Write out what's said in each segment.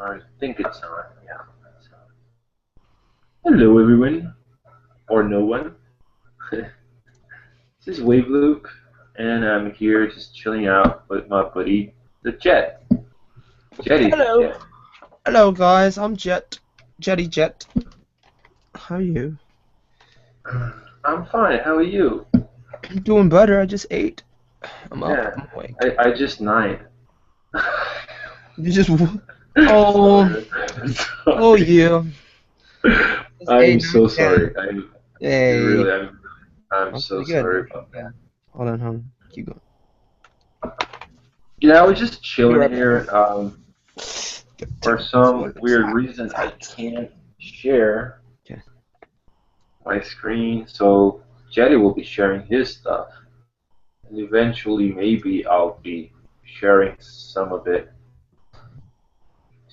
I think it's on. Yeah. It's on. Hello, everyone, or no one. This is Waveloop, and I'm here just chilling out with my buddy, the Jet. Jetty. Hello. Jet. Hello, guys. I'm Jetty Jet. How are you? I'm fine. How are you? I'm doing better. I just ate. I'm up. Yeah, I'm awake. I just nine. You just. Oh. Sorry. Oh, Sorry. yeah. Just I'm ate. Now so it's 10. sorry. I'm Hey. really. I'm That's so pretty good. sorry about Yeah. that. Hold on, hold on. Keep going. Yeah, I was just Be chilling right back. here. For some weird reason, I can't share Okay. my screen, so Jetty will be sharing his stuff, and eventually maybe I'll be sharing some of it,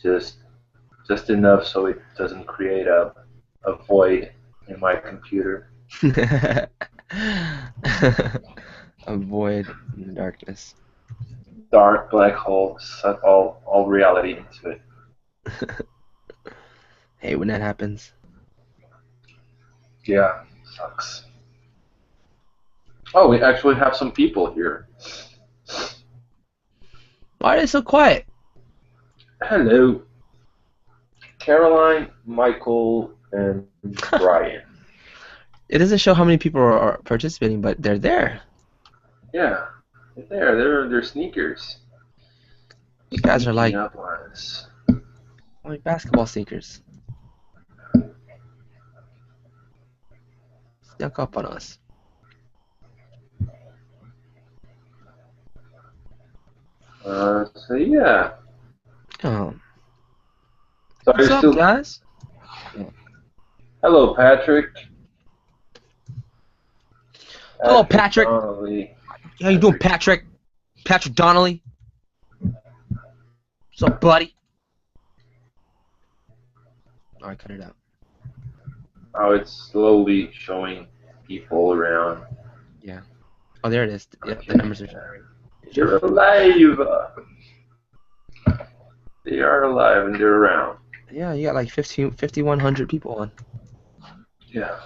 just just enough so it doesn't create a void in my computer. Avoid in the darkness. Dark black hole suck all reality into it. Hey, when that happens. Yeah, sucks. Oh, we actually have some people here. Why are they so quiet? Hello, Caroline, Michael, and Brian. It doesn't show how many people are participating, but they're there. Yeah, they're sneakers. You guys are Sneaking like up on us. basketball sneakers. Snuck up on us. So yeah. Oh, So are what's you up, still? guys? Yeah. Hello, Patrick. Hello, Patrick Patrick. Donnelly. How you doing, Patrick. Patrick? Patrick Donnelly. What's up, buddy? All right, cut it out. Oh, it's slowly showing people around. Yeah. Oh, there it is. Yeah, the Okay. numbers are showing. You're alive. They are alive and they're around. Yeah, you got like 5,100 people on. Yeah.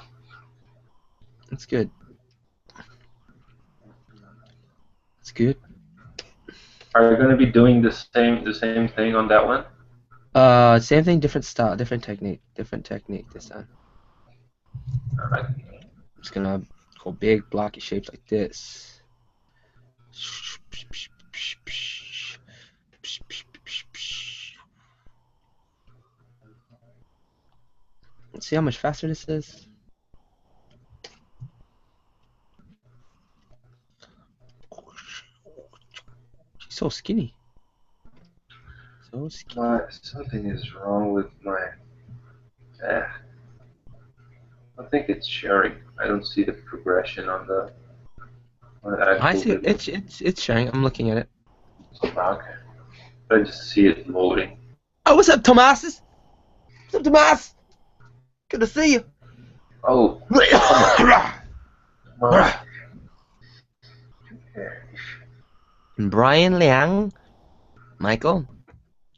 That's good. That's good. Are you going to be doing the same thing on that one? Same thing, different style, different technique this time. Alright. I'm just gonna go big blocky shapes like this. Let's see how much faster this is. She's so skinny. So skinny. Something is wrong with my. Eh, I think it's sharing. I don't see the progression on the I actual see it. video. It's showing. I'm looking at it. Okay. I just see it loading. Oh, what's up, Tomas? What's up, Tomas? Good to see you. Oh, come on. Come on. Brian Liang, Michael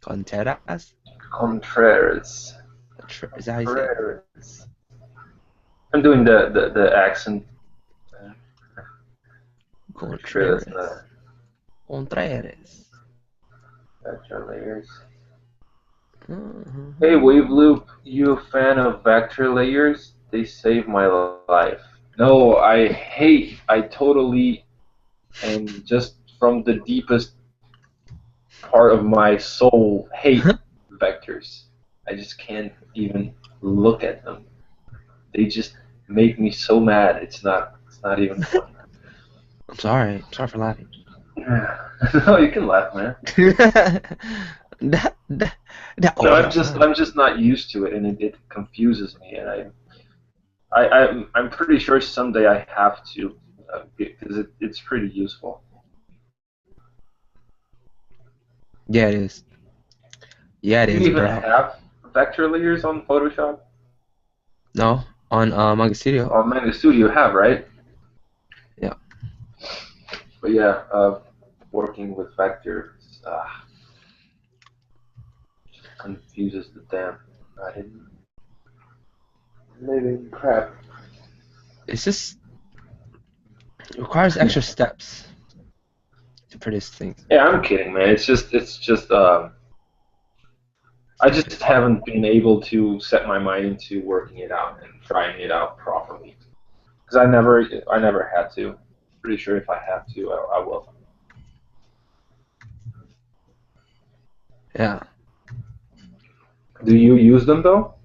Contreras. Contreras. Is that how you say it? Contreras. I'm doing the accent. Uh, Pretty sure that's Contreras. not Contreras. vector layers. Hey, Mhm. Waveloop, you a fan of vector layers? They save my life. No, I totally, and just from the deepest part of my soul, hate vectors. I just can't even look at them. They just make me so mad. It's not even funny. I'm sorry. I'm sorry for laughing. No, you can laugh, man. that, that, No, oh I'm yeah. just not used to it, and it confuses me, and I'm pretty sure someday I have to, because it's pretty useful. Yeah, it is. Yeah, it Do you is, even bro. have vector layers on Photoshop? No, on Manga Studio. Oh, Manga Studio you have, right? Yeah. But yeah, working with vectors. confuses the damn. I didn't. Maybe crap. It's just it requires extra steps to produce things. Yeah, I'm kidding, man. It's just. I just haven't been able to set my mind into working it out and trying it out properly. Because I never had to. Pretty sure if I have to, I will. Yeah. Do you use them though?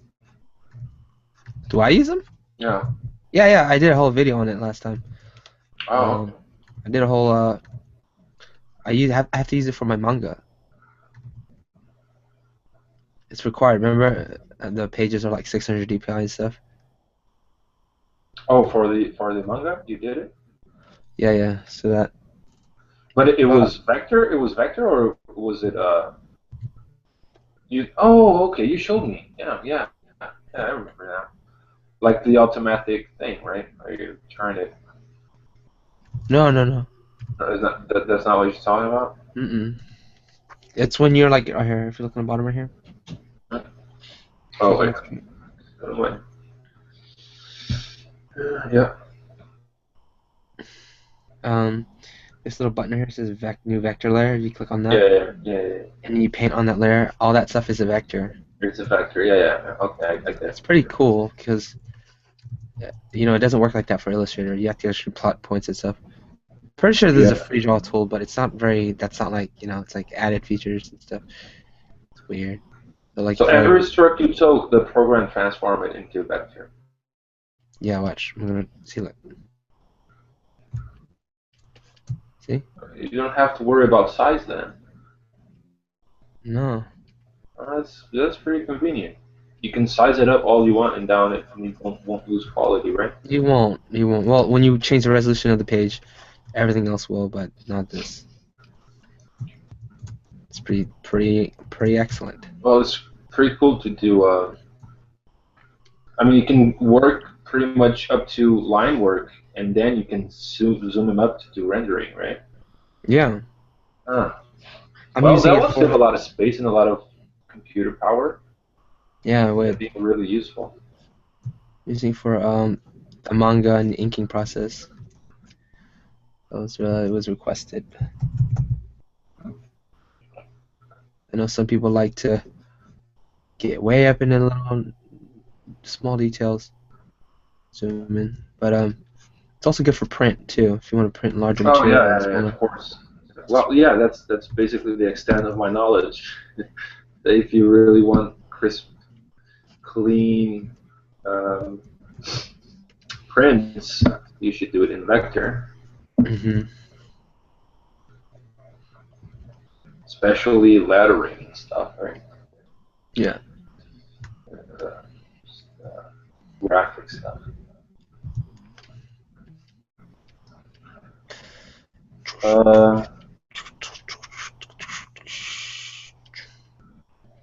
Do I use them? Yeah. Yeah. I did a whole video on it last time. Oh, okay. I did a whole. I have to use it for my manga. It's required. Remember, the pages are like 600 DPI and stuff. Oh, for the manga, you did it. Yeah. So that. But it Uh, was vector. It was vector, or was it You. Oh, okay. You showed me. Yeah. I remember now. Like the automatic thing, right? Are you trying to? no. Is that's not what you're talking about? Mm-mm. It's when you're like right here. If you look on the bottom right here. Oh Click on wait. the screen. Wait. Yeah. This little button here says new vector layer. You click on that, Yeah. and you paint on that layer. All that stuff is a vector. It's a vector. Yeah. Okay, I get It's it. pretty cool because it doesn't work like that for Illustrator. You have to actually plot points and stuff. Pretty sure there's a Yeah. free draw tool, but it's not very. That's not like it's like added features and stuff. It's weird. But like So if I ever struck you so the program transform it into vector? watch, I'm gonna see like see You don't have to worry about size then. no That's pretty convenient. You can size it up all you want and down it, and you won't lose quality, right? you won't. Well, when you change the resolution of the page, everything else will, but not this. It's pretty excellent. Well, it's pretty cool to do. I mean, you can work pretty much up to line work, and then you can zoom them up to do rendering, right? Yeah, Huh. I'm Well, using that it will save for a lot of space and a lot of computer power. with That'd be really useful. using for the manga and inking process. It was requested. I know some people like to get way up in the little small details, zoom in, but it's also good for print too. If you want to print larger Oh material, yeah, of course. Well, yeah, that's basically the extent of my knowledge. If you really want crisp, clean um, prints, you should do it in vector, hmm especially lettering and stuff, right? Yeah. Uh, graphic stuff. Uh,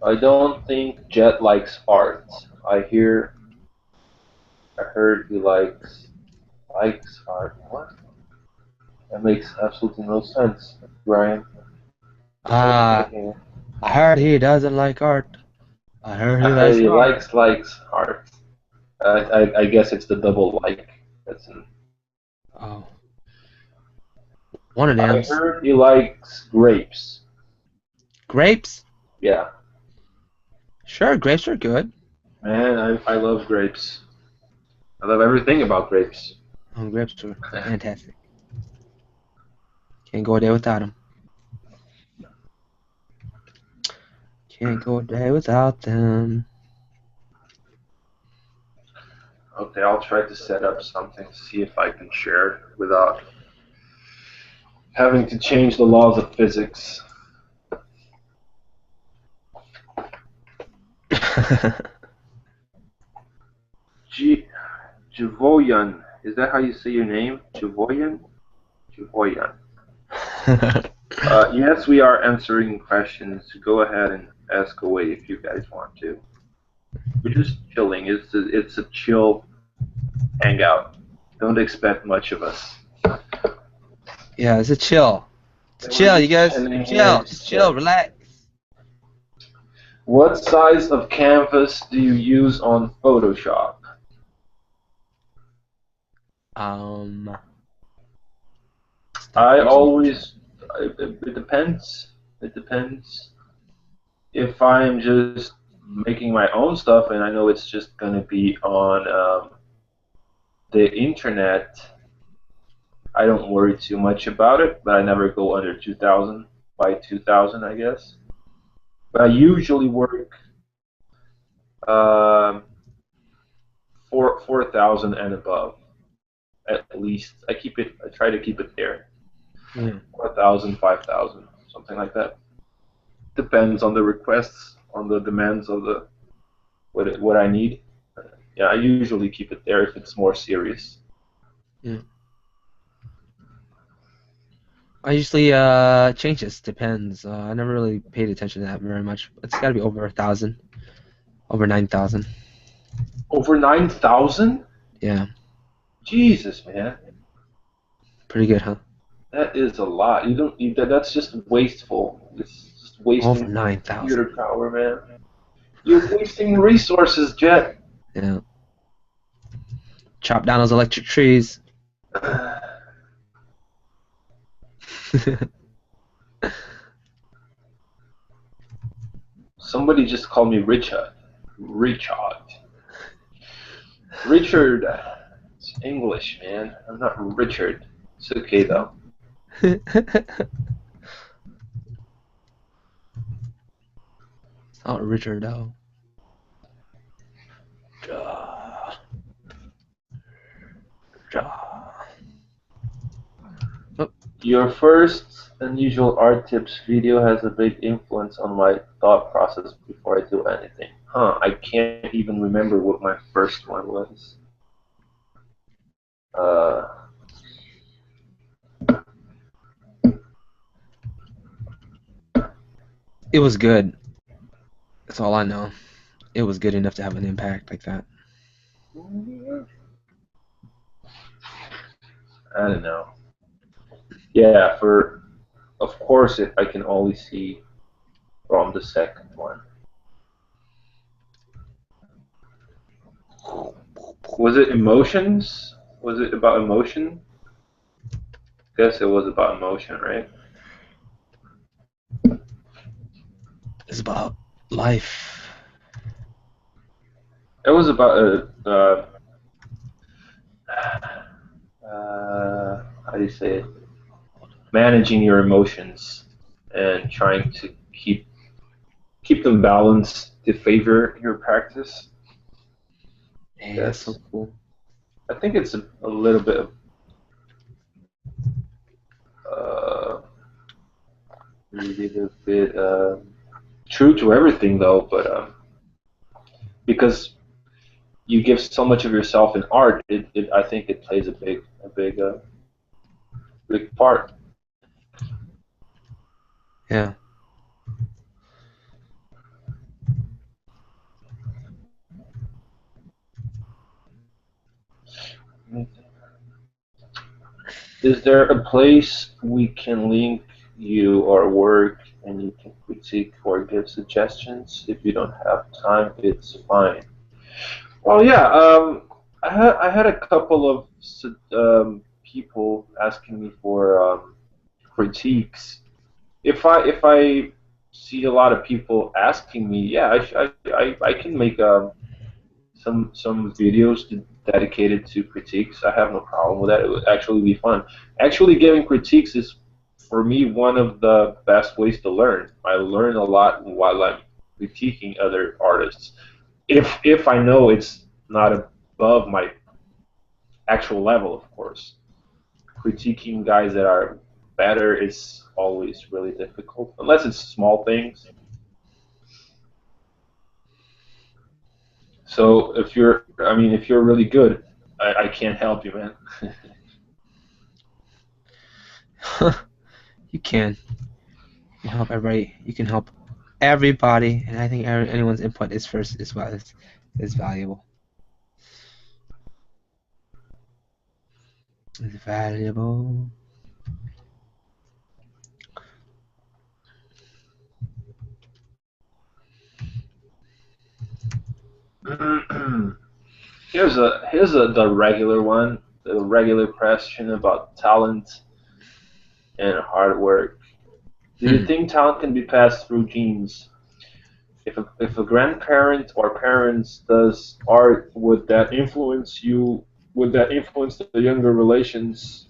I don't think Jet likes art. I heard he likes art. What? That makes absolutely no sense, Brian. Just Ah, checking. I heard he doesn't like art. I heard I he heard likes he art. likes art. I guess it's the double like. That's in. Oh, one of I them. heard he likes grapes. Grapes? Yeah, Sure, grapes are good. man, I love grapes. I love everything about grapes. Oh, grapes are fantastic. Can't go a day without them. Can't go a day without them. Okay, I'll try to set up something to see if I can share it without having to change the laws of physics. G Javoyan, is that how you say your name? Javoyan? Javoyan. Yes, we are answering questions. Go ahead and ask away if you guys want to. We're just chilling. It's a chill hangout. Don't expect much of us. Yeah, it's a chill. It's We're chill, you just guys. chilling here, Chill. just Chill. chilling. Relax. What size of canvas do you use on Photoshop? Um, Stop I using Photoshop. always, it depends. It depends. If I'm just making my own stuff and I know it's just going to be on the internet, I don't worry too much about it, but I never go under 2000 by 2000, I guess. But I usually work um, 4000 and above, at least. I try to keep it there. Yeah. 4000, 5000, something like that. Depends on the requests, on the demands of the what I need. Yeah, I usually keep it there if it's more serious. Yeah. I usually change this. Depends. I never really paid attention to that very much. It's got to be over 1,000, over 9,000. Over 9,000? Yeah, Jesus, man. pretty good, huh? That is a lot. You don't need that. That's just wasteful. It's just Over wasting 9,000. computer power, man. You're wasting resources, Jet. Yeah. Chop down those electric trees. Somebody just called me Richard. Richard. Richard. It's English, man. I'm not Richard. It's okay though. It's not Richard though. Ja, ja. Oh, Your first unusual art tips video has a big influence on my thought process before I do anything. Huh, I can't even remember what my first one was. Uh, it was good. That's all I know. It was good enough to have an impact like that. I don't know. Yeah, of course, I can only see from the second one. Was it emotions? Was it about emotion? Guess it was about emotion, right? It's about life. It was about how do you say it? Managing your emotions and trying to keep them balanced to favor your practice. Hey, that's so Yes, cool. I think it's a little bit of uh, little bit true to everything though, but because you give so much of yourself in art, I think it plays big part. Yeah. Is there a place we can link you or work and you can critique or give suggestions? If you don't have time, it's fine. Well, yeah. I had a couple of people asking me for critiques. If I see a lot of people asking me, yeah, I can make some videos dedicated to critiques. I have no problem with that. It would actually be fun. Actually, giving critiques is for me one of the best ways to learn. I learn a lot while I'm critiquing other artists. If I know it's not above my actual level, of course. Critiquing guys that are better is always really difficult, unless it's small things. So if you're really good, I can't help you, man. You can. You help everybody. You can help everybody, and I think anyone's input is first is valuable. Is valuable. Here's the regular one, the regular question about talent and hard work. Do you Hmm. think talent can be passed through genes? If a grandparent or parents does art, would that influence you? Would that influence the younger relations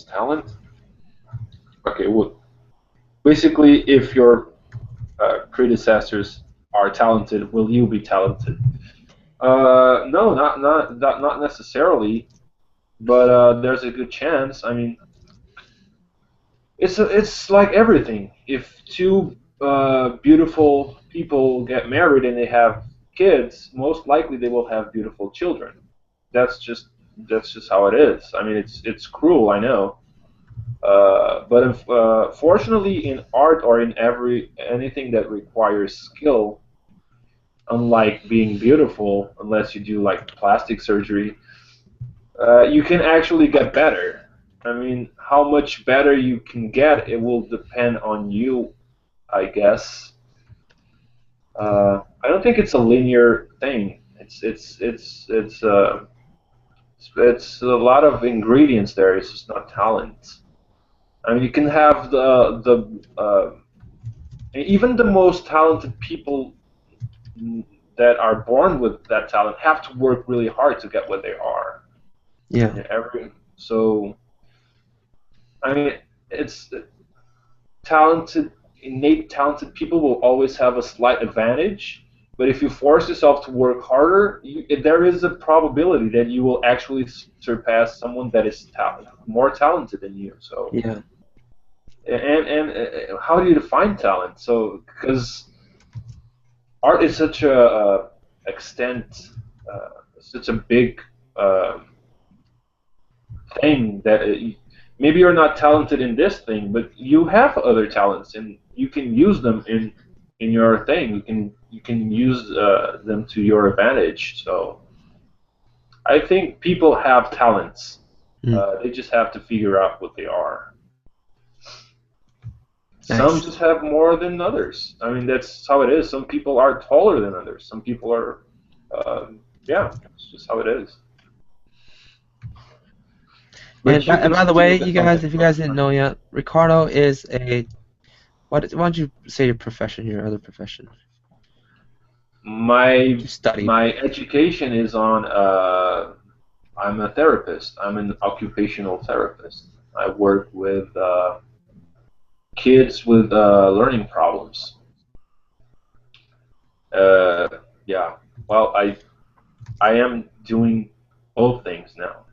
talent? Okay, well, basically, if your predecessors are talented, will you be talented? No, not necessarily, but there's a good chance. I mean, it's like everything. If two beautiful people get married and they have kids, most likely they will have beautiful children. That's just that's just how it is. I mean, it's cruel, I know. But if, fortunately, in art or in every anything that requires skill, unlike being beautiful, unless you do like plastic surgery, you can actually get better. I mean, how much better you can get, it will depend on you, I guess. I don't think it's a linear thing. It's a lot of ingredients there. It's just not talent. I mean, you can have even the most talented people that are born with that talent have to work really hard to get what they are. Yeah. So I mean, it's talented, innate talented people will always have a slight advantage. But if you force yourself to work harder, there is a probability that you will actually surpass someone that is more talented than you. So, Yeah. and how do you define talent? So, because art is such a extent, such a big uh, thing that maybe you're not talented in this thing, but you have other talents and you can use them in your thing. You can use them to your advantage. So I think people have talents. Hmm. They just have to figure out what they are. Some Nice. just have more than others. I mean, that's how it is. Some people are taller than others. Some people are, yeah, it's just how it is. And But you by the continue way, the you guys, content. if you guys didn't know yet, Ricardo is a why don't you say your profession, your other profession? My You studied. my education is on. I'm a therapist. I'm an occupational therapist. I work with kids with learning problems. Uh, yeah. Well, I am doing both things now.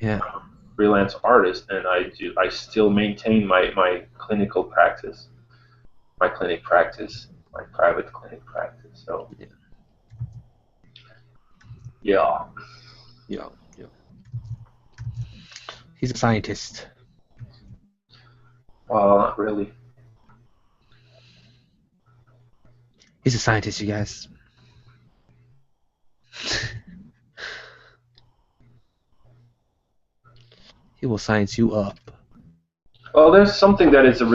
Yeah. I'm a freelance artist, and I still maintain my clinical practice, my clinic practice, my private clinic practice. So Yeah. yeah. Yeah. Yeah. He's a scientist. Well, not really. He's a scientist, you guys. He will science you up. Well, there's something that is a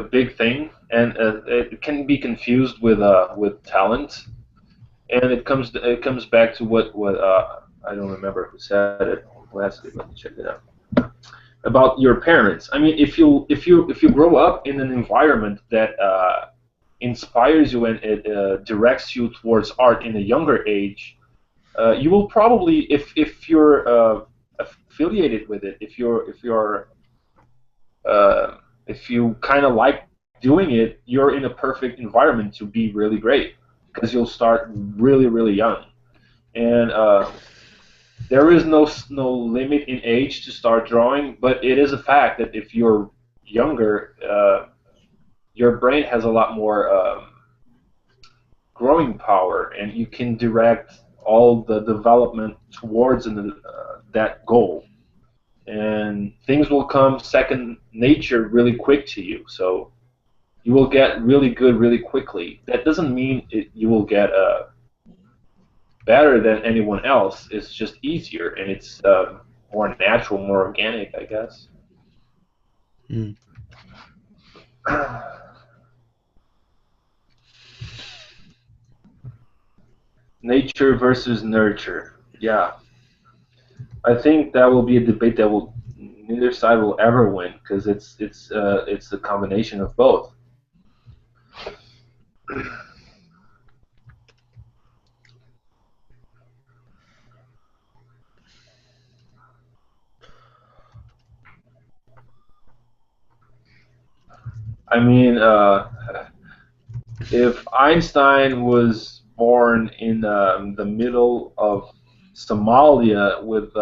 big thing, and it can be confused with talent, and it comes back to what I don't remember who said it last week. Let me check it out about your parents. I mean, if you grow up in an environment that inspires you and it directs you towards art in a younger age, you will probably if you're affiliated with it, uh, if you kind of like doing it, you're in a perfect environment to be really great because you'll start really young, and there is no limit in age to start drawing. But it is a fact that if you're younger, your brain has a lot more growing power, and you can direct all the development towards that goal, and things will come second nature really quick to you. So you will get really good really quickly. That doesn't mean you will get better than anyone else. It's just easier and it's more natural, more organic, I guess. Mm. Nature versus nurture. Yeah, I think that will be a debate that will neither side will ever win because it's a combination of both. I mean, if Einstein was born in the middle of Somalia with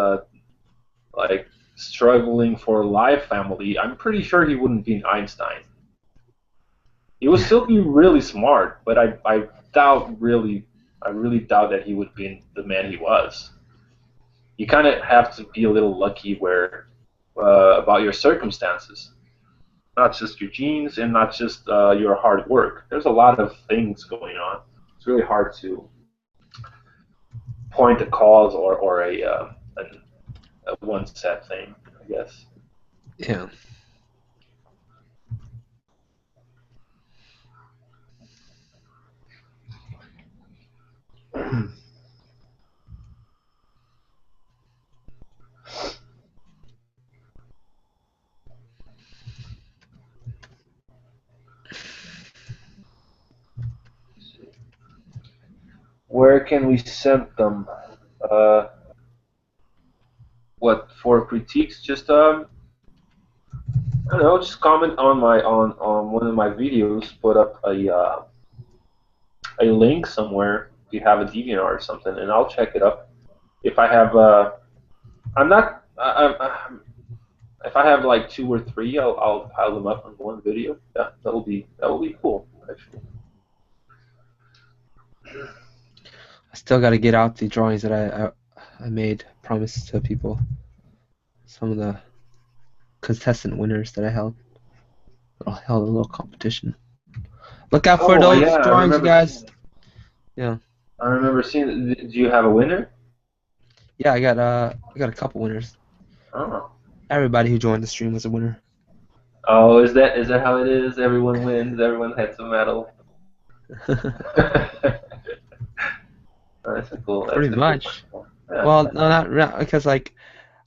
like struggling for life family, I'm pretty sure he wouldn't be an Einstein. He would still be really smart, but I doubt really, I really doubt that he would be the man he was. You kind of have to be a little lucky where about your circumstances, not just your genes and not just your hard work. There's a lot of things going on. It's really hard to point a cause or a one set thing, I guess. Yeah. Where can we send them? Uh, what for critiques? Just I don't know. Just comment on my on one of my videos. Put up a link somewhere if you have a DeviantArt or something, and I'll check it up. If I have I'm not. If I have like two or three, I'll pile them up in one video. Yeah, that will be cool actually. I still got to get out the drawings that I made, promised to people. Some of the contestant winners that I held a little competition. Look out for Oh yeah, those I drawings, you remember seeing guys. it. Yeah, I remember seeing it. Do you have a winner? yeah. I got a couple winners. Oh. Everybody who joined the stream was a winner. Oh, is that how it is? Everyone wins. Everyone has a medal. That's a cool. Pretty That's a cool much. platform. Yeah. Well, no, not because like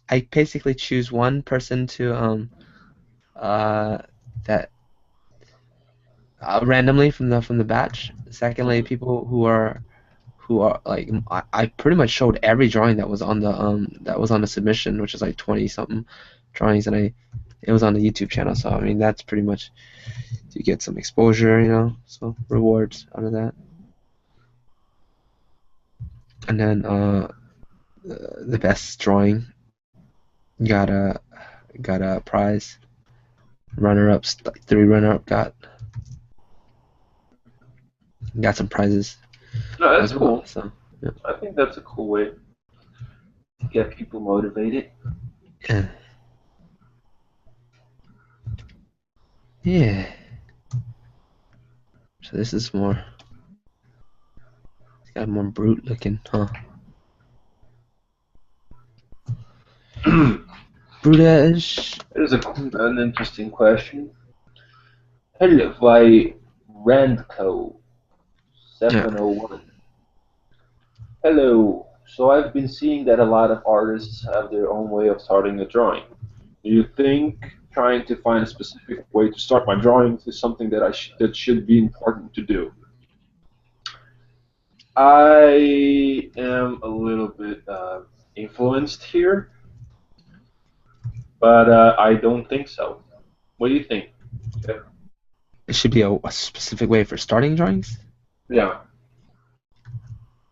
I basically choose one person to that randomly from the batch. Secondly, people who are like I pretty much showed every drawing that was on the submission, which is like 20 something drawings, and it was on the YouTube channel. So I mean that's pretty much you get some exposure, so rewards out of that. And then the best drawing got a prize. Runner-ups, like 3 runner-up got some prizes No, that's as well. cool. So yeah. I think that's a cool way to get people motivated. Yeah. Yeah. So this is more. It's got more brute looking, huh? Brutish. Here's an interesting question. Hello, by Randco Yeah. 701. Hello. So I've been seeing that a lot of artists have their own way of starting a drawing. Do you think trying to find a specific way to start my drawings is something that should be important to do? I am a little bit influenced here, but I don't think so. What do you think? Yeah. It should be a specific way for starting drawings. Yeah.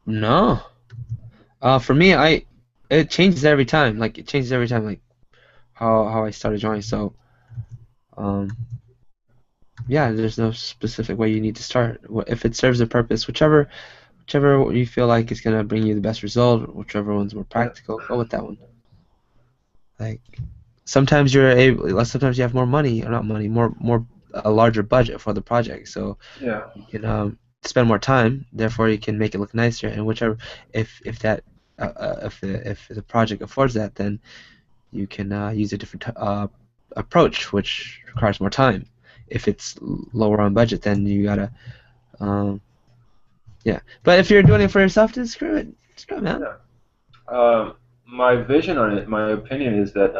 No. For me, it changes every time. Like it changes every time. Like how I started drawing. So um, yeah, there's no specific way you need to start. If it serves a purpose, whichever you feel like is gonna bring you the best result, whichever one's more Yeah. practical, go with that one. Like sometimes you're able, like, sometimes you have more money, or not money, more a larger budget for the project, so Yeah. you can spend more time. Therefore, you can make it look nicer. And whichever, if that if the project affords that, then you can use a different approach, which requires more time. If it's lower on budget, then you gotta um, Yeah. But if you're doing it for yourself, then screw it. Screw it, man. Yeah. My vision on it, my opinion is that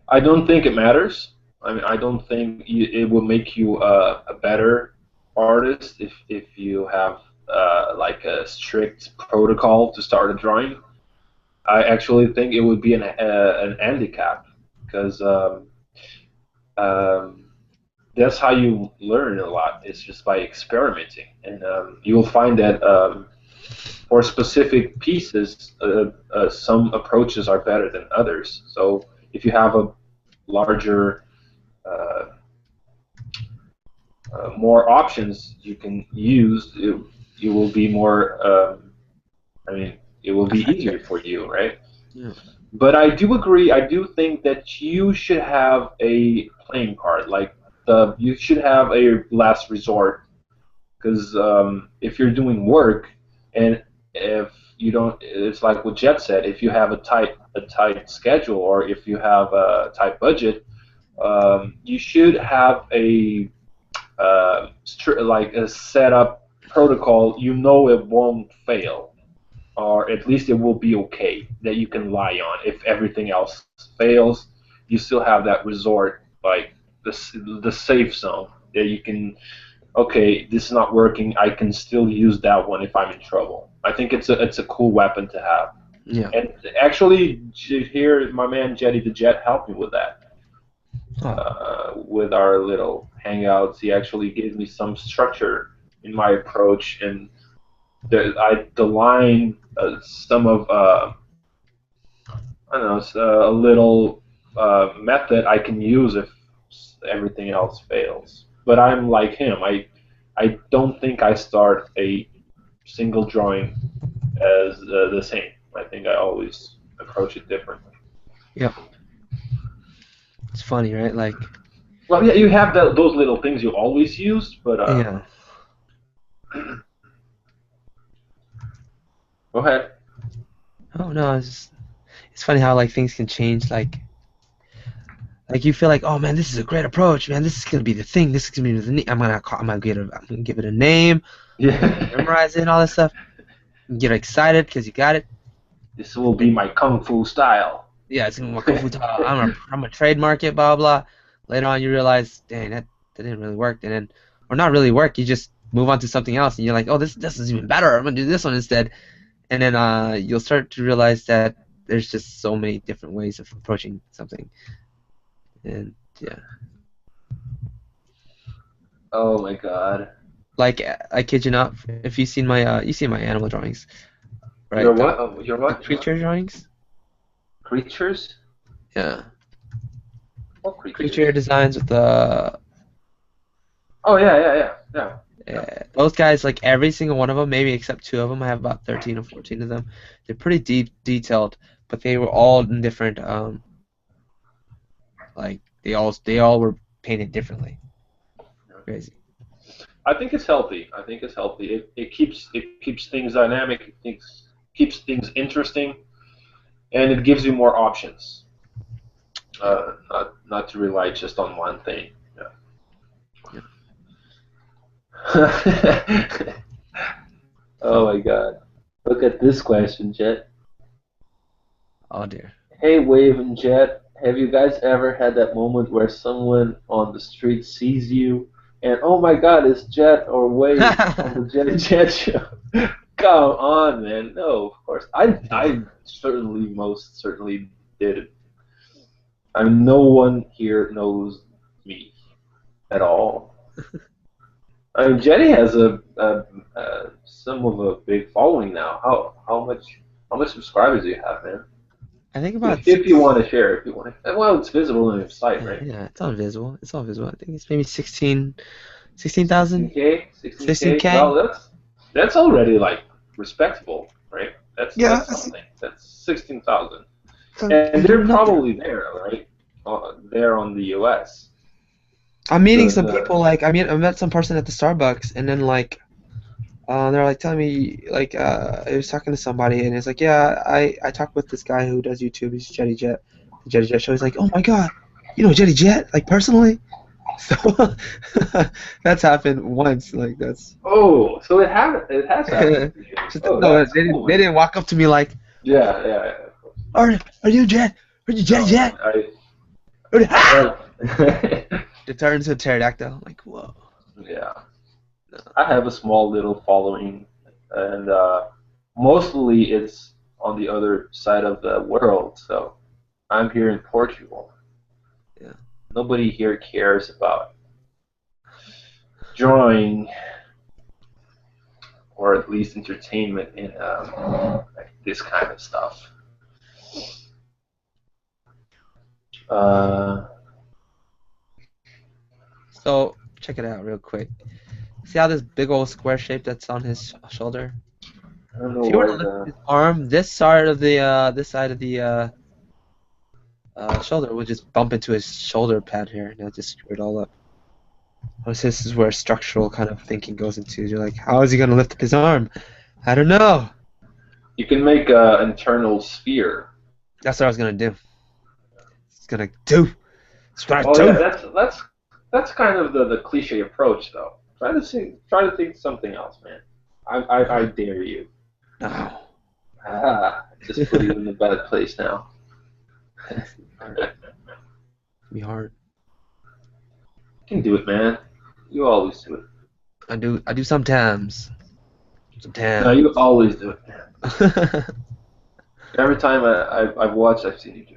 I don't think it matters. I mean, I don't think it will make you a better artist if you have like a strict protocol to start a drawing. I actually think it would be an handicap because um, that's how you learn a lot. It's just by experimenting, and you will find that for specific pieces, some approaches are better than others. So if you have a larger uh, more options you can use, it will be more. I mean, it will be easier Effective. for you, right? Yeah. But I do agree. I do think that you should have a playing card. Like you should have a last resort. Because if you're doing work, and if you don't, it's like what Jet said. If you have a tight schedule, or if you have a tight budget, you should have a like a setup protocol. You know it won't fail, or at least it will be okay that you can lie on. If everything else fails, you still have that resort, like the safe zone that you can. Okay, this is not working. I can still use that one if I'm in trouble. I think it's a cool weapon to have. Yeah. And actually, here my man Jetty the Jet helped me with that. Oh. With our little hangouts, he actually gave me some structure in my approach, and I align some of I don't know a little method I can use if everything else fails. But I'm like him. I don't think I start a single drawing as the same. I think I always approach it differently. Yeah. It's funny, right? Like, Well, yeah, you have those little things you always use, but yeah. go ahead. Oh no, it's funny how like things can change. Like you feel like, oh man, this is a great approach, man. This is gonna be the thing. This is gonna be the. I'm gonna give it a name. Yeah. Memorize it and all that stuff. You get excited because you got it. This will be my kung fu style. Yeah, it's gonna be my kung fu style. I'm a trademark it, blah blah. Later on, you realize, dang, that didn't really work, and then, or not really work. You just move on to something else, and you're like, oh, this is even better. I'm gonna do this one instead, and then you'll start to realize that there's just so many different ways of approaching something, and yeah. Oh my god. Like I kid you not, if you seen my animal drawings, Your right? what? Oh, your The what? creature drawings. Creatures? Yeah. What creatures? Creature designs with the Oh yeah. those guys, like every single one of them, maybe except two of them. I have about 13 or 14 of them. They're pretty detailed, but they were all in different like they all were painted differently. Crazy. I think it's healthy. I think it's healthy. It keeps things dynamic. Keeps things interesting, and it gives you more options. Yeah. Not to rely just on one thing. Yeah. Yeah. Oh my God! Look at this question, Jet. Oh dear. Hey, Wave and Jet, have you guys ever had that moment where someone on the street sees you and oh my God, it's Jet or Wave on the Jet and Jet show? Come on, man. No, of course. I certainly, most certainly did it. I mean, no one here knows me at all. I mean, Jetty has some of a big following now. How much subscribers do you have, man? I think If, about if you want six. to share, if you want to, well, it's visible on your site, Yeah, right? yeah, it's all visible. It's all visible. I think it's maybe 16,000, 16K, 16K. 16K. Well, that's already like respectable, right? Yeah, That's something. That's 16,000, I'm and they're getting up there. probably there, right? There on the US. I'm meeting some The people. Like I met some person at the Starbucks, and then like they're like telling me like I was talking to somebody, and it's like, yeah, I talked with this guy who does YouTube. He's Jetty Jet, the Jetty Jet show. He's like, oh my God, you know Jetty Jet, like personally? So that's happened once. Like that's Oh, so it has happened to you. just Oh, no. that's They didn't. cool, They man. didn't walk up to me like, Yeah, yeah, yeah. Of course. Are you Jet? Are you Jetty No, Jet? man. I Are you, I ah! have They turned into a pterodactyl. Like whoa. yeah. I have a small little following, and mostly it's on the other side of the world. So I'm here in Portugal. Yeah. Nobody here cares about drawing or at least entertainment in like this kind of stuff. Uh, So check it out real quick. See how this big old square shape that's on his shoulder? I don't know If you were why to lift the his arm, this side of the shoulder would just bump into his shoulder pad here, and it'll just screw it all up. This is where structural kind of thinking goes into. You're like, how is he gonna lift up his arm? I don't know. you can make an internal sphere. That's what I was gonna do. It's gonna do. It's what I Oh yeah, do. that's kind of the cliche approach though. Try to think something else, man. I dare you. No. Ah, just put you in a bad place now. That's hard. It's be hard. You can do it, man. You always do it. I do sometimes. No, you Sometimes. always do it, man. Every time I've watched, I've seen you do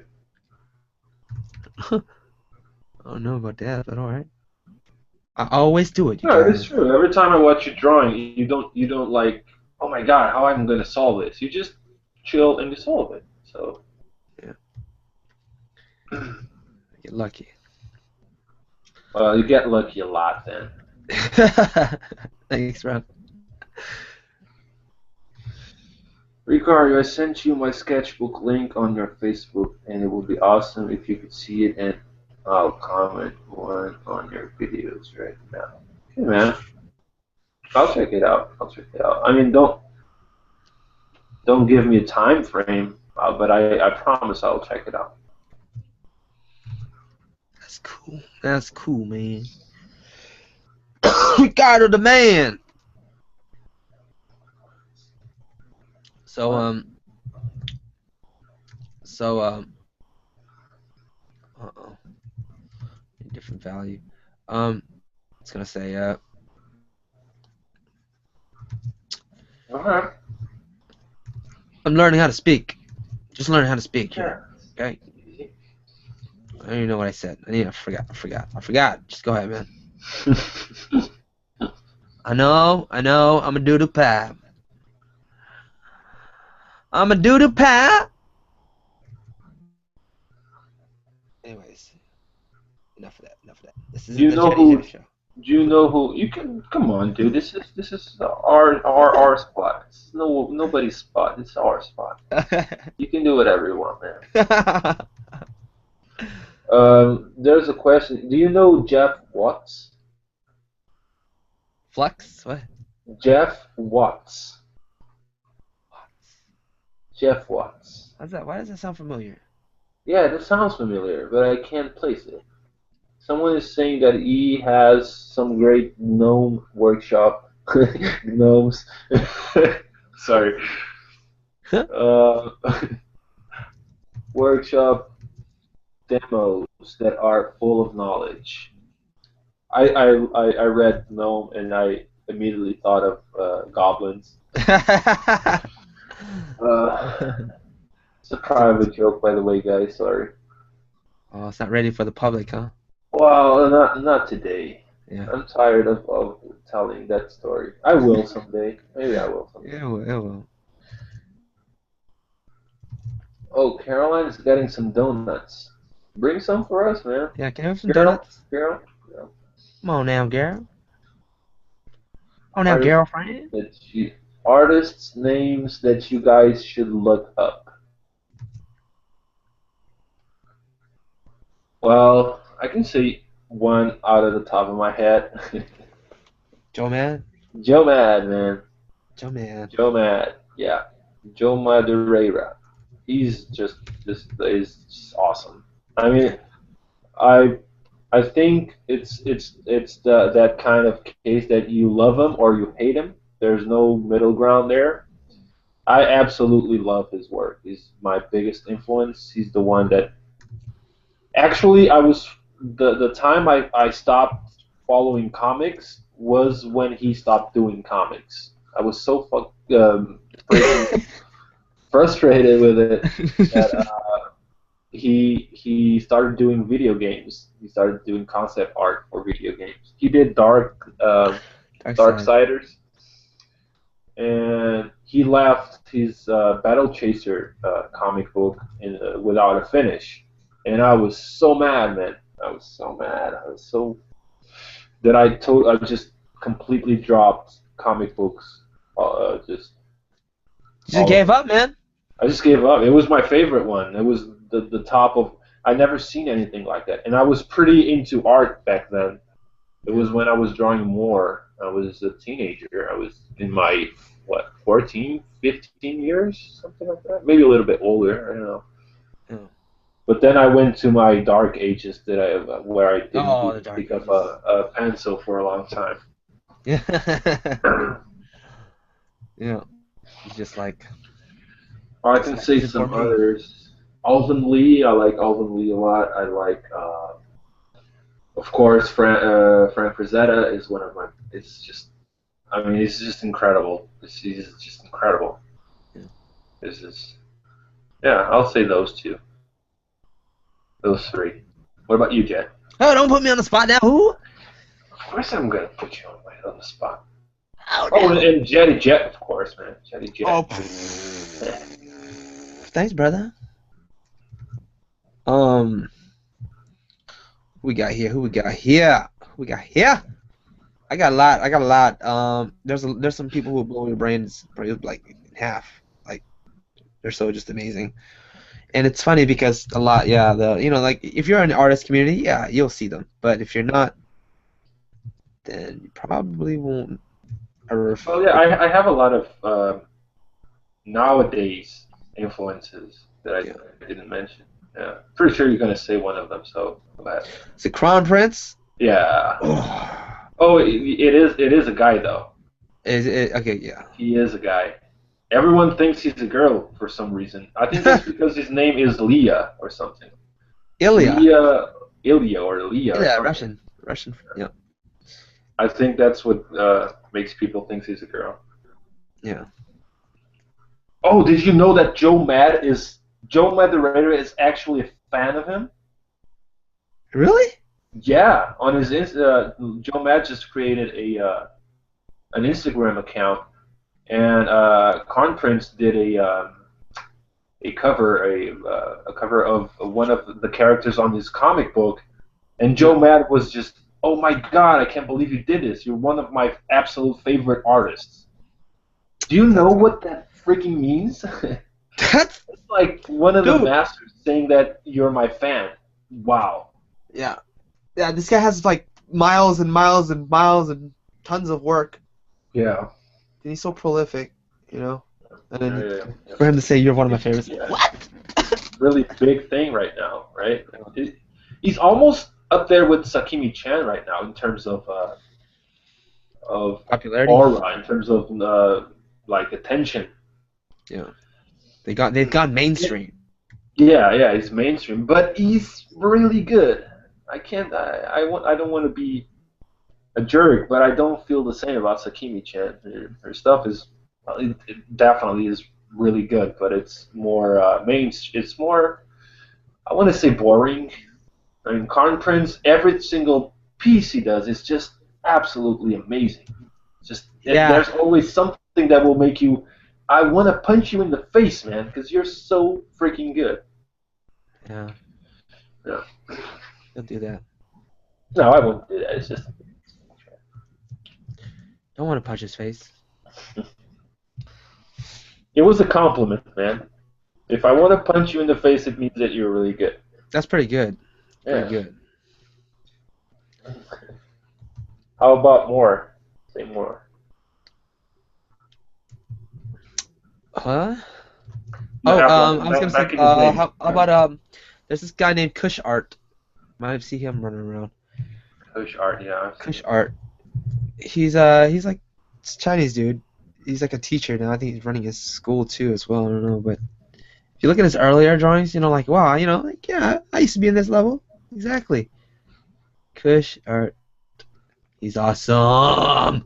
it. I don't know about that, but alright. I always do it, you No, it is guys. true. Every time I watch you drawing, you don't like, oh my god, how am I going to solve this? You just chill and you solve it. So, Yeah, I get lucky. well, you get lucky a lot then. Thanks, bro. Ricardo, I sent you my sketchbook link on your Facebook, and it would be awesome if you could see it, and I'll comment one on your videos right now. Okay, man. I'll check it out. I'll check it out. I mean, don't give me a time frame, but I promise I'll check it out. That's cool. That's cool, man. Ricardo the man. So What? so uh-oh, different value. It's gonna say Alright. I'm learning how to speak. Just learning how to speak here. Yeah. Okay. I don't even know what I said. I forgot. Just go ahead, man. I know. I'm a doodle pie. I'm a doodle pie. Anyways, enough of that. This Do isn't you the know Jetty who? Jetty show. Do you know who? You can come on, dude. This is our spot. It's nobody's spot. It's our spot. You can do whatever you want, man. There's a question. Do you know Jeff Watts? Flux? What? Jeff Watts. Jeff Watts. How's that? Why does that sound familiar? Yeah, that sounds familiar, but I can't place it. Someone is saying that he has some great gnome workshop. Gnomes. Sorry. Uh, workshop demos that are full of knowledge. I read gnome and I immediately thought of goblins. Uh, it's a private joke, by the way, guys. Sorry. Oh, it's not ready for the public, huh? Well, not today. Yeah. I'm tired of telling that story. I will someday. Maybe I will someday. It will. Oh, Caroline's getting some donuts. Bring some for us, man. Yeah, can I have some Carol, donuts? Carol. Yeah. Come on now, girl. Oh, now, Artists girlfriend. artists names that you guys should look up. Well, I can say one out of the top of my head. Joe Man. Joe Mad, man. Joe Man. Joe Mad. Yeah. Joe Madureira. He's just is awesome. I mean, I I think it's that kind of case that you love him or you hate him. There's no middle ground there. I absolutely love his work. He's my biggest influence. He's the one that actually I was the time I stopped following comics was when he stopped doing comics. I was so freaking frustrated with it that he started doing video games. He started doing concept art for video games. He did Dark side. Darksiders, and he left his Battle Chaser comic book without a finish. And I was so mad, man. I was so mad. I was so that I just completely dropped comic books. Just You just all of gave them. up, man. I just gave up. It was my favorite one. It was the top of. I never seen anything like that, and I was pretty into art back then. It Yeah. was when I was drawing more. I was a teenager. I was in my what 14, 15 years, something like that. Maybe a little bit older. I don't know. Oh, But then I went to my dark ages where I didn't oh, the even Dark pick up Ages. a pencil for a long time. Yeah. Yeah. He's I just can like say he's a some gourmet. others. Alvin Lee, I like Alvin Lee a lot. I like, of course, Frank Frazetta is one of my. It's just, I mean, he's just incredible. He's just incredible. Yeah. This is, yeah, I'll say those two, those three. What about you, Jet? Oh, don't put me on the spot now. Who? Of course, I'm gonna put you on the spot. Oh Oh, no. and Jetty Jet, of course, man. Jetty Oh, Jet. thanks, brother. Um, who we got here? Who we got here? Who we got here? I got a lot. I got a lot. There's some people who blow your brains like in half. Like they're so just amazing. And it's funny because a lot, yeah, like if you're in the artist community, yeah, you'll see them. But if you're not, then you probably won't ever. Well, yeah, I have a lot of nowadays influences that Yeah. I didn't mention. Yeah, pretty sure you're gonna say one of them. So go ahead. Is it Crown Prince? Yeah. Oh, Oh, it is a guy though. is it okay? Yeah. He is a guy. Everyone thinks he's a girl for some reason. I think that's because his name is Leah or something. Ilya. Leah, Ilya or Leah or Yeah, something. Russian. Yeah. I think that's what makes people think he's a girl. Yeah. Oh, did you know that Joe Mad the Raider is actually a fan of him? Really? Yeah, on his Joe Mad just created an Instagram account, and Con Prince did a cover of one of the characters on his comic book, and Yeah. Joe Mad was just, oh my God, I can't believe you did this. You're one of my absolute favorite artists. Do you know That's what that freaking means? that's It's like one of the dude. masters saying that you're my fan. Wow. Yeah. Yeah. This guy has like miles and miles and miles and tons of work. Yeah. And he's so prolific, you know. And then Yeah, yeah, for him to say you're one of my yeah. favorites. Yeah. What? Really big thing right now, right? He's almost up there with Sakimi Chan right now in terms of Popularity. aura, in terms of like attention. Yeah. They've gone mainstream. Yeah, yeah, he's mainstream, but he's really good. I can't. I don't want to be a jerk, but I don't feel the same about Sakimi Chan. Her stuff is it definitely is really good, but it's more It's more. I want to say boring. I mean, Karn Prince, every single piece he does is just absolutely amazing. Yeah. There's always something that will make you. I want to punch you in the face, man, because you're so freaking good. Yeah. Yeah. He'll do that. No, I wouldn't do that. It's just. Don't want to punch his face. It was a compliment, man. If I want to punch you in the face, it means that you're really good. That's pretty good. Pretty Yeah. good. How about more? Say more. Huh? You Oh, have one I was gonna say, back in the day. how about there's this guy named Kush Art. Might have seen him running around. Kush art, yeah, I've seen Kush it. Art. He's like it's a Chinese dude. He's like a teacher now. I think he's running his school too as well. I don't know, but if you look at his earlier drawings, like wow, like yeah, I used to be in this level. Exactly. Kush Art. He's awesome.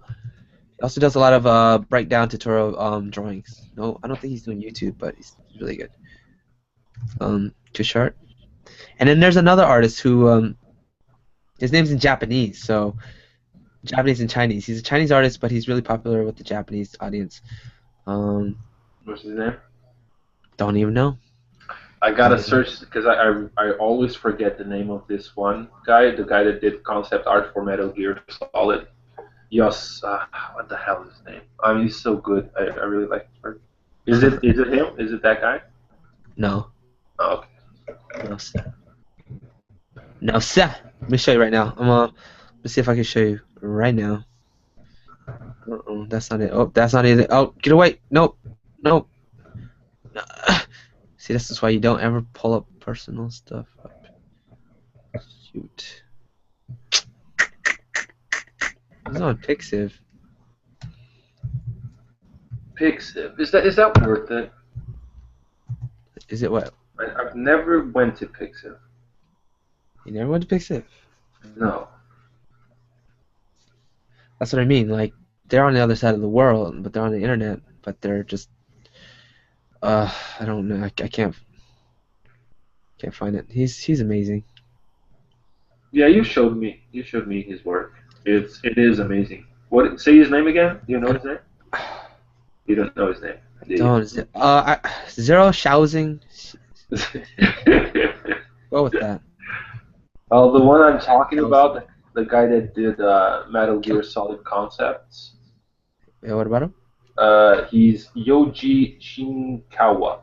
He also does a lot of breakdown tutorial drawings. No, I don't think he's doing YouTube, but he's really good. Kush Art. And then there's another artist who his name's in Japanese, so Japanese and Chinese. He's a Chinese artist, but he's really popular with the Japanese audience. Um, What's his name? don't even know. I Don't gotta even know. search because I always forget the name of this one guy, the guy that did concept art for Metal Gear Solid. Yes, what the hell is his name? I mean, he's so good. I really like his work. Is it him? Is it that guy? No, Oh, okay. no, sir. No, sir. Let me show you right now. Let's see if I can show you right now. That's not it. Oh, that's not it. Oh, get away. Nope. Nope. See, this is why you don't ever pull up personal stuff up. Shoot. It's on Pixiv. Pixiv. Is that worth it? Is it what? I've never went to Pixiv. You never went to Pixiv? No. That's what I mean. Like, they're on the other side of the world, but they're on the internet, but they're just, I don't know. I can't find it. He's amazing. Yeah, you showed me. You showed me his work. It is amazing. What? Say his name again. Do you know his name? You don't know his name, do you? Don't. Zero Shousing. Go with that. Oh, the one I'm talking Shousing. about, the guy that did Metal Gear Solid Concepts. Yeah, what about him? He's Yoji Shinkawa.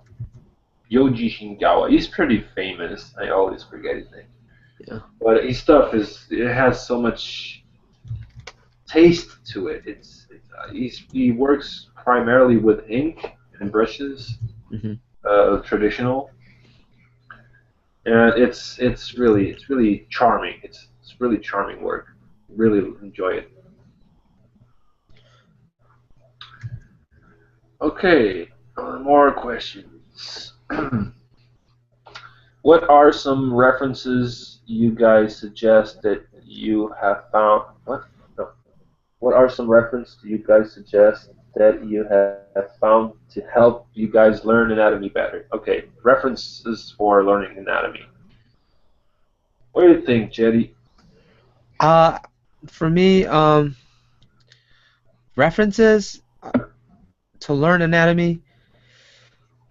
Yoji Shinkawa. He's pretty famous. I always forget his name. Yeah. But his stuff it has so much taste to it. He works primarily with ink and brushes, Hmm. traditional, and it's really charming. It's really charming work. Really enjoy it. Okay, more questions. What are some references you guys suggest that you have found? What? No. What are some references you guys suggest that you have found to help you guys learn anatomy better? Okay, references for learning anatomy. What do you think, Jetty? Uh, for me, references to learn anatomy.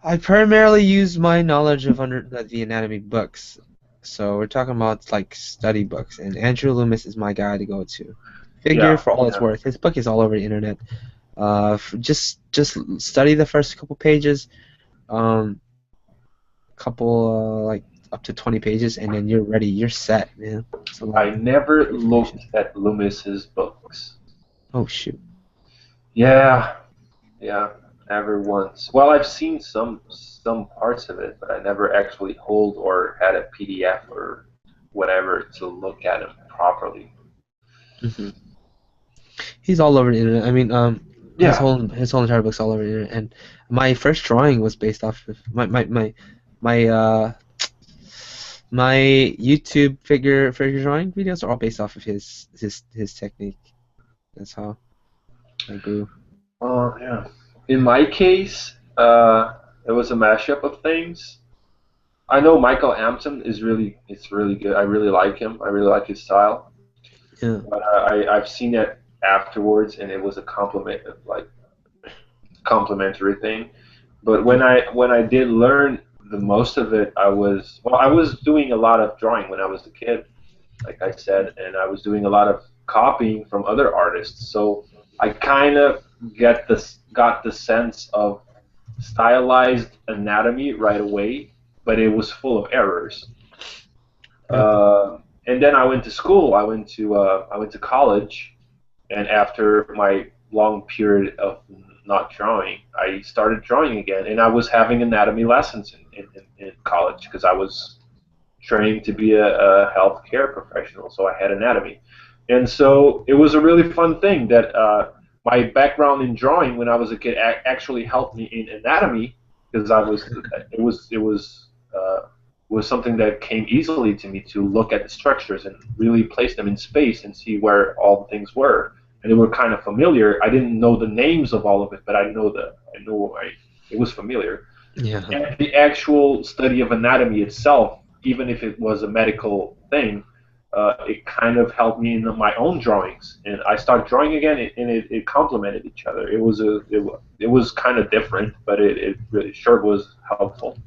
I primarily use my knowledge of the anatomy books. So we're talking about like study books, and Andrew Loomis is my guy to go to. Figure Yeah, for all it's yeah. worth. His book is all over the internet. Just study the first couple pages, um, couple like up to 20 pages, and then you're ready. You're set, man. It's a lot I of never information. looked at Loomis's books. Oh shoot. Yeah, yeah, never once. Well, I've seen some parts of it, but I never actually hold or had a PDF or whatever to look at them properly. Hmm. He's all over the internet. I mean, Yeah, his whole entire book's all over the internet. And my first drawing was based off of my my YouTube figure drawing videos are all based off of his technique. That's how I grew. yeah. In my case, it was a mashup of things. I know Michael Hampton it's really good. I really like him. I really like his style. Yeah. But I've seen it afterwards, and it was a complimentary thing. But when I did learn the most of it, I was doing a lot of drawing when I was a kid, like I said, and I was doing a lot of copying from other artists. So I kind of got the sense of stylized anatomy right away, but it was full of errors. Yeah. And then I went to school. I went to college, and after my long period of not drawing, I started drawing again, and I was having anatomy lessons in college because I was training to be a healthcare professional, so I had anatomy. And so it was a really fun thing that my background in drawing when I was a kid actually helped me in anatomy because it was something that came easily to me to look at the structures and really place them in space and see where all the things were. And they were kind of familiar. I didn't know the names of all of it, but it was familiar. Yeah. And the actual study of anatomy itself, even if it was a medical thing, it kind of helped me in my own drawings. And I started drawing again, and it complemented each other. It was kind of different, but it really sure was helpful.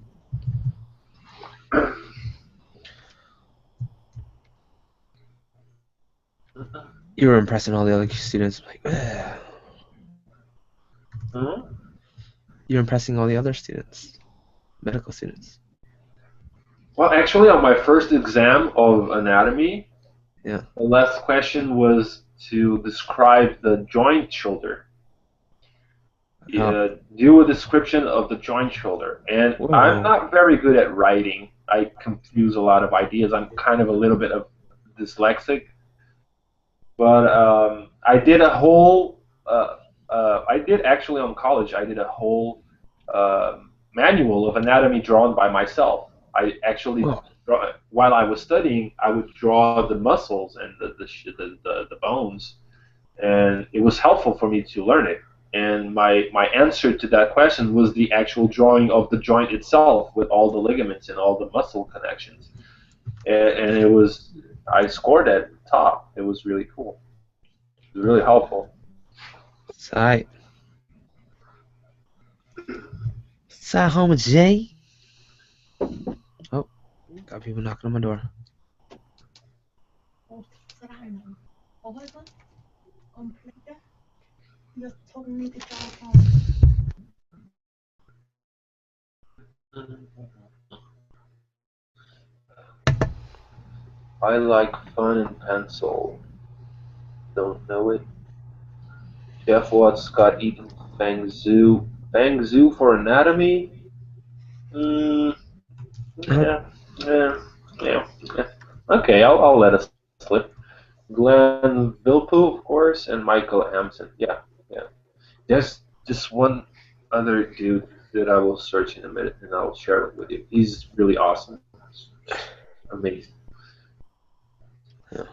You were impressing all the other students. Like, ugh. Mhm. You're impressing all the other students, medical students. Well, actually, on my first exam of anatomy, Yeah. the last question was to describe the joint shoulder. Oh. Do a description of the joint shoulder. And I'm Whoa. not very good at writing. I confuse a lot of ideas. I'm kind of a little bit of dyslexic. But I did actually on college, I did a whole manual of anatomy drawn by myself. I actually, Whoa. while I was studying, I would draw the muscles and the bones, and it was helpful for me to learn it. And my answer to that question was the actual drawing of the joint itself with all the ligaments and all the muscle connections. And I scored at the top. It was really cool. It was really helpful. Side. Side home, Jay. Oh, got people knocking on my door. I like fun and pencil. Don't know it. Jeff Watts got eaten Fang Zhu. Fang Zhu for anatomy? Mm, Uh-huh. yeah, yeah, yeah, yeah. Okay, I'll let it slip. Glenn Vilpu, of course, and Michael Hampson. Yeah, yeah. There's just one other dude that I will search in a minute and I'll share it with you. He's really awesome. Amazing. Yeah.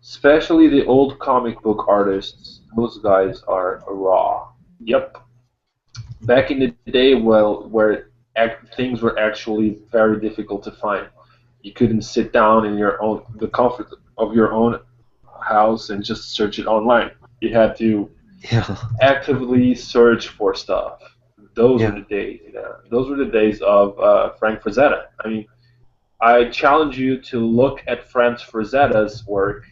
Especially the old comic book artists. Those guys are raw. Yep. Back in the day, well, where things were actually very difficult to find. You couldn't sit down in the comfort of your own house and just search it online. You had to Yeah. actively search for stuff. Those were Yeah. the days. Those were the days of Frank Frazetta. I mean, I challenge you to look at Frank Frazetta's work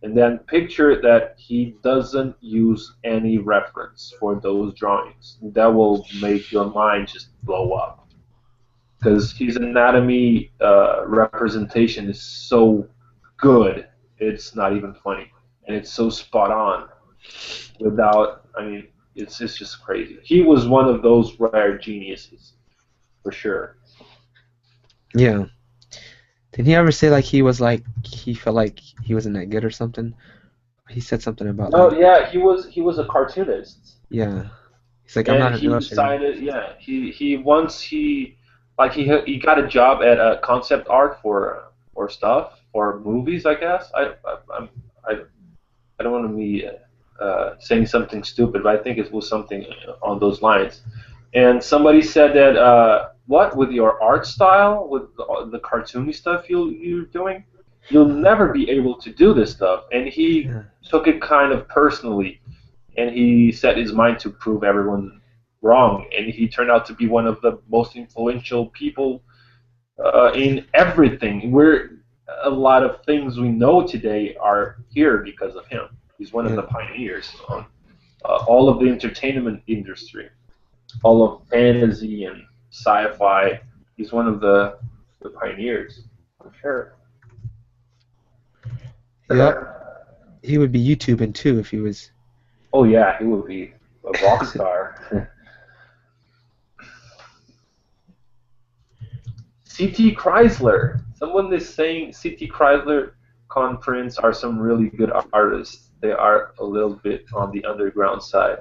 and then picture that he doesn't use any reference for those drawings. That will make your mind just blow up. Because his anatomy representation is so good, it's not even funny. And it's so spot on without, I mean, it's just crazy. He was one of those rare geniuses, for sure. Yeah. Did he ever say like he felt like he wasn't that good or something? He said something about No, like, yeah, he was a cartoonist. yeah. He's like, I'm And not an he illustrator. decided, yeah, he once he got a job at a concept art for stuff for movies, I guess. I, I don't want to be saying something stupid, but I think it was something on those lines. And somebody said that what with your art style, with the cartoony stuff you're doing, you'll never be able to do this stuff. And he Yeah. took it kind of personally and he set his mind to prove everyone wrong. And he turned out to be one of the most influential people in everything. A lot of things we know today are here because of him. He's one of Yeah. the pioneers on all of the entertainment industry, all of fantasy and sci-fi. He's one of the pioneers, for sure. Yep. He would be YouTubing too if he was. Oh yeah, he would be a rock star. CT Chrysler. Someone is saying CT Chrysler conference are some really good artists. They are a little bit on the underground side.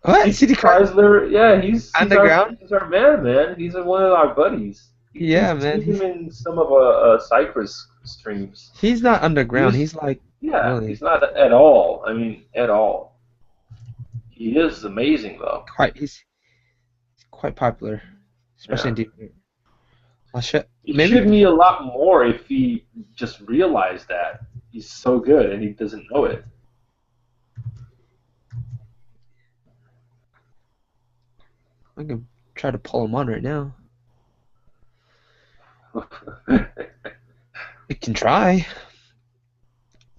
What? CT CD Card Chrysler, yeah, underground? he's our man, man. He's one of our buddies. Yeah, We've man. seen He's him in some of Cypress streams. he's not underground. He's He's like Yeah, really he's not at all. I mean, at all. He is amazing though. he's quite popular, especially Yeah, in deep. Well, shit. he Maybe should meet a lot more if he just realized that he's so good and he doesn't know it. I can try to pull him on right now. We can try.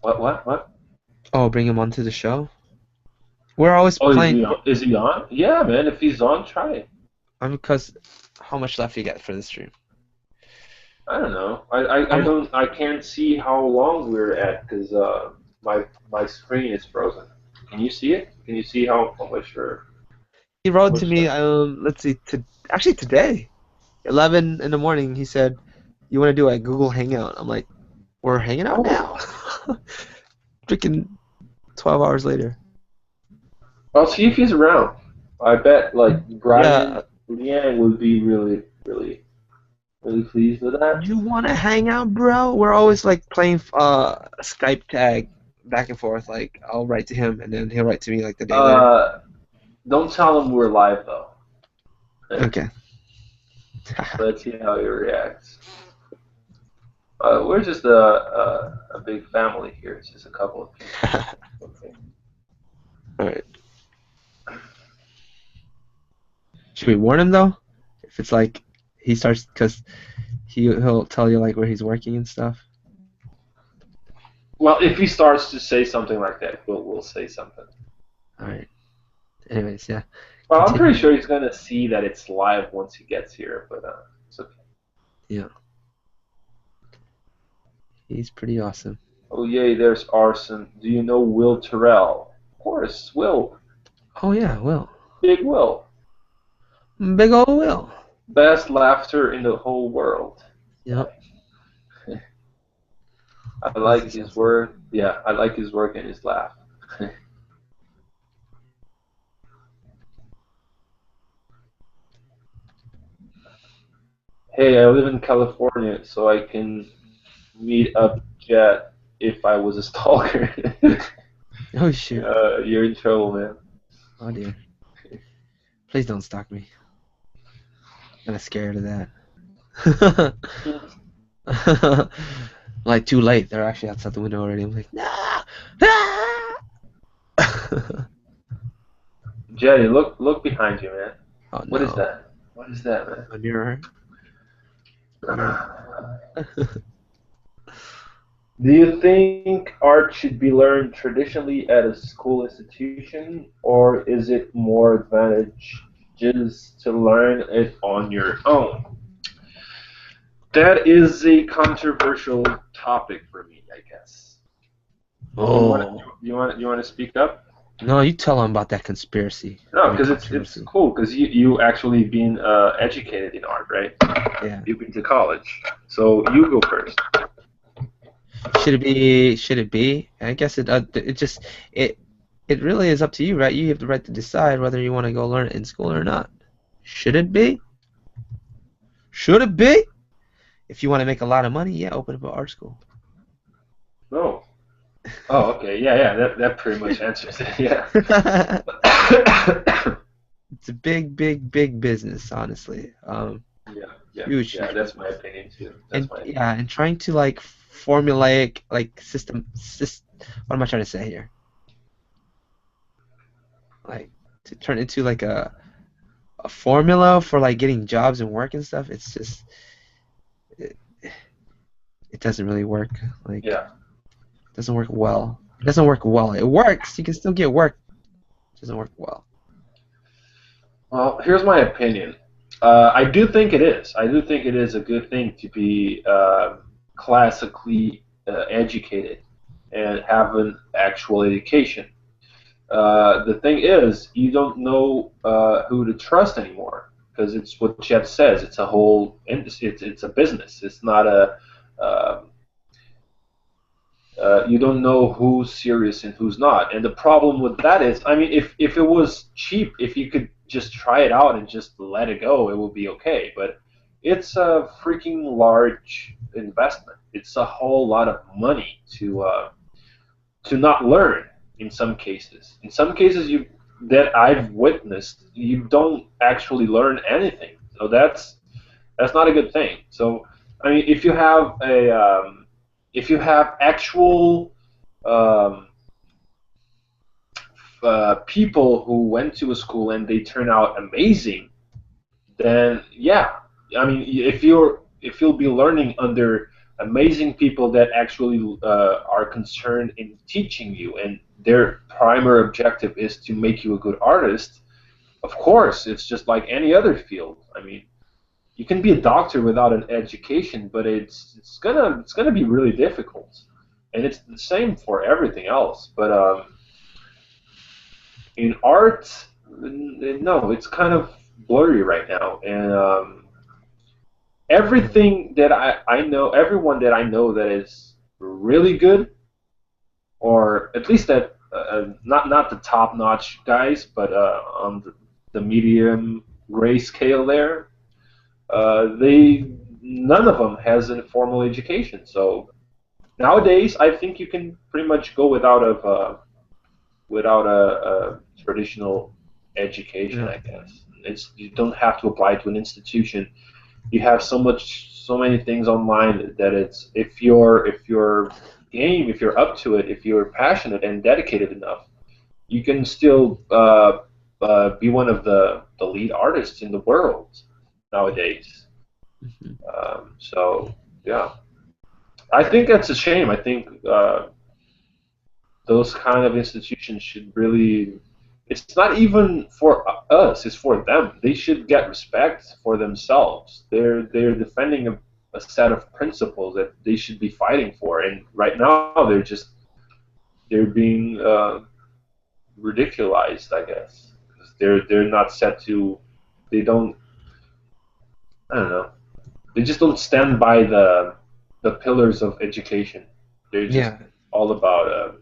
What? Oh, bring him onto the show. We're always Oh, playing. is he on? Yeah, man. If he's on, try it. Because how much left you get for the stream? I don't know. I can't see how long we're at because my screen is frozen. Can you see it? Can you see how much He wrote to much me. Let's see. Actually today, 11 in the morning. He said, "You want to do a Google Hangout?" I'm like, "We're hanging out now." Freaking 12 hours later. I'll see if he's around. I bet like Brian Yeah. Leanne would be really pleased with that. You want to hang out, bro? We're always like playing Skype tag back and forth. Like I'll write to him and then he'll write to me like the day later. Don't tell him we're live though. Okay. Let's see how he reacts. We're just a big family here. It's just a couple of people. Okay. All right. Should we warn him though? If it's like he starts, because he'll tell you like where he's working and stuff. Well, if he starts to say something like that, we'll say something. All right. Anyways, yeah. Well, I'm Continue. pretty sure he's gonna see that it's live once he gets here, but it's okay. Yeah. He's pretty awesome. Oh yay, there's Arson. Do you know Will Terrell? Of course, Will. Oh yeah, Will. Big Will. Big ol' Will. Best laughter in the whole world. Yep. I like This is his awesome. work. Yeah, I like his work and his laugh. Hey, I live in California, so I can meet up Jet if I was a stalker. Oh shoot. You're in trouble, man. Oh dear. Please don't stalk me. I'm kinda scared of that. Like too late. They're actually outside the window already. I'm like, no! Jetty, look behind you, man. Oh no. What is that? What is that, man? A mirror. Do you think art should be learned traditionally at a school institution, or is it more advantageous to learn it on your own? That is a controversial topic for me, I guess. Oh. You want to speak up? No, you tell them about that conspiracy. No, I mean, because it's cool. Because you actually been educated in art, right? Yeah. You've been to college, so you go first. Should it be? Should it be? I guess it just it really is up to you, right? You have the right to decide whether you want to go learn it in school or not. Should it be? Should it be? If you want to make a lot of money, yeah, open up an art school. No. Oh, okay. Yeah. That pretty much answers it. Yeah. It's a big business, honestly. Huge. Yeah. That's my opinion too. And trying to like formulaic what am I trying to say here? Like to turn into like a formula for like getting jobs and work and stuff. It's just it doesn't really work. Like Yeah. it doesn't work well. It doesn't work well. It works. You can still get work. It doesn't work well. Well, here's my opinion. I do think it is. I do think it is a good thing to be classically educated and have an actual education. The thing is, you don't know who to trust anymore. because it's what Jet says. It's a whole industry. It's a business. It's not a uh, you don't know who's serious and who's not. And the problem with that is, I mean, if it was cheap, if you could just try it out and just let it go, it would be okay. But it's a freaking large investment. It's a whole lot of money to not learn in some cases. In some cases, you that I've witnessed, you don't actually learn anything. So that's not a good thing. So I mean, if you have actual um, people who went to a school and they turn out amazing, then yeah, I mean, if you'll be learning under amazing people that actually are concerned in teaching you, and their primary objective is to make you a good artist. Of course, it's just like any other field. I mean, you can be a doctor without an education, but it's gonna be really difficult, and it's the same for everything else. But in art, no, it's kind of blurry right now, and everything that I know, everyone that I know that is really good, or at least that not the top notch guys, but on the medium gray scale there, they none of them has a formal education. So nowadays, I think you can pretty much go without a traditional education. Yeah. I guess it's you don't have to apply to an institution. You have so many things online that it's if you're game, if you're up to it, if you're passionate and dedicated enough, you can still be one of the lead artists in the world nowadays. Mhm. So yeah, I think that's a shame. I think those kind of institutions should really. It's not even for us; it's for them. They should get respect for themselves. They're defending a set of principles that they should be fighting for, and right now they're being ridiculized, I guess, because they're not set to. They don't. I don't know. They just don't stand by the pillars of education. They're just Yeah, all about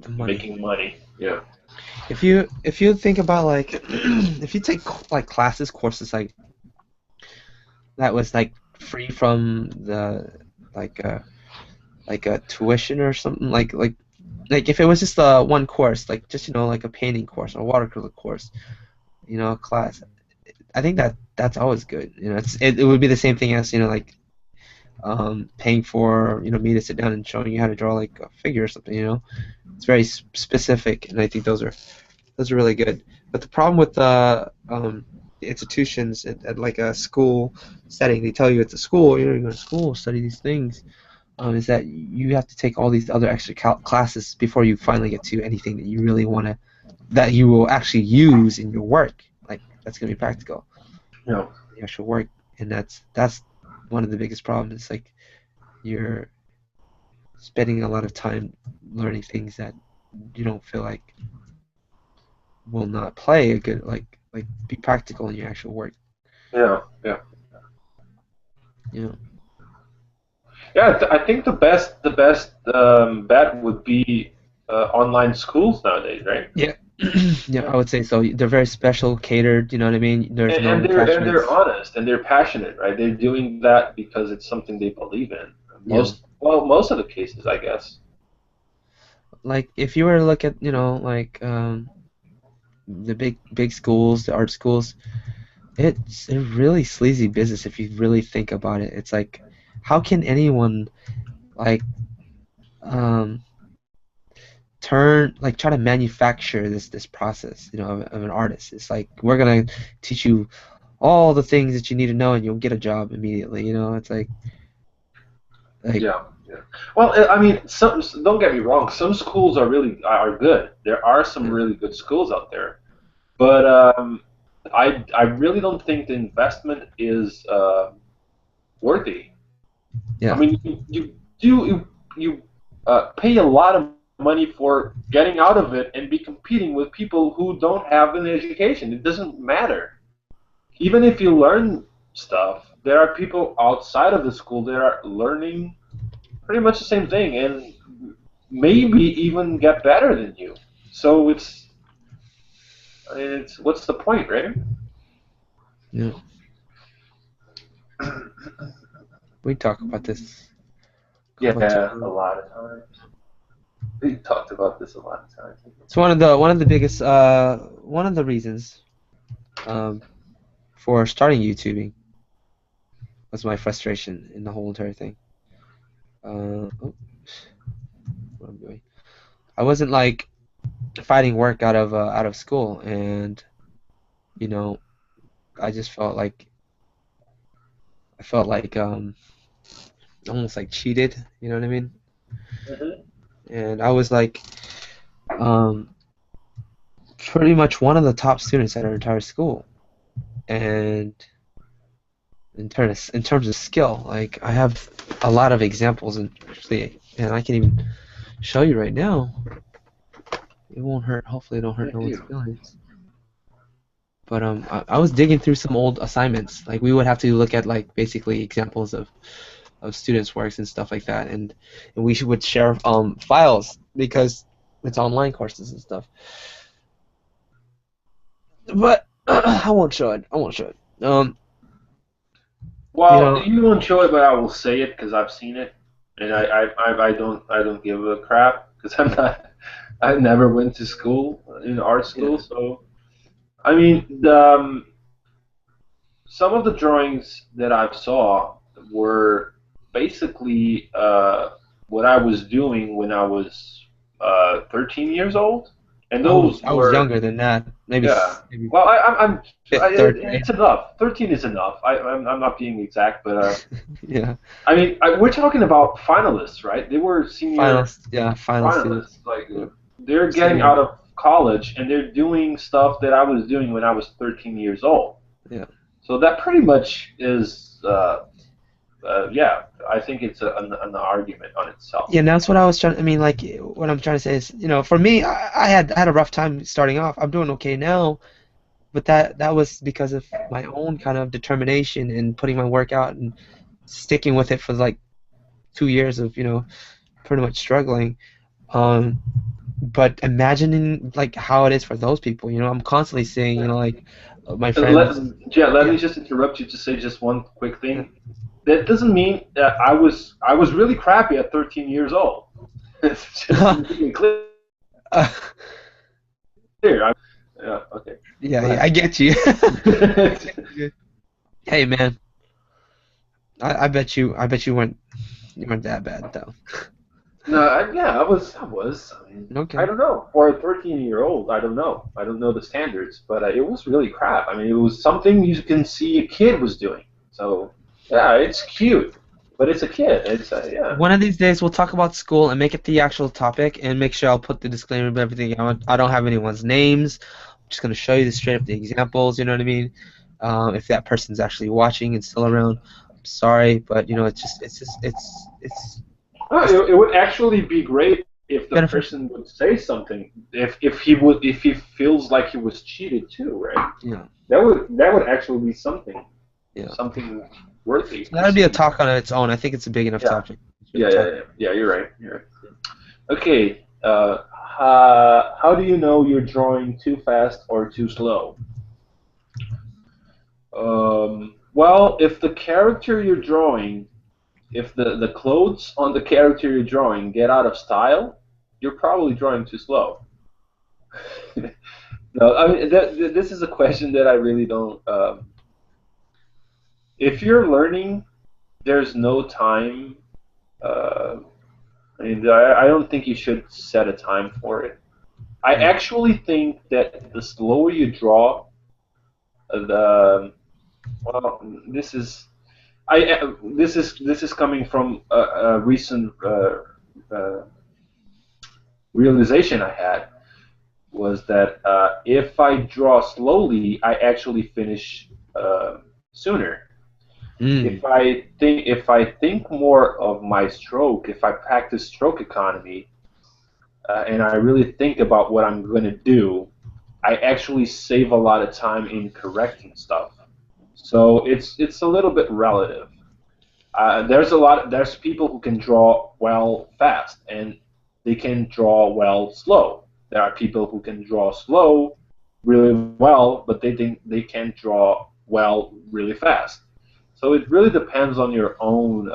the money. making money. Yeah. If you think about like if you take like courses that was like free from the like like a tuition or something like if it was just one course like just like a painting course or a watercolor course a class. I think that's always good. It would be the same thing as like paying for me to sit down and showing you how to draw like a figure or something. It's very specific, and I think those are really good. But the problem with the institutions at like a school setting, they tell you it's a school, you go to school, study these things, is that you have to take all these other extra classes before you finally get to anything that you really want to, that you will actually use in your work. Like that's gonna be practical, Yeah. the actual work, and that's one of the biggest problems. It's like you're spending a lot of time learning things that you don't feel like will not play a good like be practical in your actual work. Yeah. Yeah. You know. Yeah. I think the best bet would be online schools nowadays, right? Yeah. Yeah, I would say so. They're very special, catered. You know what I mean? There's no And they're attachments. honest and they're passionate, right? They're doing that because it's something they believe in. Yeah. Most of the cases, I guess. Like if you were to look at like the big schools, the art schools, it's a really sleazy business if you really think about it. It's like, how can anyone like um try to manufacture this process of an artist? It's like we're gonna teach you all the things that you need to know and you'll get a job immediately. It's like Yeah, yeah. Well, I mean, some don't get me wrong. Some schools are good. There are some yeah, really good schools out there, but I really don't think the investment is worthy. I yeah, mean, you pay a lot of money for getting out of it and be competing with people who don't have an education. It doesn't matter. even if you learn stuff, there are people outside of the school that are learning pretty much the same thing and maybe even get better than you. So it's what's the point, right? Yeah, we talk about this a bunch of Yeah, a times. lot of times. We talked about this a lot of times. It's one of the biggest one of the reasons um for starting YouTubing was my frustration in the whole entire thing. Oh, what I'm doing. I wasn't like fighting work out of school, and you know, I just felt like almost like cheated. You know what I mean? Hmm. And I was like um pretty much one of the top students at our entire school, and in terms of skill, like I have a lot of examples, and actually, and I can even show you right now. It won't hurt. Hopefully, it don't hurt no one's feelings. But I was digging through some old assignments. Like we would have to look at like basically examples of students' works and stuff like that, and would share files because it's online courses and stuff. But I won't show it. I won't show it. You Well, know, you won't show it, but I will say it because I've seen it, and I don't give a crap because I'm not. I never went to school in art school, yeah. so I mean some of the drawings that I saw were basically what I was doing when I was 13 years old, and those I was were younger than that. yeah. Maybe Well, fifth, third grade. it's enough. 13 is enough. I'm not being exact, but Yeah. I mean, we're talking about finalists, right? They were senior Final students. finalists. Like Yeah. they're getting Senior. out of college and they're doing stuff that I was doing when I was 13 years old. Yeah. So that pretty much is, yeah. I think it's an argument on itself. Yeah, and that's what I was trying. I mean, like, what I'm trying to say is, for me, I had a rough time starting off. I'm doing okay now, but that was because of my own kind of determination and putting my work out and sticking with it for like 2 years of, pretty much struggling. Um, but imagining like how it is for those people, I'm constantly seeing, like my Let, friends. yeah, let Yeah, me just interrupt you to say just one quick yeah. thing. That doesn't mean that I was really crappy at 13 years old. Just to make it clear. Yeah, okay. Yeah, Go yeah, ahead. I get you. Hey man, I bet you weren't that bad though. No, yeah, I was. I mean, I Okay. don't know. For a 13-year-old, I don't know. I don't know the standards, but it was really crap. I mean, it was something you can see a kid was doing. So, yeah, it's cute, but it's a kid. It's yeah. One of these days we'll talk about school and make it the actual topic and make sure I'll put the disclaimer of everything. I don't have anyone's names. I'm just gonna show you the straight up the examples. You know what I mean? If that person's actually watching and still around, I'm sorry, but Oh, it's it would actually be great if the beneficial. person would say something. If he feels like he was cheated too, right? Yeah, That would actually be yeah. something worthy So to that'd be a see. talk on its own. I think it's a big enough Yeah, topic for the chat. yeah. You're right. You're right. Okay. How do you know you're drawing too fast or too slow? Well, if the character you're drawing, if the clothes on the character you're drawing get out of style, you're probably drawing too slow. No, I mean this is a question that I really don't. If you're learning, there's no time. Uh, I mean, I don't think you should set a time for it. I Yeah. actually think that the slower you draw, the well, this is coming from a recent uh, realization I had was that if I draw slowly, I actually finish sooner. Mm. If I think more of my stroke, if I practice stroke economy, and I really think about what I'm going to do, I actually save a lot of time in correcting stuff. So it's a little bit relative. There's people who can draw well fast, and they can draw well slow. There are people who can draw slow really well, but they think they can't draw well really fast. So it really depends on your own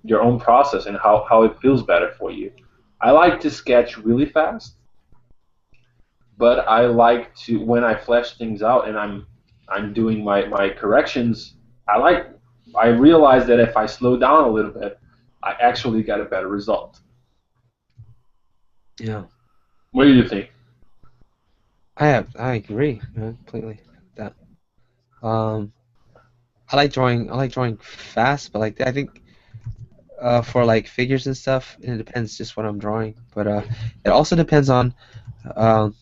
your own process and how it feels better for you. I like to sketch really fast, but I like to when I flesh things out and I'm doing my corrections. I like I realize that if I slow down a little bit, I actually get a better result. Yeah. What do you think? I agree, man, completely with that. Um, I like drawing fast, but like I think for like figures and stuff, it depends just what I'm drawing. But it also depends on um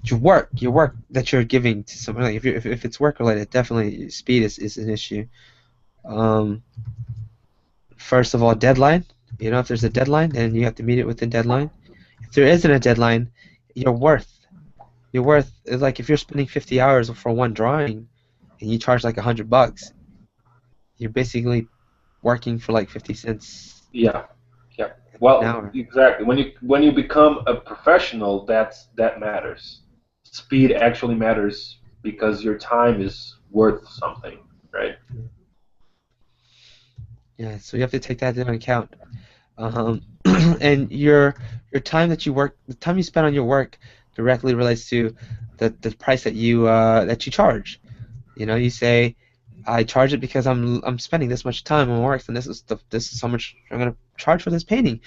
your work that you're giving to someone. Like if it's work related, definitely speed is an issue. Um, First of all, deadline. You know, if there's a deadline, then you have to meet it within deadline. If there isn't a deadline, your worth. Your worth is like if you're spending 50 hours for one drawing and you charge like $100, you're basically working for like 50 cents Yeah, yeah. an Well, hour. exactly. When you become a professional, that matters. Speed actually matters because your time is worth something, right? Yeah, so you have to take that into account. And your time that you work, the time you spend on your work directly relates to the price that you charge. You know, you say, I charge it because I'm spending this much time on work, and this is how much I'm gonna charge for this painting,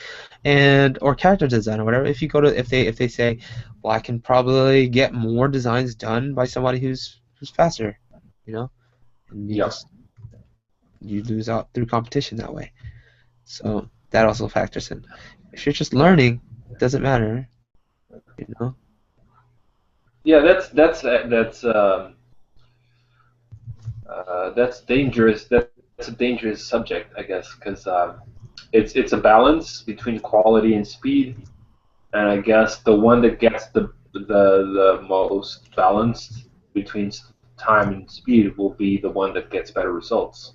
and or character design or whatever. If you go to if they say, well, I can probably get more designs done by somebody who's faster, you know, and Yeah. you lose out through competition that way. So that also factors in. If you're just learning, it doesn't matter, you know. Yeah, that's dangerous. That's a dangerous subject, I guess, because it's a balance between quality and speed, and I guess the one that gets the most balanced between time and speed will be the one that gets better results.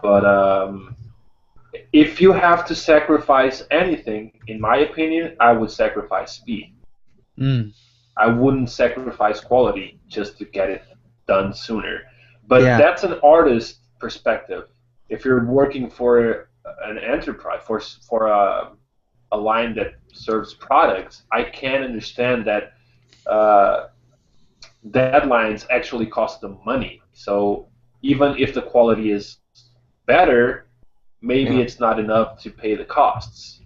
But if you have to sacrifice anything, in my opinion, I would sacrifice speed. Mm, I wouldn't sacrifice quality just to get it done sooner. But yeah, that's an artist perspective. If you're working for an enterprise, for a line that serves products, I can understand that uh, deadlines actually cost them money. So even if the quality is better, maybe yeah, it's not enough to pay the costs.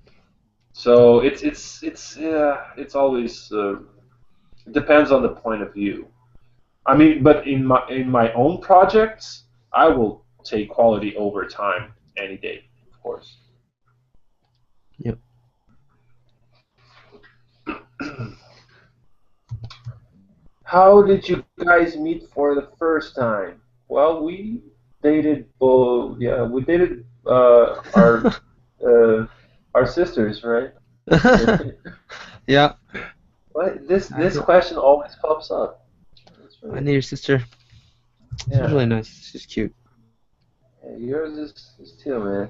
So it's always it depends on the point of view. I mean, but in my own projects, I will take quality over time any day, of course. yep. How did you guys meet for the first time? Well, we dated both. Yeah, we dated uh, our sisters, right? Yeah, What I this know. question always pops up. That's I really know your sister. She's yeah. really nice. She's cute. Yeah, yours is too, man.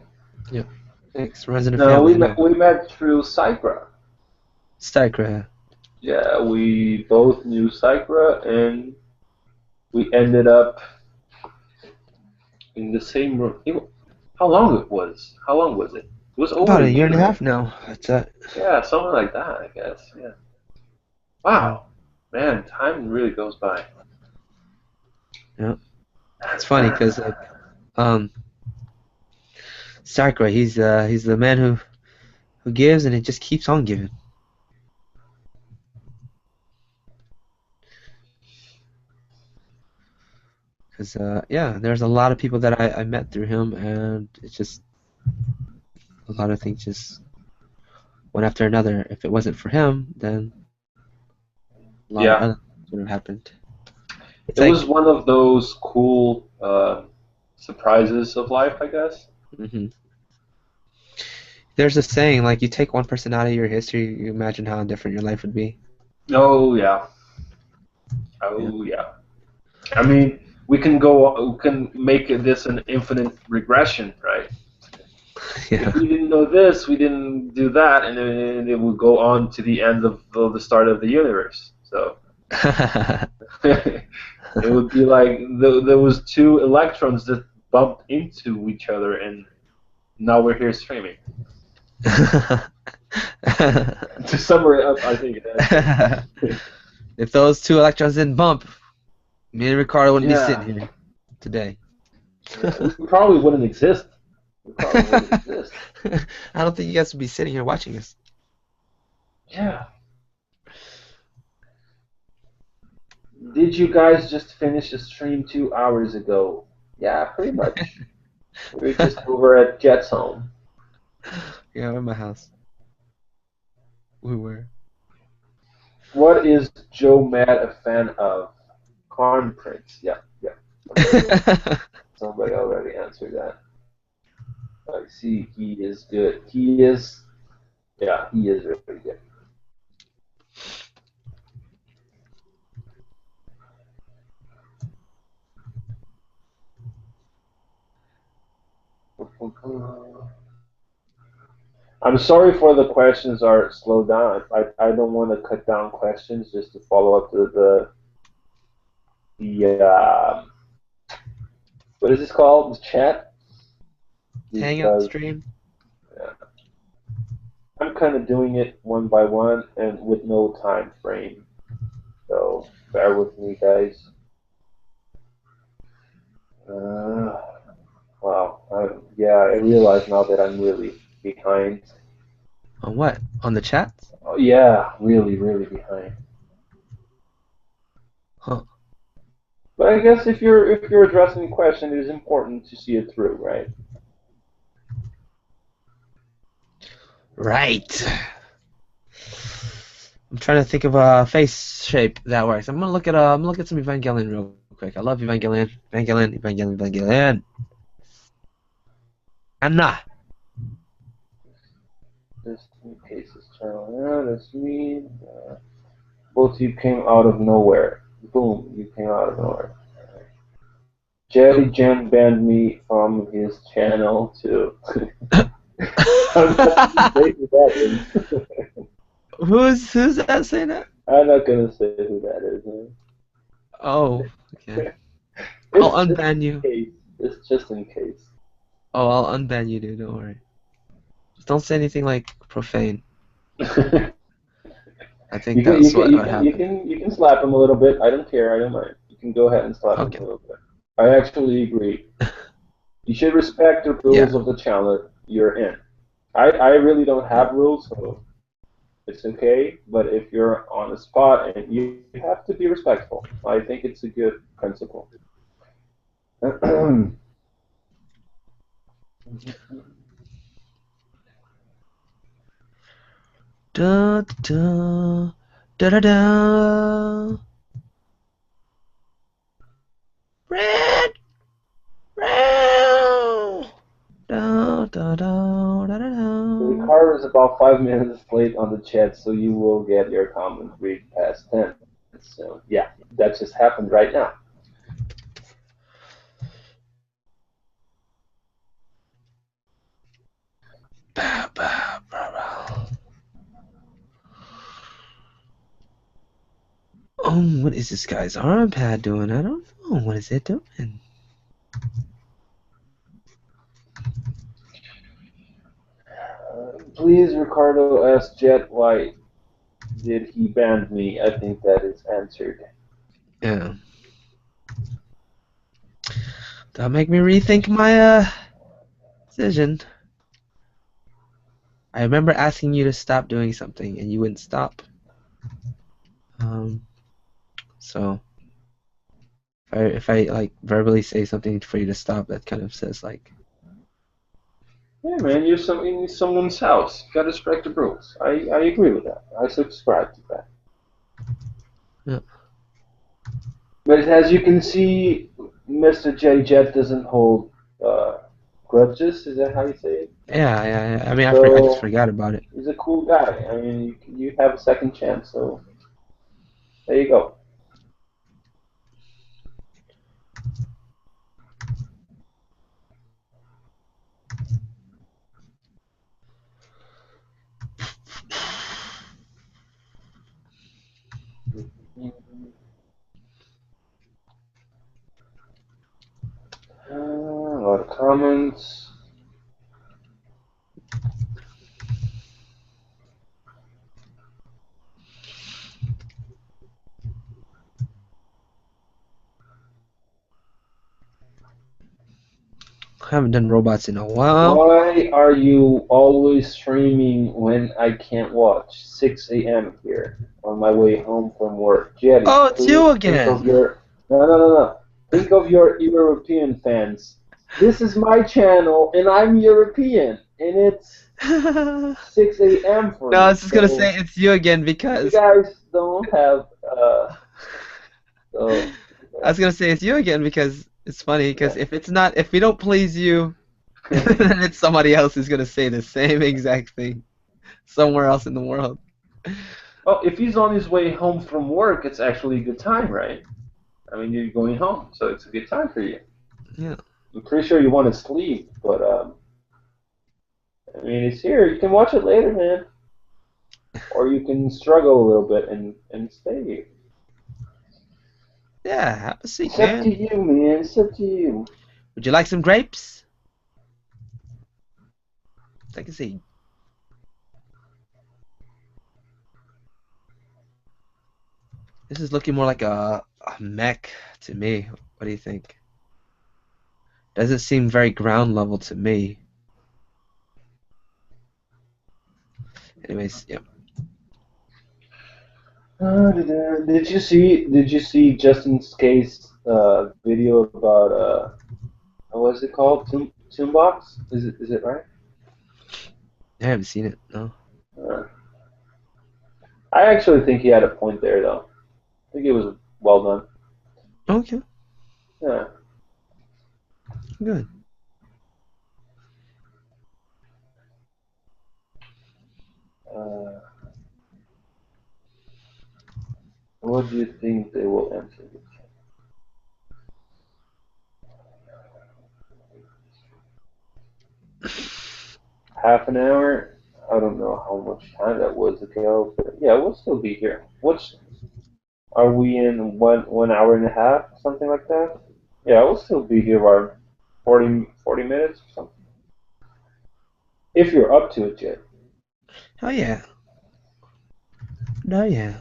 Yep. Thanks. Runs in the No, family, I know. we met through Psychra. Sacred. Yeah, we both knew Psychra, and we ended up in the same room. How long it was? How long was it? It was over About a a year and year, a right? half now. That's it. Yeah, something like that, I guess. Yeah. Yeah. Wow, man, time really goes by. Yeah. It's funny because like um Sacred, he's the man who gives and it just keeps on giving. Because yeah, there's a lot of people that I met through him, and it's just a lot of things just one after another. If it wasn't for him, then a lot of Yeah, other things would have happened. It's it was like one of those cool surprises of life, I guess. hmm there's a saying like you take one person out of your history, you imagine how different your life would be. Oh yeah, Yeah. Oh yeah. I mean, we can make this an infinite regression, right? If Yeah. we didn't know this, we didn't do that, and then it would go on to the end of the start of the universe. So it would be like there was two electrons that bumped into each other, and now we're here streaming. To sum it up, I think it answers. If those two electrons didn't bump, me and Ricardo wouldn't be Yeah, sitting here today. yeah, we probably wouldn't exist. We probably wouldn't exist. I don't think you guys would be sitting here watching us. Yeah. Did you guys just finish the stream 2 hours ago? Yeah, pretty much. We were just over at Jet's home. Yeah, we're in my house. We were. What is Joe Mad a fan of? Corn Prince. Yeah, yeah. Somebody already answered that. I see. He is good. He is. Yeah, he is really good. I'm sorry for the questions are slowed down. I don't want to cut down questions just to follow up the what is this called? The chat? Hangout Because stream. yeah, I'm kind of doing it one by one and with no time frame. So bear with me, guys. Uh, wow. Yeah, I realize now that I'm really behind. On what? On the chats? Oh, yeah, really, really behind. Huh. But I guess if you're addressing a question, it is important to see it through, right? Right. I'm trying to think of a face shape that works. I'm gonna look at some Evangelion real quick. I love Evangelion. Evangelion. Anna. This cases channel. Yeah, that's me. Both of you came out of nowhere. Boom, you came out of nowhere. Jetty Jen banned me from his channel too. I'm not gonna say who that is. Who's that saying that? I'm not gonna say who that is. Man. Oh, okay. I'll It's just unban in you. case. It's just in case. Oh, I'll unban you, dude. Don't worry. Just don't say anything like profane. you I think can you that's can what you would can you happen. can you can slap him a little bit. I don't care. I don't mind. You can go ahead and slap him a Okay. little bit. I actually agree. You should respect the Yeah. rules of the channel you're in. I really don't Yeah. have rules, so it's okay. But if you're on the spot, and you have to be respectful. I think it's a good principle. Da da da da da. Red. Red. Da da da da da The da. car is about 5 minutes late on the chat, so you will get your comment read past 10. So yeah, that just happened right now. Bow, bow, bow, bow. What is this guy's arm pad doing? I don't know. What is it doing? Please, Ricardo, ask Jet why did he ban me. I think that is answered. Yeah. That'll make me rethink my decision. I remember asking you to stop doing something and you wouldn't stop. So if I like verbally say something for you to stop, that kind of says like, Yeah, man, you're in someone's house. You gotta respect the rules. I agree with that. I subscribe to that. yeah, But as you can see, Mr. Jetty Jet doesn't hold uh, grudges. Is that how you say it? yeah. I mean, I just So forgot about it. he's a cool guy. I mean, you have a second chance. So there you go. haven't done robots in a while. Why are you always streaming when I can't watch? 6 a.m. here on my way home from work. Jetty, Oh, it's you please think of again. your... No, no, no, no. Think of your European fans. This is my channel, and I'm European, and it's No, 6 a.m. for I me. was just gonna So say it's you again you because guys don't have... so, I was gonna say it's you again because it's funny because yeah. if we don't please you, then it's somebody else who's gonna say the same exact thing somewhere else in the world. Well, if he's on his way home from work, it's actually a good time, right? I mean, you're going home, so it's a good time for you. Yeah. I'm pretty sure you want to sleep, but I mean, it's here. You can watch it later, man, or you can struggle a little bit and stay. Yeah, have a seat, It's up to man. you, man. It's up to you. Would you like some grapes? Take a seat. This is looking more like a mech to me. What do you think? Doesn't seem very ground level to me. Anyways, yeah. Did you see Justin's case video about what is it called? Toonbox? Is it right? I haven't seen it. No. Uh, I actually think he had a point there, though. I think it was well done. Okay. Yeah. Good. Uh, what do you think they will answer this? Half an hour? I don't know how much time that was ago, but yeah, we'll still be here. What's are we in 1 hour and a half, something like that? Yeah, we'll still be here about 40 minutes or something. If you're up to it, Jay. Oh yeah. No, yeah.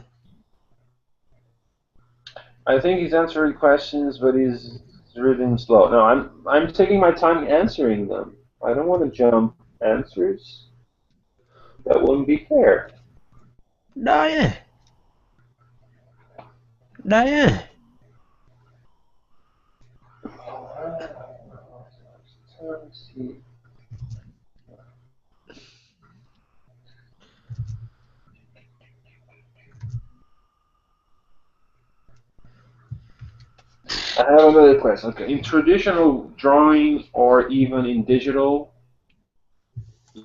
I think he's answering questions, but he's reading slow. No, I'm taking my time answering them. I don't want to jump answers. That wouldn't be fair. No, yeah. No, yeah. Let's see. I have another question. Okay, in traditional drawing or even in digital,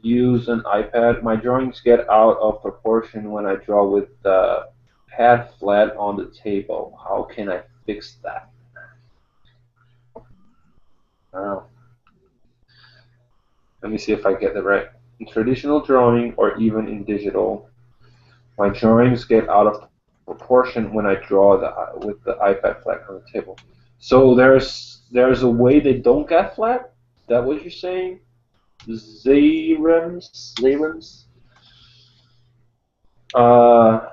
use an iPad. My drawings get out of proportion when I draw with the pad flat on the table. How can I fix that? I don't know. Let me see if I get it right. In traditional drawing or even in digital, my drawings get out of proportion when I draw with the iPad flat on the table. So there's a way they don't get flat. Is that what you're saying? Zerums. Uh,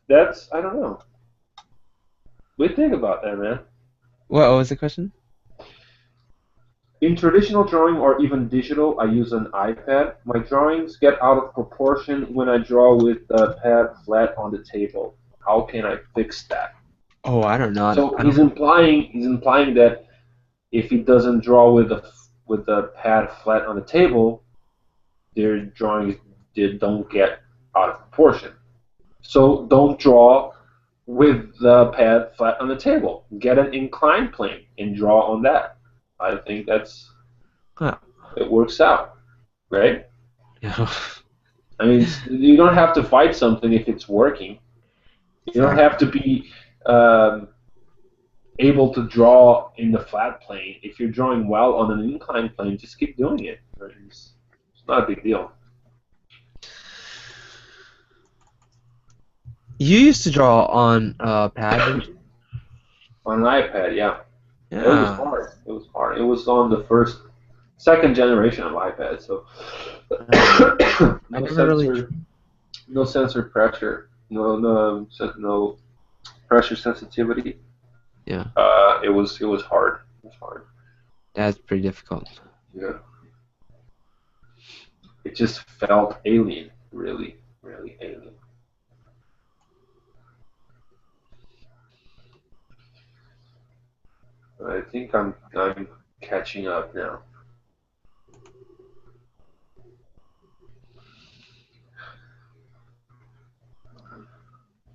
that's I don't know. What do you think about that, man? What was the question? In traditional drawing or even digital, I use an iPad. My drawings get out of proportion when I draw with the pad flat on the table. How can I fix that? Oh, I don't know. So I he's don't. implying that if he doesn't draw with the pad flat on the table, their drawings don't get out of proportion. So don't draw with the pad flat on the table. Get an inclined plane and draw on that. I think Huh. it works out, right? Yeah. I mean, you don't have to fight something if it's working. You don't Exactly. have to be um, able to draw in the flat plane. If you're drawing well on an inclined plane, just keep doing it. It's not a big deal. You used to draw on pad, didn't you? On an iPad, yeah. It was Yeah. hard. It was hard. It was on the second generation of iPad, so Uh, I no never really. sensor, no sensor pressure, no pressure sensitivity. Yeah, It was hard. It was hard. that's pretty difficult. Yeah. It just felt alien, really, really alien. I think I'm catching up now.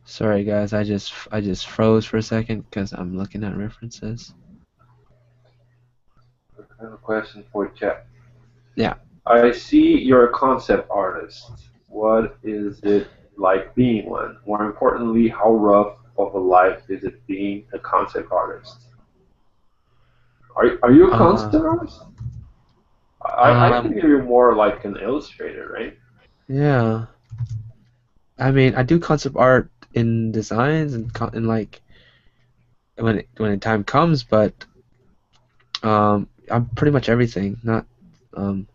Sorry guys, I just froze for a second because I'm looking at references. I have a question for Jeff. Yeah. I see you're a concept artist. What is it like being one? More importantly, how rough of a life is it being a concept artist? Are you a concept Uh, artist? I um, think you're more like an illustrator, right? yeah. I mean, I do concept art in designs and like when the time comes, but I'm pretty much everything, not um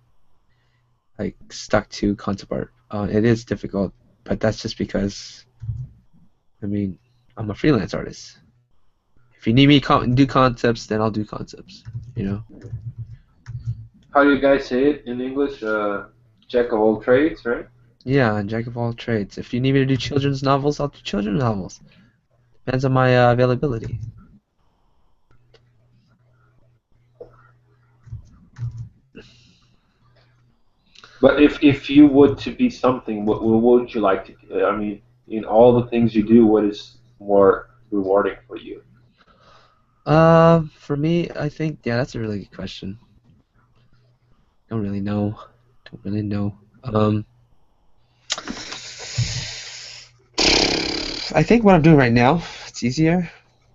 like stuck to concept art. It is difficult, but that's just because I mean I'm a freelance artist. If you need me do concepts, then I'll do concepts. You know? How do you guys say it in English? Jack of all trades, right? Yeah, jack of all trades. If you need me to do children's novels, I'll do children's novels. Depends on my availability. But if you would to be something, what would you like to be? I mean, in all the things you do, what is more rewarding for you? For me, I think yeah, that's a really good question. Don't really know. Don't really know. I think what I'm doing right now, it's easier,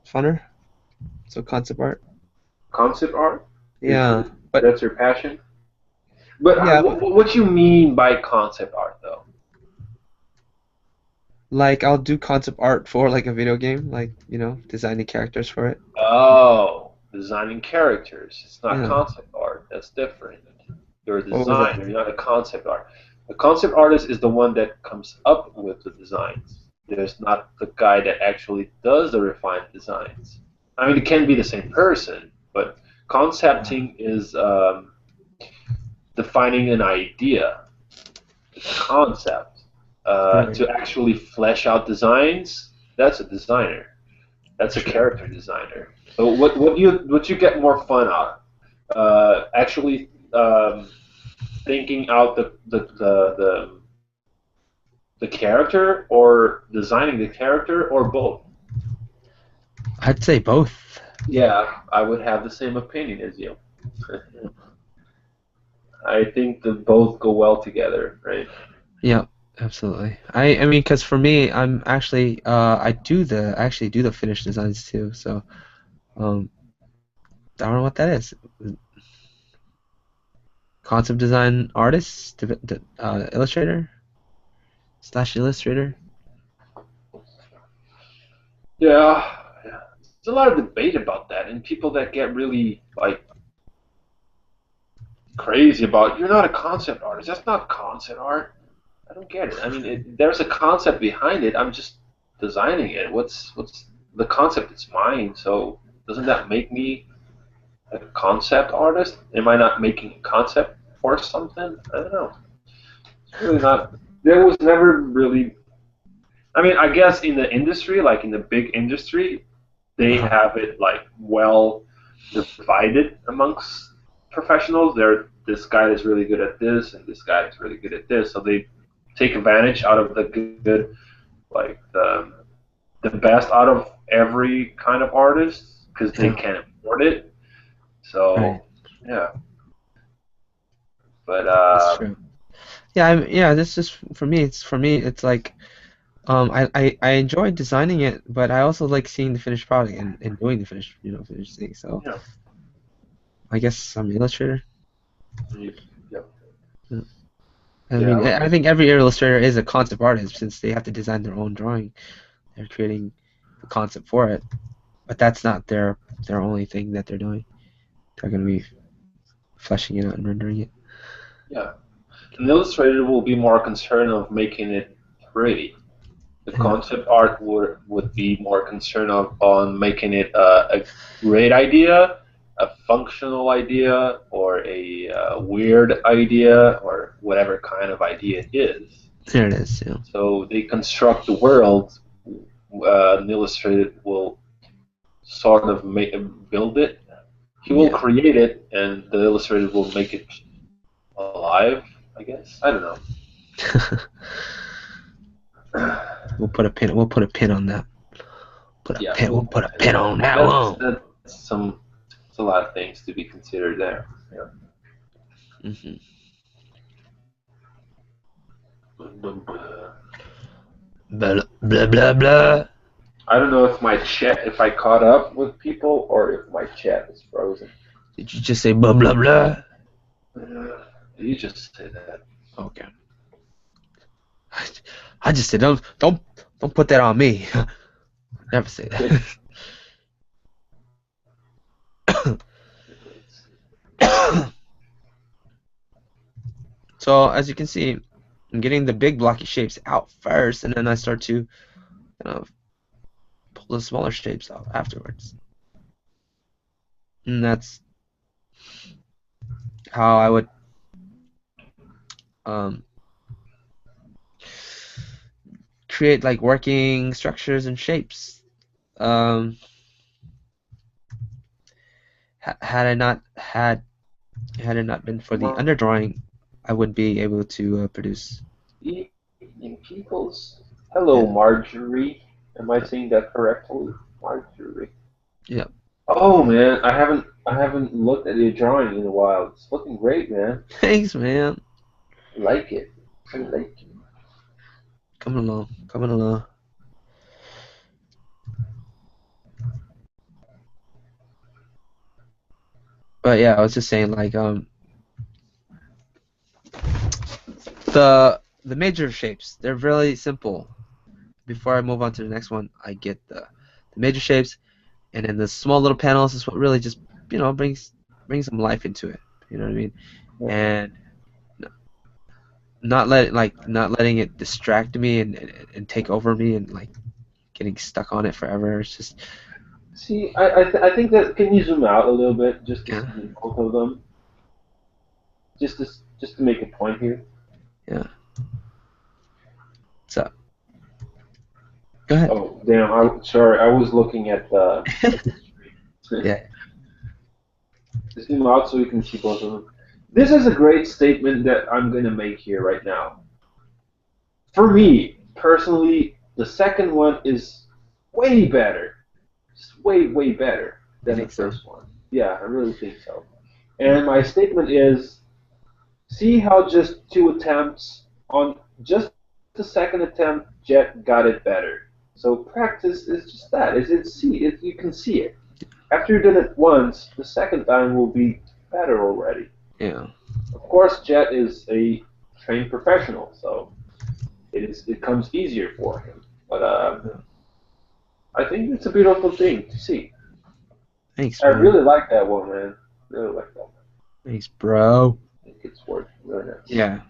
funner. So concept art. Concept art Yeah, is but that's your passion. But yeah, what you mean by concept art, though? like I'll do concept art for like a video game, like designing characters for it. Oh, designing characters. It's not Yeah. concept art. That's different. You're a What was that? designer. You're not a concept art. A concept artist is the one that comes up with the designs. There's not the guy that actually does the refined designs. I mean, it can be the same person, but concepting is defining an idea. It's a concept. Right. To actually flesh out designs, that's a designer. That's a True. character designer. So what you get more fun out? Actually thinking out the character, or designing the character, or both? I'd say both. Yeah, I would have the same opinion as you. I think that both go well together, right? Yeah, absolutely. I mean, because for me, I'm actually I actually do the finished designs too. So um, I don't know what that is. Concept design artist, illustrator slash illustrator. Yeah, yeah. There's a lot of debate about that, and people that get really like crazy about you're not a concept artist. That's not concept art. I don't get it. I mean, there's a concept behind it. I'm just designing it. What's the concept? It's mine. So doesn't that make me a concept artist? Am I not making a concept for something? I don't know. It's really not. There was never really. I mean, I guess in the industry, like in the big industry, they Uh-huh. have it like well divided amongst professionals. This guy is really good at this, and this guy is really good at this. So they take advantage out of the good, like the best out of every kind of artist because they Yeah. can afford it. Right. So yeah, but That's true. Yeah. Yeah. This just for me. It's like I enjoy designing it, but I also like seeing the finished product and doing the finished thing. So yeah, I guess I'm an illustrator. yeah, Yeah. I yeah. mean, I think every illustrator is a concept artist since they have to design their own drawing. They're creating the concept for it, but that's not their only thing that they're doing. They're gonna be fleshing it out and rendering it. Yeah. An illustrator will be more concerned of making it pretty. The Yeah. concept art would be more concerned on making it a great idea, a functional idea or a weird idea or whatever kind of idea it is. There it is. Yeah. So they construct the world. An illustrator will sort of build it. He will Yeah. create it, and the illustrator will make it alive. I guess I don't know. We'll put a pin on that. Yeah, We'll we'll put a put pin on that one. that's some. It's a lot of things to be considered there. Yeah. Hmm. Blah blah blah blah. I don't know if my chat, if I caught up with people or if my chat is frozen. Did you just say blah blah blah? You just say that. Okay. I just said don't put that on me. Never say that. So as you can see, I'm getting the big blocky shapes out first, and then I start to kind of pull the smaller shapes out afterwards. And that's how I would um, create like working structures and shapes. Um, had it not been for the underdrawing, I wouldn't be able to produce. In people's. Hello, Yeah. Marjorie. Am I saying that correctly? Marjorie. Yeah. Oh man, I haven't looked at your drawing in a while. It's looking great, man. Thanks, man. I like it. I like it. Coming along. Coming along. But yeah, I was just saying like the major shapes, they're really simple. Before I move on to the next one, I get the major shapes, and then the small little panels is what really just brings some life into it. You know what I mean? And not letting it distract me and take over me and like getting stuck on it forever. It's just See, I think that can you zoom out a little bit just to yeah, see both of them, just to make a point here. yeah. So go ahead. Oh damn! Sorry, I was looking at the screen. Yeah. Just zoom out so you can see both of them. This is a great statement that I'm gonna make here right now. For me personally, the second one is way better. It's way better You than the think so? first one. Yeah, I really think so. And my statement is, see how just two attempts on just the second attempt, Jet got it better. So practice is just that. You can see it. After you've done it once, the second time will be better already. Yeah. Of course, Jet is a trained professional, so it comes easier for him. But I think it's a beautiful thing to see. Thanks, I man. really like that one, man. Really like that one. Thanks, bro. I think it's worth really nice. Yeah.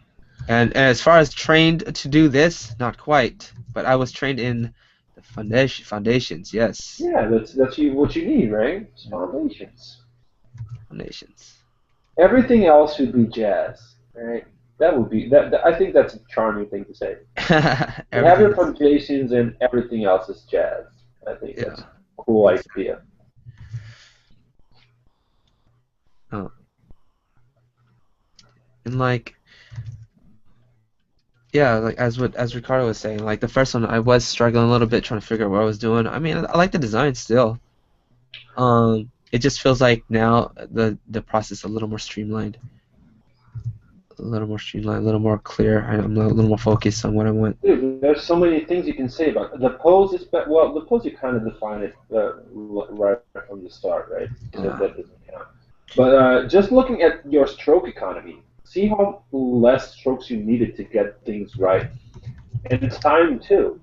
And as far as trained to do this, not quite. But I was trained in the foundations. Yes. Yeah, what you need, right? It's foundations. Foundations. Everything else should be jazz, right? That would be that. I think that's a charming thing to say. You have Everything your is. foundations, and everything else is jazz. I think Yeah. that's a cool idea. Oh. And like, yeah, like as Ricardo was saying, like the first one, I was struggling a little bit trying to figure out what I was doing. I mean, I like the design still. It just feels like now the process a little more streamlined, a little more clear. I'm a little more focused on what I want. Dude, there's so many things you can say about it. The pose is well. The pose you kind of define it right from the start, right? So Yeah. that doesn't count. But just looking at your stroke economy, see how less strokes you needed to get things right, and time too.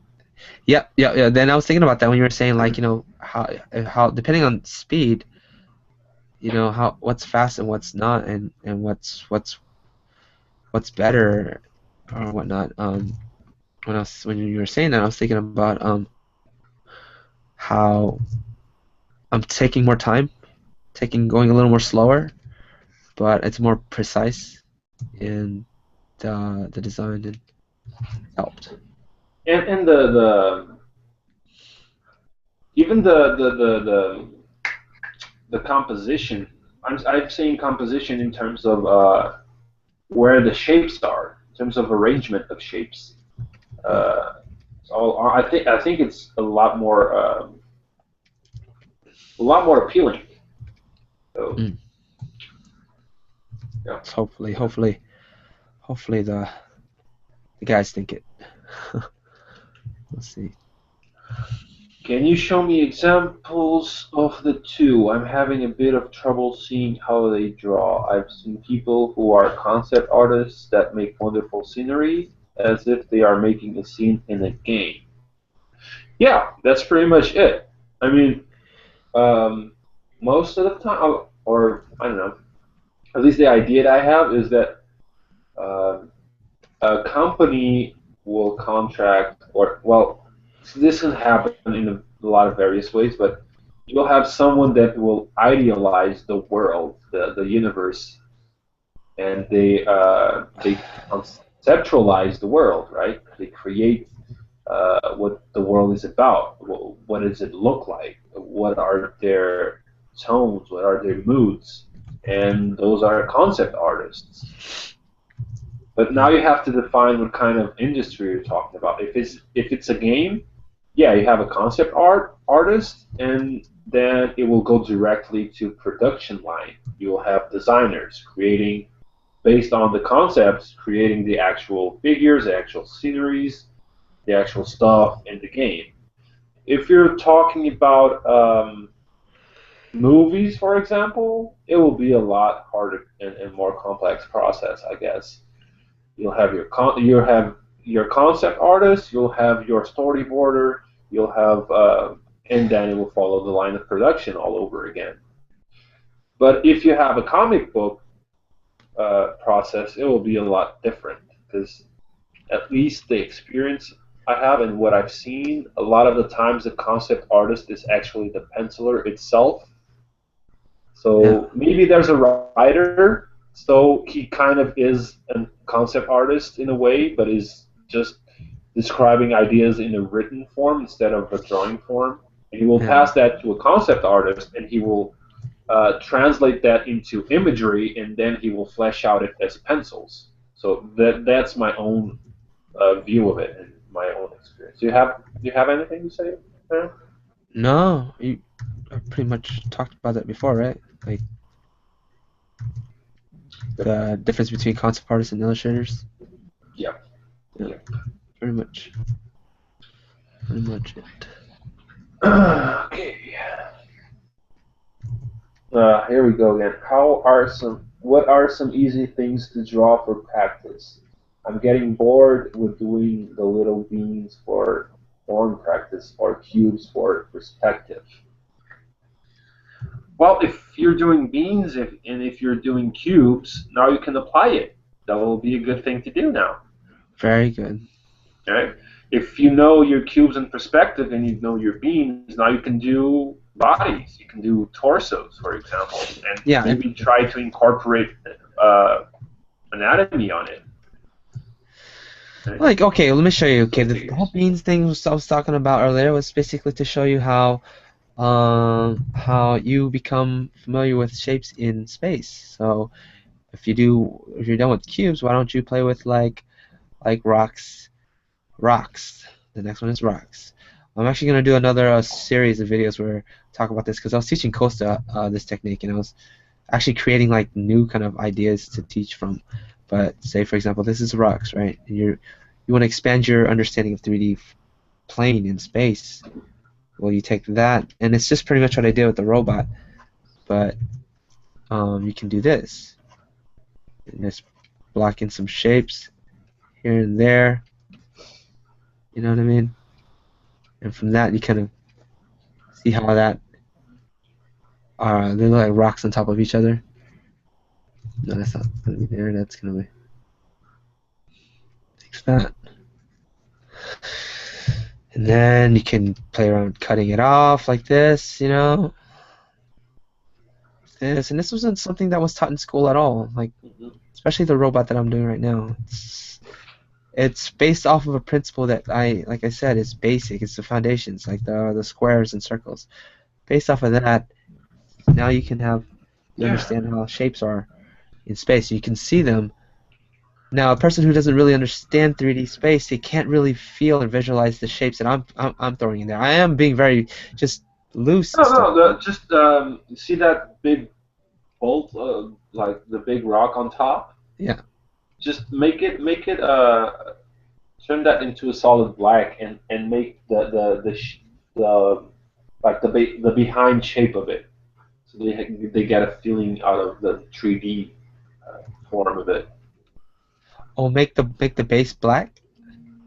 Yeah. Then I was thinking about that when you were saying like, how depending on speed, how what's fast and what's not, and what's better or whatnot. When you were saying that, I was thinking about how I'm taking more time going a little more slower, but it's more precise, and the design and helped. And the even the composition. I'm saying composition in terms of where the shapes are, in terms of arrangement of shapes. Yeah. So I think it's a lot more appealing. So Mm. yeah. Hopefully the guys think it. Let's see. Can you show me examples of the two? I'm having a bit of trouble seeing how they draw. I've seen people who are concept artists that make wonderful scenery as if they are making a scene in a game. Yeah, that's pretty much it. I mean, um, most of the time, or I don't know, at least the idea that I have is that um a company will contract, or well, this can happen in a lot of various ways, but you'll have someone that will idealize the world, the universe, and they conceptualize the world, right? They create what the world is about. What does it look like? What are their tones? What are their moods? And those are concept artists. But now Mm. you have to define what kind of industry you're talking about. If it's a game, yeah, you have a concept artist, and then it will go directly to production line. You will have designers creating based on the concepts, creating the actual figures, the actual sceneries, the actual stuff in the game. If you're talking about movies, for example, it will be a lot harder and more complex process, I guess. You'll have your concept artist, you'll have your storyboarder, you'll have and then it will follow the line of production all over again. But if you have a comic book process, it will be a lot different because at least the experience I have and what I've seen, a lot of the times the concept artist is actually the penciler itself. Yeah. So maybe there's a writer, so he kind of is a concept artist in a way, but is just describing ideas in a written form instead of a drawing form. And he will Yeah. pass that to a concept artist, and he will translate that into imagery, and then he will flesh out it as pencils. So that's my own view of it and my own experience. Do you have anything to say there? No, you pretty much talked about that before, right? Like the difference between concept artists and illustrators. Yeah. Yeah, Yeah. pretty much. Pretty much it. Okay. Here we go again. What are some easy things to draw for practice? I'm getting bored with doing the little beans for form practice or cubes for perspective. Well, if you're doing beans and if you're doing cubes, now you can apply it. That will be a good thing to do now. Very good. Right? If you know your cubes in perspective and you know your beans, now you can do bodies. You can do torsos, for example, and Yeah, maybe try to incorporate anatomy on it. Right? like okay, let me show you. Okay, the whole beans thing I was talking about earlier was basically to show you how you become familiar with shapes in space. So if you're done with cubes, why don't you play with like rocks. The next one is rocks. I'm actually gonna do another series of videos where I talk about this because I was teaching Costa this technique and I was actually creating like new kind of ideas to teach from. But say for example, this is rocks, right? And you want to expand your understanding of 3D plane in space. Well, you take that, and it's just pretty much what I did with the robot. But you can do this, and just block in some shapes here and there. You know what I mean? And from that, you kind of see how that they look like rocks on top of each other. No, that's not gonna be there. That's gonna be fix that. And then you can play around cutting it off like this, you know. this, and this wasn't something that was taught in school at all. Like, Mhm. especially the robot that I'm doing right now. It's based off of a principle that like I said, it's basic. It's the foundations, like the squares and circles. Based off of that, now you Yeah. understand how shapes are in space. You can see them. Now, a person who doesn't really understand 3D space, they can't really feel and visualize the shapes that I'm throwing in there. I am being very just loose No, and stuff. no. Just see that big bolt, like the big rock on top. Yeah. Just make it turn that into a solid black and make the like the behind shape of it. So they get a feeling out of the 3D form of it. Oh, make the base black.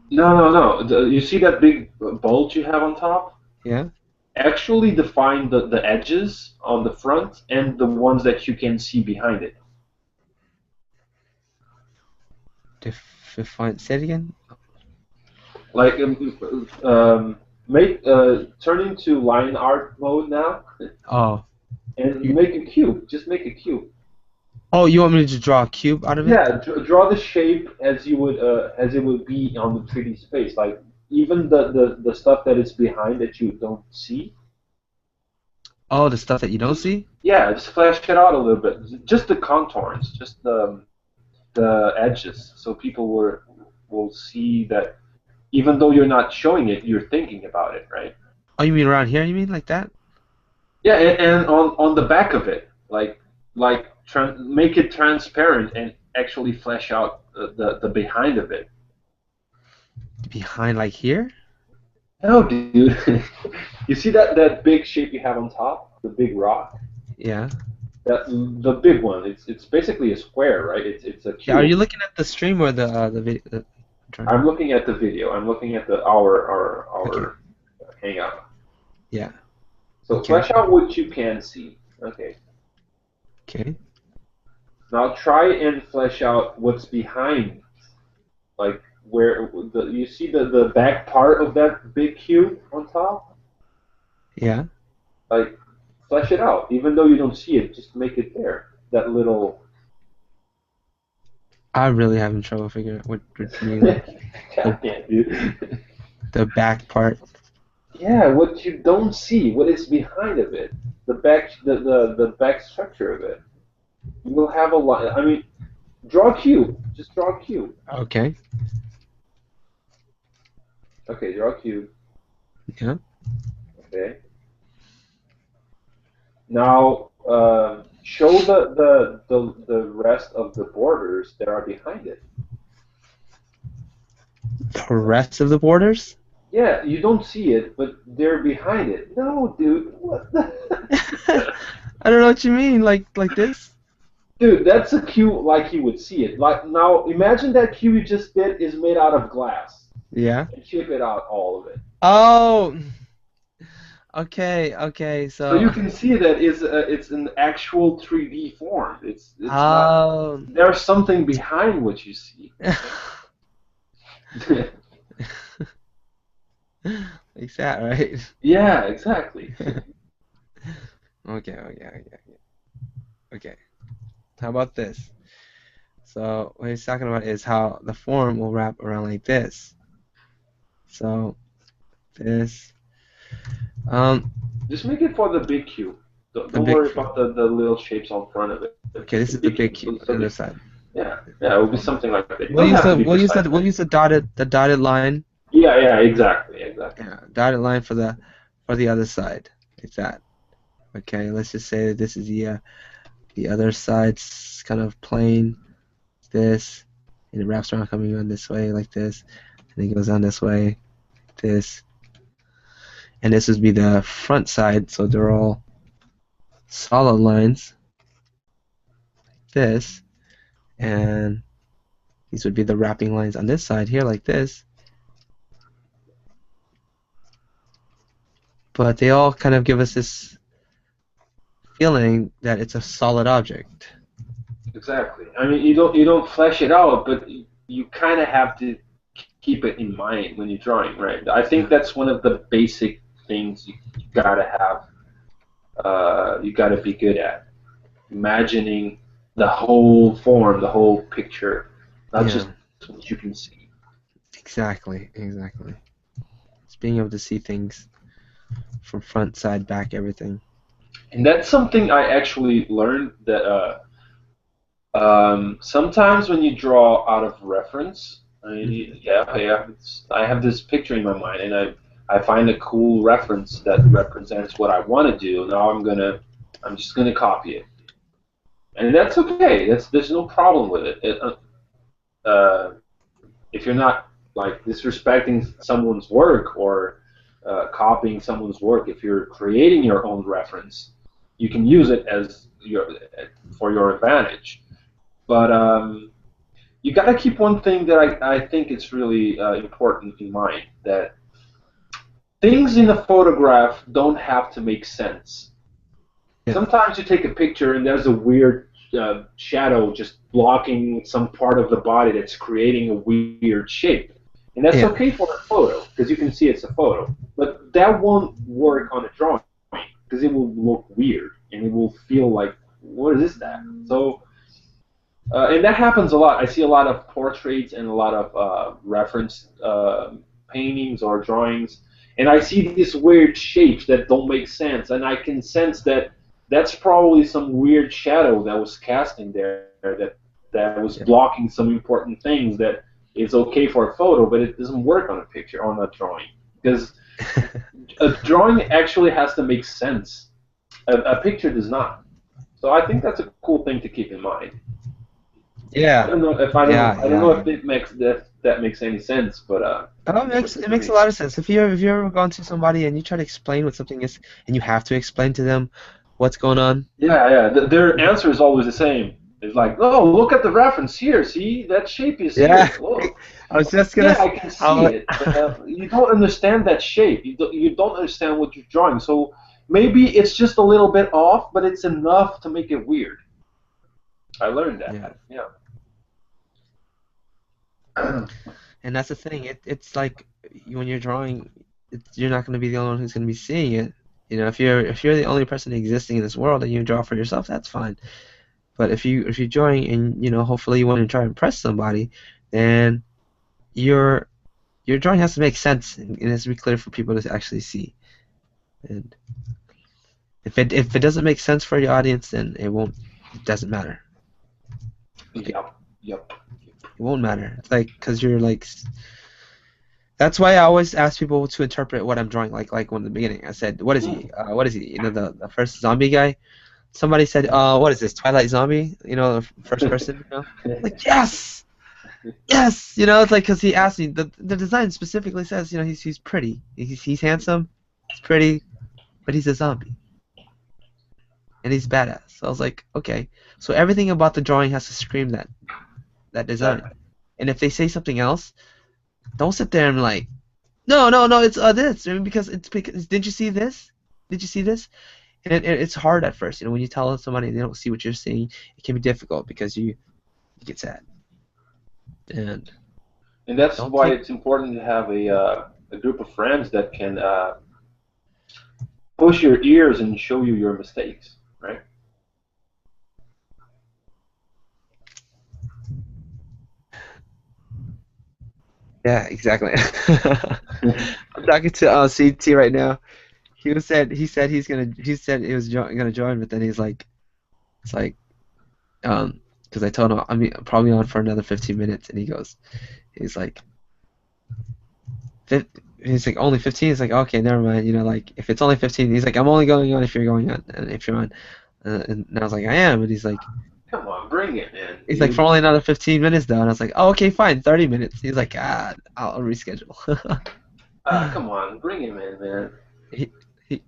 No, no, no. You see that big bulge you have on top? Yeah. Actually define the edges on the front and the ones that you can see behind it. Define. Say it again. Like make turn into line art mode now Oh. and You. make a cube. Just make a cube. Oh, you want me to draw a cube out of it? Yeah, draw the shape as it would be on the 3D space. Like even the stuff that is behind that you don't see. Oh, the stuff that you don't Just see? yeah, just flash it out a little bit. Just the contours, just the edges, so people will see that even though you're not showing it, you're thinking about it, right? Oh, you mean around here? You mean like that? Yeah, and on the back of it, make it transparent and actually flesh out the behind of it. Behind, like here? No, dude. You see that big shape you have on top, the big rock, Yeah. that the big one. It's basically a square, right? It's a Yeah. Are cube. you looking at the stream or the video? I'm looking at the video. I'm looking at the Okay. our hangout. Yeah. So Okay. flesh out what you can see. Okay. Okay. Now try and flesh out what's behind, like where you see the back part of that big cube on top. Yeah. Like flesh it out, even though you don't see it. Just make it there. That little. I'm really having trouble figuring out what you mean. Like the God damn, dude. the back part. Yeah, what you don't see, what is behind of it, the back structure of it. You will have a lot. I mean, draw a cube. Just draw a cube. Okay. Okay, draw a cube. Yeah. Okay. Now, show the rest of the borders that are behind it. The rest of the borders? Yeah, you don't see it, but they're behind it. No, dude, what the? I don't know what you mean. Like this? Dude, that's a cube like you would see it. Like now, imagine that cube you just did is made out of glass, Yeah. and chip it out all of it. Oh. Okay. Okay. So you So. can see that it's an actual 3D form. It's not. Oh. There's something behind what you see. Like that, right? Yeah, exactly. Okay. Okay. Okay. Okay. How about this? So what he's talking about is how the form will wrap around like this. So this, um, Just make it for the big cube. the Don't big worry cube. about the little shapes on front of it. Okay, this The is the big big cube. cube So on the the, other side. yeah, yeah, it will be something like that. You We'll don't use have the to be we'll use precise the with we'll it. use the dotted line. Yeah, yeah, exactly, exactly. Yeah, dotted line for the other side. Like that. Okay, let's just say that this is the other side's kind of plain. This, and it wraps around coming on this way like this, and it goes on this way, this, and this would be the front side. So they're all solid lines. This, and these would be the wrapping lines on this side here like this. But they all kind of give us this feeling that it's a solid object. Exactly. I mean, you don't flesh it out, but you kind of have to keep it in mind when you're drawing, right? I think Yeah. that's one of the basic things you gotta have. You gotta be good at. imagining the whole form, the whole picture, not just Yeah, what you can see. exactly. Just being able to see things from front, side, back, everything. And that's something I actually learned that sometimes when you draw out of reference, Hmm. I have this picture in my mind, and I find a cool reference that represents what I want to do. Now I'm just gonna copy it, and that's okay. There's no problem with it. If you're not like disrespecting someone's work or copying someone's work, if you're creating your own reference, you can use it as your for your advantage. But you got to keep one thing that I think is really important in mind, that things in a photograph don't have to make sense. Yeah, Sometimes you take a picture and there's a weird shadow just blocking some part of the body that's creating a weird shape. And that's yeah, okay for a photo because you can see it's a photo. But that won't work on a drawing because it will look weird and it will feel like, what is that? So and that happens a lot. I see a lot of portraits and a lot of reference paintings or drawings, and I see these weird shapes that don't make sense, and I can sense that that's probably some weird shadow that was casting there that was yeah. blocking some important things that is okay for a photo, but it doesn't work on a picture on a drawing because a drawing actually has to make sense. A picture does not. So I think that's a cool thing to keep in mind. I Yeah, don't know if yeah, I don't know yeah. if it makes that makes any sense, but It for makes a me, lot of sense. If you ever gone to somebody and you try to explain what something is, and you have to explain to them what's going on. yeah. Their answer is always the same. It's like, oh, look at the reference here. See that shape is Yeah, here. Oh, I was just gonna. yeah, I can see I'll, it, but you don't understand that shape. You don't understand what you're drawing. So maybe it's just a little bit off, but it's enough to make it weird. I learned that. yeah, Yeah. and that's the thing. It's like when you're drawing, you're not gonna be the only one who's gonna be seeing it. You know, if you're the only person existing in this world and you draw for yourself, that's fine. But if you're drawing and hopefully you want to try to impress somebody, then your your drawing has to make sense and it has to be clear for people to actually see. And if it doesn't make sense for your audience, then it doesn't matter. Okay, Yep. Yep. it won't matter. It's like because you're like that's why I always ask people to interpret what I'm drawing. Like when in the beginning, I said, "What is he? What is he?" The first zombie guy. Somebody said, "What is this? Twilight Zombie?" The first person. Like yes, yes. It's like because he asked me. The design specifically says, he's pretty. He's handsome. He's pretty, but he's a zombie and he's badass. So I was like, okay. So everything about the drawing has to scream that design. Exactly. And if they say something else, don't sit there and like, no, no, no, it's this. I mean, because did you see this? Did you see this? And it's hard at first, when you tell somebody and they don't see what you're seeing, it can be difficult because you get sad. And And that's don't why take it's important to have a group of friends that can push your ears and show you your mistakes, right? Yeah, exactly. I'm talking to CT right now. He said he was gonna join, but then it's like because I told him I'm probably on for another 15 minutes, and he's like he's like only 15. He's like okay, never mind. Like if it's only 15, he's like I'm only going on if you're going on, and if you're on, and I was like I am, and Come on, bring it, man. he's like for only another 15 minutes though, and I was like oh okay fine 30 minutes. He's like I'll reschedule. Come on, bring him in, man. he, he,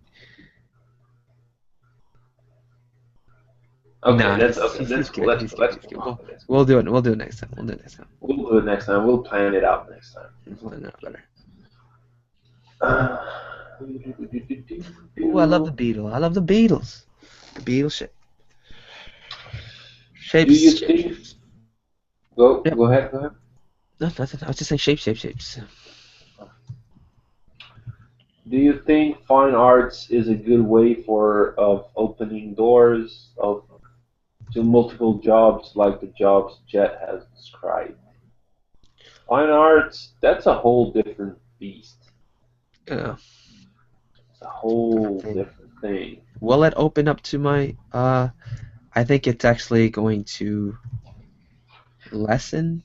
Okay, nah, that's okay. That's he's cool. good. Let's He's go. good. Let's He's move good. on We'll to this. we'll do it. We'll do it next time. We'll do it next time. We'll do it next time. We'll plan it out next We'll plan it out better. time. Ooh, I love the Beatles. I love the Beatles. The Beatles Do you think? shapes. Go, Yep. go ahead. Go ahead. No, nothing. I was just saying shapes. Do you think fine arts is a good way for of opening doors of to multiple jobs like the jobs Jet has described. Fine arts, that's a whole different beast. Yeah, It's a different whole thing. different thing. Will it open up to my I think it's actually going to lessen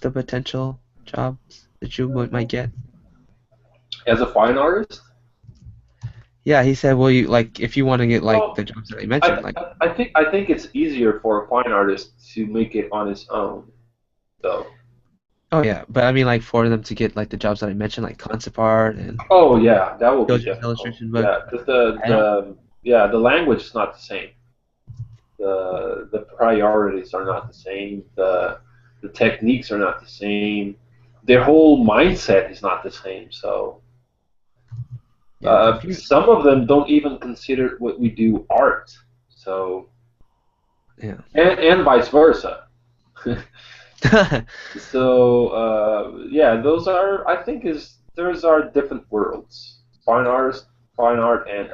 the potential jobs that you might get. As a fine artist, Yeah, he said, well, you like if you want to get like the well, jobs that I mentioned, like I think it's easier for a fine artist to make it on his own, though. oh yeah, but I mean like for them to get like the jobs that I mentioned, like concept art and Oh yeah, that will be children's difficult. illustration book. Yeah, because I don't. the language is not the same. The priorities are not the same. The techniques are not the same. Their whole mindset is not the same. So Yeah, but if you, some of them don't even consider what we do art. So yeah. and vice versa. So yeah, those are I think is those are different worlds. Fine artist, fine art, and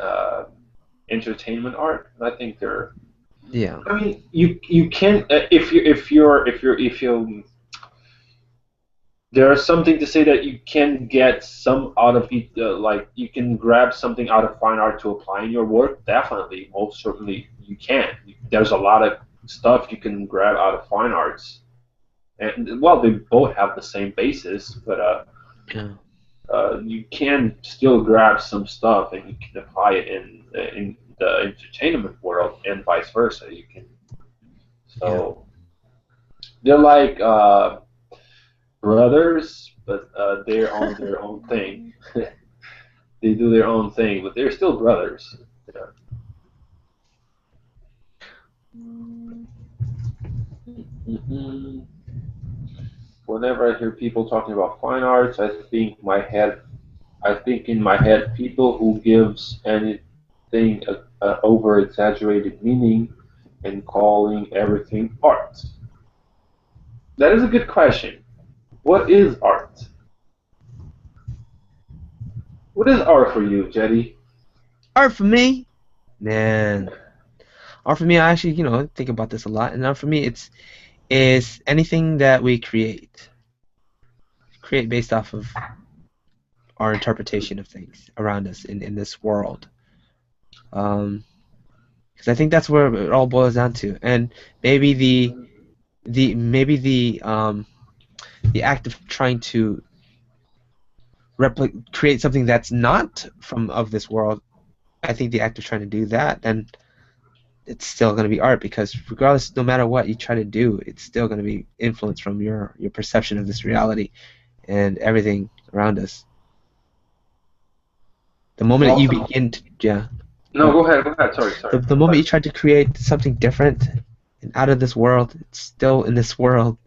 entertainment art. I think they're. Yeah. I mean, you can if you there's something to say that you can get some out of it, like you can grab something out of fine art to apply in your work. Definitely, most certainly, you can. There's a lot of stuff you can grab out of fine arts, and well, they both have the same basis, but Yeah. you can still grab some stuff and you can apply it in the entertainment world, and vice versa. You can Yeah. so they're like brothers, but they're on their own thing. They do their own thing, but they're still brothers. Yeah. hmm Whenever I hear people talking about fine arts, I think in my head, people who gives anything a over exaggerated meaning and calling everything art. That is a good question. What is art? What is art for you, Jetty? Art for me, man. Art for me, I actually, think about this a lot. And art for me, it's is anything that we create based off of our interpretation of things around us in this world. Um, because I think that's where it all boils down to. And maybe the act of trying to create something that's not from of this world. I think the act of trying to do that, then it's still going to be art because regardless, no matter what you try to do, it's still going to be influenced from your perception of this reality and everything around us. The moment Well, you begin to, yeah, no, but go ahead. Go ahead. Sorry, sorry. the moment you try to create something different and out of this world, it's still in this world.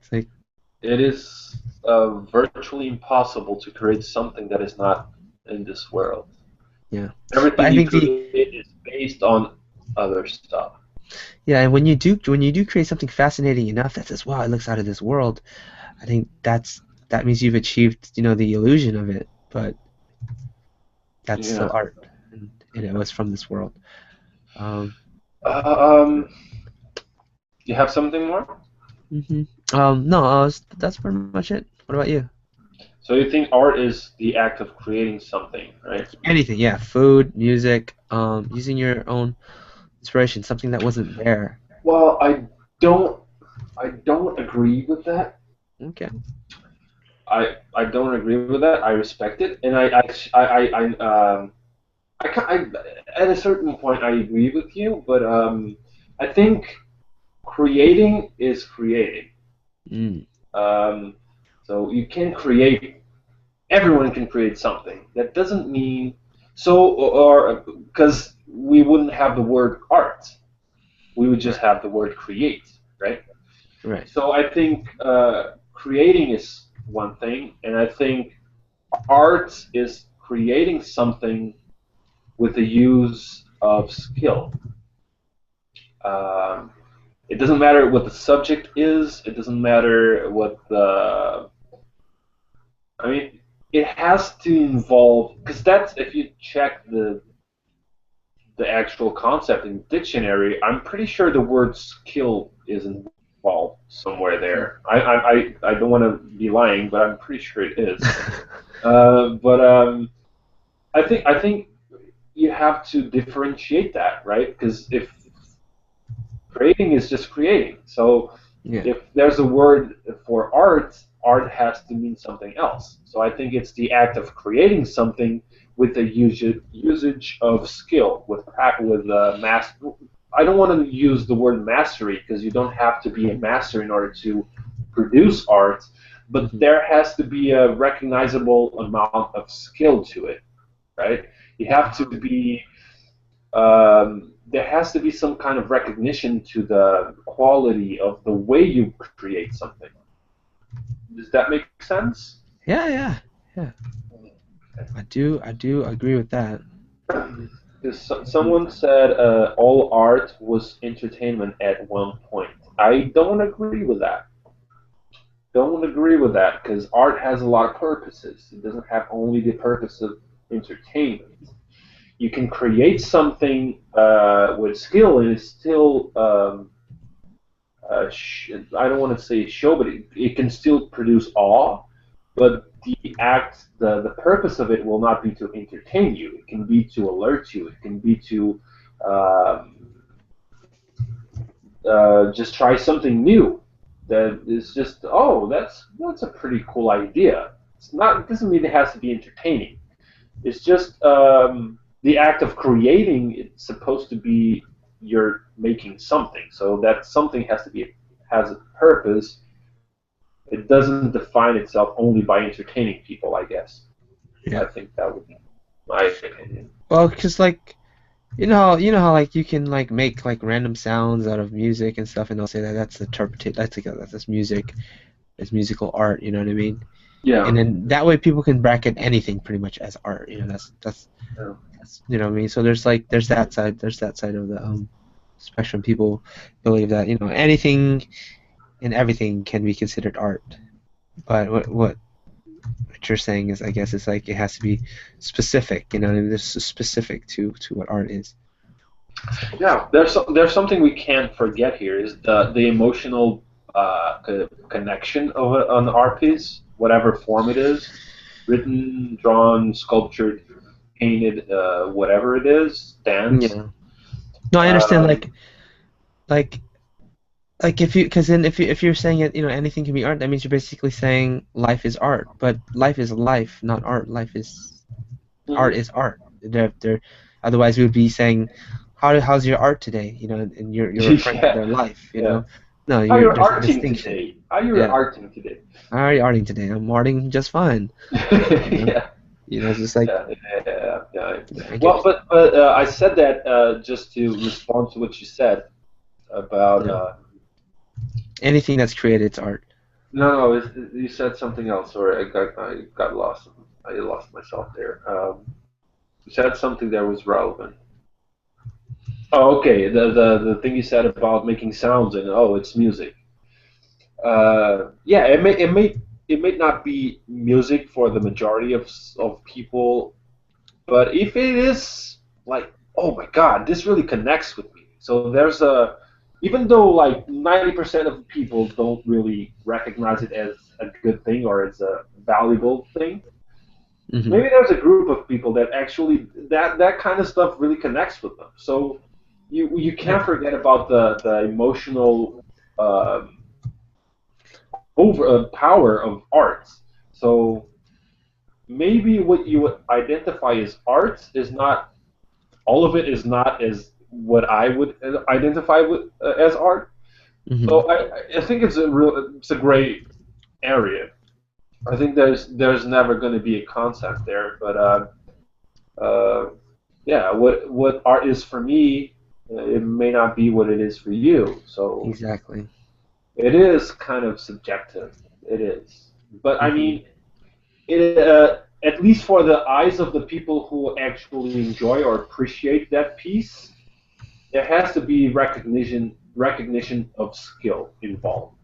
It's like, It is virtually impossible to create something that is not in this world. yeah, but Everything I you think create is based on other stuff. yeah, and when you do create something fascinating enough that says, wow, it looks out of this world, I think that means you've achieved, the illusion of it, but that's still Yeah. art, and it was from this world. Um, Um, you have something more? hmm no, that's pretty much it. What about you? So you think art is the act of creating something, right? Anything, yeah, food, music, using your own inspiration, something that wasn't there. Well, don't I don't agree with that. Okay. I don't agree with that. I respect it, and I at a certain point I agree with you, but I think creating is creating. Mm, Um, so you can create. Everyone can create something. That doesn't mean so, or because we wouldn't have the word art, we would just right, have the word create, right? right. So I think creating is one thing, and I think art is creating something with the use of skill. Um, it doesn't matter what the subject is. It doesn't matter what the. I mean, it has to involve because that's if you check the actual concept in dictionary, I'm pretty sure the word skill is involved somewhere there. I don't want to be lying, but I'm pretty sure it is. But I think you have to differentiate that, right? Because if creating is just creating, so Yeah. if there's a word for art, art has to mean something else. So I think it's the act of creating something with the usage of skill, with mass. I don't want to use the word mastery because you don't have to be a master in order to produce art, but Hmm. there has to be a recognizable amount of skill to it, right? You have to be there has to be some kind of recognition to the quality of the way you create something. Does that make sense? Yeah, yeah, yeah. I do agree with that. Because someone said all art was entertainment at one point. I don't agree with that. Don't agree with that because art has a lot of purposes. It doesn't have only the purpose of entertainment. You can create something with skill and it's still I don't want to say show, but it can still produce awe. But the act, the purpose of it will not be to entertain you. It can be to alert you. It can be to um, just try something new. That is just that's a pretty cool idea. It's not. It doesn't mean it has to be entertaining. It's just the act of creating. It's supposed to be you're making something. So that something has a purpose. It doesn't define itself only by entertaining people, I guess. I Yeah. think that would be my opinion. Well, because like you know how like you can like make like random sounds out of music and stuff, and they'll say that that's interpreted, that's music, it's musical art. You know what I mean? And Yeah. then that way people can bracket anything pretty much as art. Yeah. That's you know what I mean. So there's that side of the spectrum. People believe that anything and everything can be considered art. But what you're saying is, I guess, it's like it has to be specific. You know, and this is specific to what art is. So Yeah. There's something we can't forget here is the emotional connection of an art piece, whatever form it is, written, drawn, sculptured, painted, whatever it is, dance. yeah. No, I understand. Um, Like like if you because then if you're saying it, anything can be art. That means you're basically saying life is art. But life is life, not art. Life is art mhm. is art. They're otherwise we would be saying, how's your art today? And you're referring to Yeah. their life. Yeah. No, How you're there's a arting distinction. today? How you're Yeah, arting today? I'm already arting today. I'm arting just fine. You know, Yeah. it's just like Yeah. I Well, get but I said that just to respond to what you said about you know anything that's created, it's art. no, you said something else, or I got lost. I lost myself there. You said something that was relevant. Oh, okay. The thing you said about making sounds and it's music. Yeah, it may not be music for the majority of people. But if it is like, oh my God, this really connects with me. So even though like 90% of people don't really recognize it as a good thing or as a valuable thing, Hmm. maybe there's a group of people that actually that kind of stuff really connects with them. So you Yeah. can't forget about the emotional um, over power of art. So maybe what you would identify as art is not all of it is not as what I would identify with as art. Hmm. So I think it's a gray area. I think there's never going to be a concept there, but uh, yeah, what art is for me, it may not be what it is for you. So Exactly. it is kind of subjective. It is, but I Hmm. mean, at least for the eyes of the people who actually enjoy or appreciate that piece, there has to be recognition of skill involved,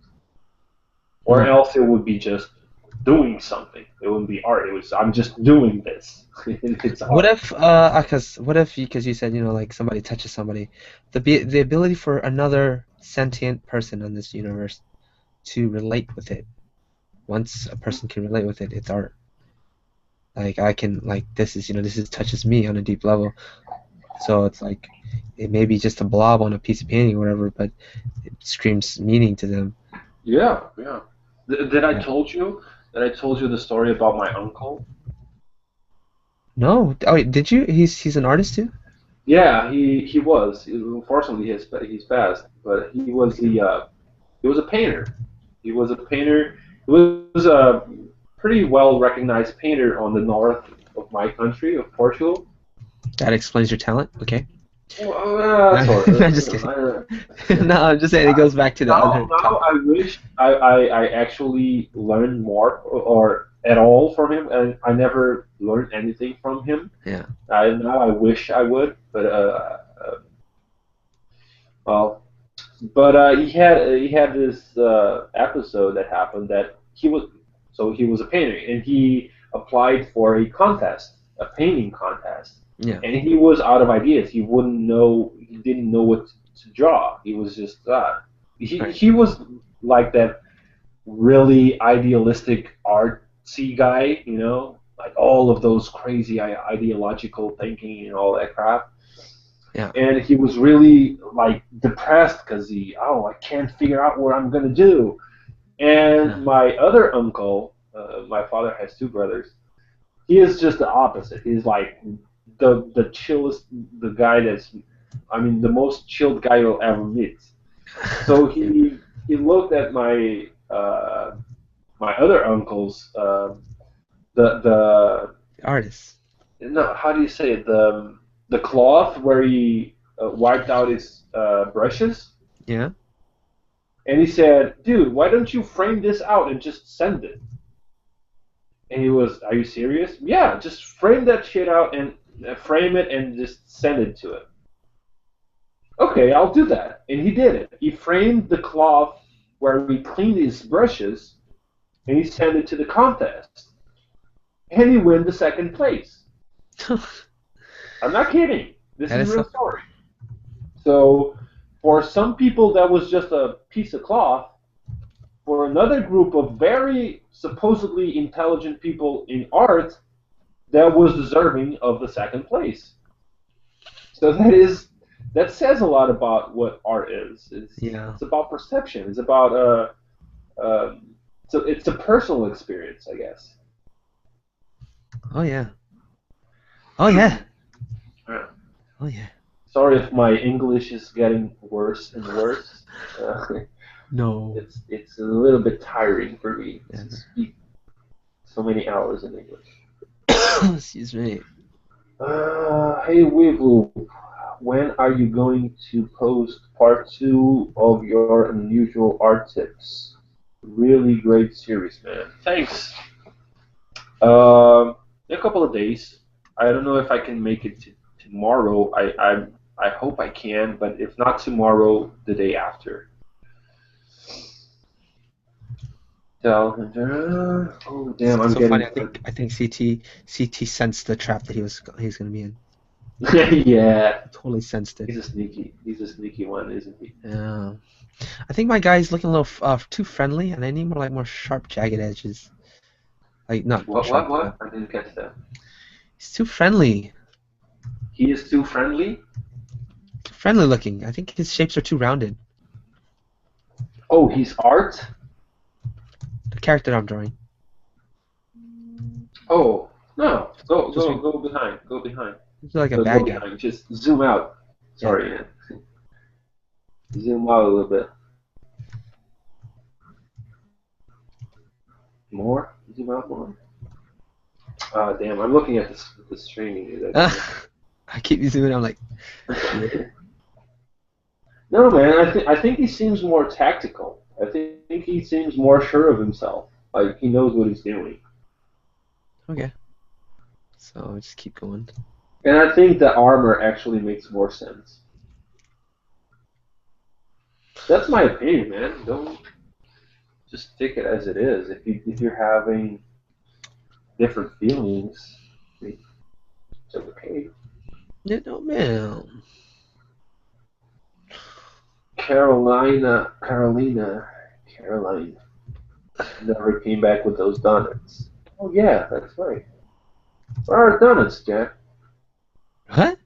or Mm. else it would be just doing something. It wouldn't be art. It was I'm just doing this. It's What art. if, because you said, like somebody touches somebody, the ability for another sentient person in this universe to relate with it. Once a person can relate with it, it's art. Like I can, like this touches me on a deep level. So it's like it may be just a blob on a piece of painting or whatever, but it screams meaning to them. Yeah, yeah. Did I Yeah. told you that I told you the story about my uncle? No. Oh, wait, did you? He's an artist too? Yeah, he was. Unfortunately, he's passed, but he was a painter. He was a painter. He was a pretty well recognized painter on the north of my country, of Portugal. That explains your talent. Okay. Well, No, sort of. I'm just kidding. No, I'm just saying it goes back to the other Now topic. I wish I actually learned more or at all from him, and I never learned anything from him. Yeah. Now I wish I would, but well, but he had this episode that happened that he was a painter and he applied for a contest, a painting contest, Yeah. and he was out of ideas. He didn't know what to draw. He was just Right. he was like that really idealistic artsy guy, like all of those crazy ideological thinking and all that crap. Yeah. And he was really like depressed because I can't figure out what I'm gonna do. And Yeah. my other uncle, my father has two brothers. He is just the opposite. He's like the chillest, the guy the most chilled guy you'll ever meet. So Yeah. he looked at my other uncle's the Artist. no, how do you say it, the cloth where he wiped out his brushes, Yeah. and he said, "Dude, why don't you frame this out and just send it?" And he was, "Are you serious?" "Yeah, just frame that shit out and frame it and just send it to it." "Okay, I'll do that." And he did it. He framed the cloth where he cleaned his brushes and he sent it to the contest, and he won the second place. I'm not kidding. This That is a is so real story. So, for some people, that was just a piece of cloth. For another group of very supposedly intelligent people in art, that was deserving of the second place. So that says a lot about what art is. yeah. It's about perception. It's about so it's a personal experience, I guess. Oh yeah. Oh yeah. Yeah. Oh yeah. Sorry if my English is getting worse and worse. Uh, No. it's a little bit tiring for me Yeah. to speak so many hours in English. Excuse me. Hey waveloop, when are you going to post part two of your unusual art tips? Really great series, man. Thanks. In a couple of days. I don't know if I can make it tomorrow. I hope I can, but if not tomorrow, the day after. Oh damn, It's I'm so funny. getting. I think CT sensed the trap that he was gonna be in. Yeah, Totally sensed it. He's a sneaky one, isn't he? Yeah. I think my guy's looking a little too friendly, and I need more sharp, jagged edges. Like not sharp. What? I didn't catch that. He's too friendly. He is too friendly. Too friendly looking. I think his shapes are too rounded. Oh, he's art. The character I'm drawing. Oh no, Just go behind, go behind. he's like a Go bad guy. behind. Just zoom out. Yeah. Sorry, zoom out a little bit. More. Zoom out more. Oh damn, I'm looking at the streaming. I keep zooming. I'm like, No man, I think he seems more tactical. I think he seems more sure of himself. Like he knows what he's doing. okay. So I just keep going. And I think the armor actually makes more sense. That's my opinion, man. Don't. just take it as it is. If you're having different feelings, it's okay. You know, man. Caroline never came back with those donuts. Oh yeah, that's right. Where are donuts, Jack? What?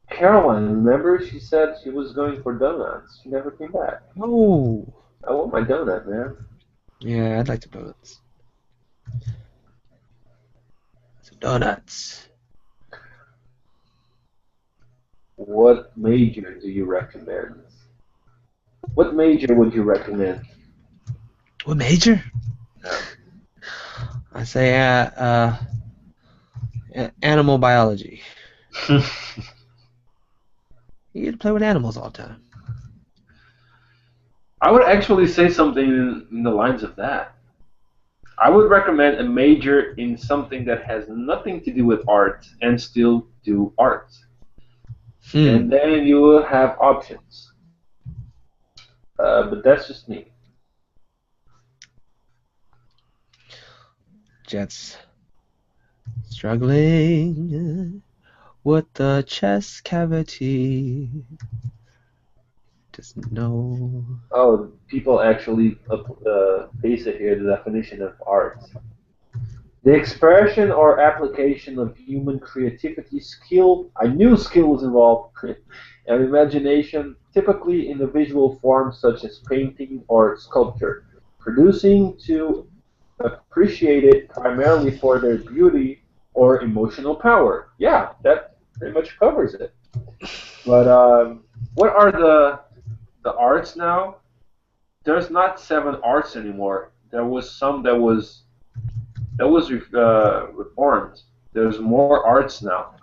Caroline, remember? She said she was going for donuts. She never came back. Oh. I want my donut, man. Yeah, I'd like the donuts. Some donuts. What major do you recommend? What major would you recommend? What major? Yeah. I say animal biology. You get to play with animals all the time. I would actually say something in the lines of that. I would recommend a major in something that has nothing to do with art and still do art. Hmm. And then you will have options. But that's just me. Jets struggling with the chest cavity. Doesn't know. Oh, people actually base it here, the definition of art. The expression or application of human creativity, skill, I knew skill was involved, and imagination, typically in the visual form such as painting or sculpture, producing to appreciate it primarily for their beauty or emotional power. Yeah, that pretty much covers it. But what are the arts now? There's not seven arts anymore. There was some that was reformed. There's more arts now.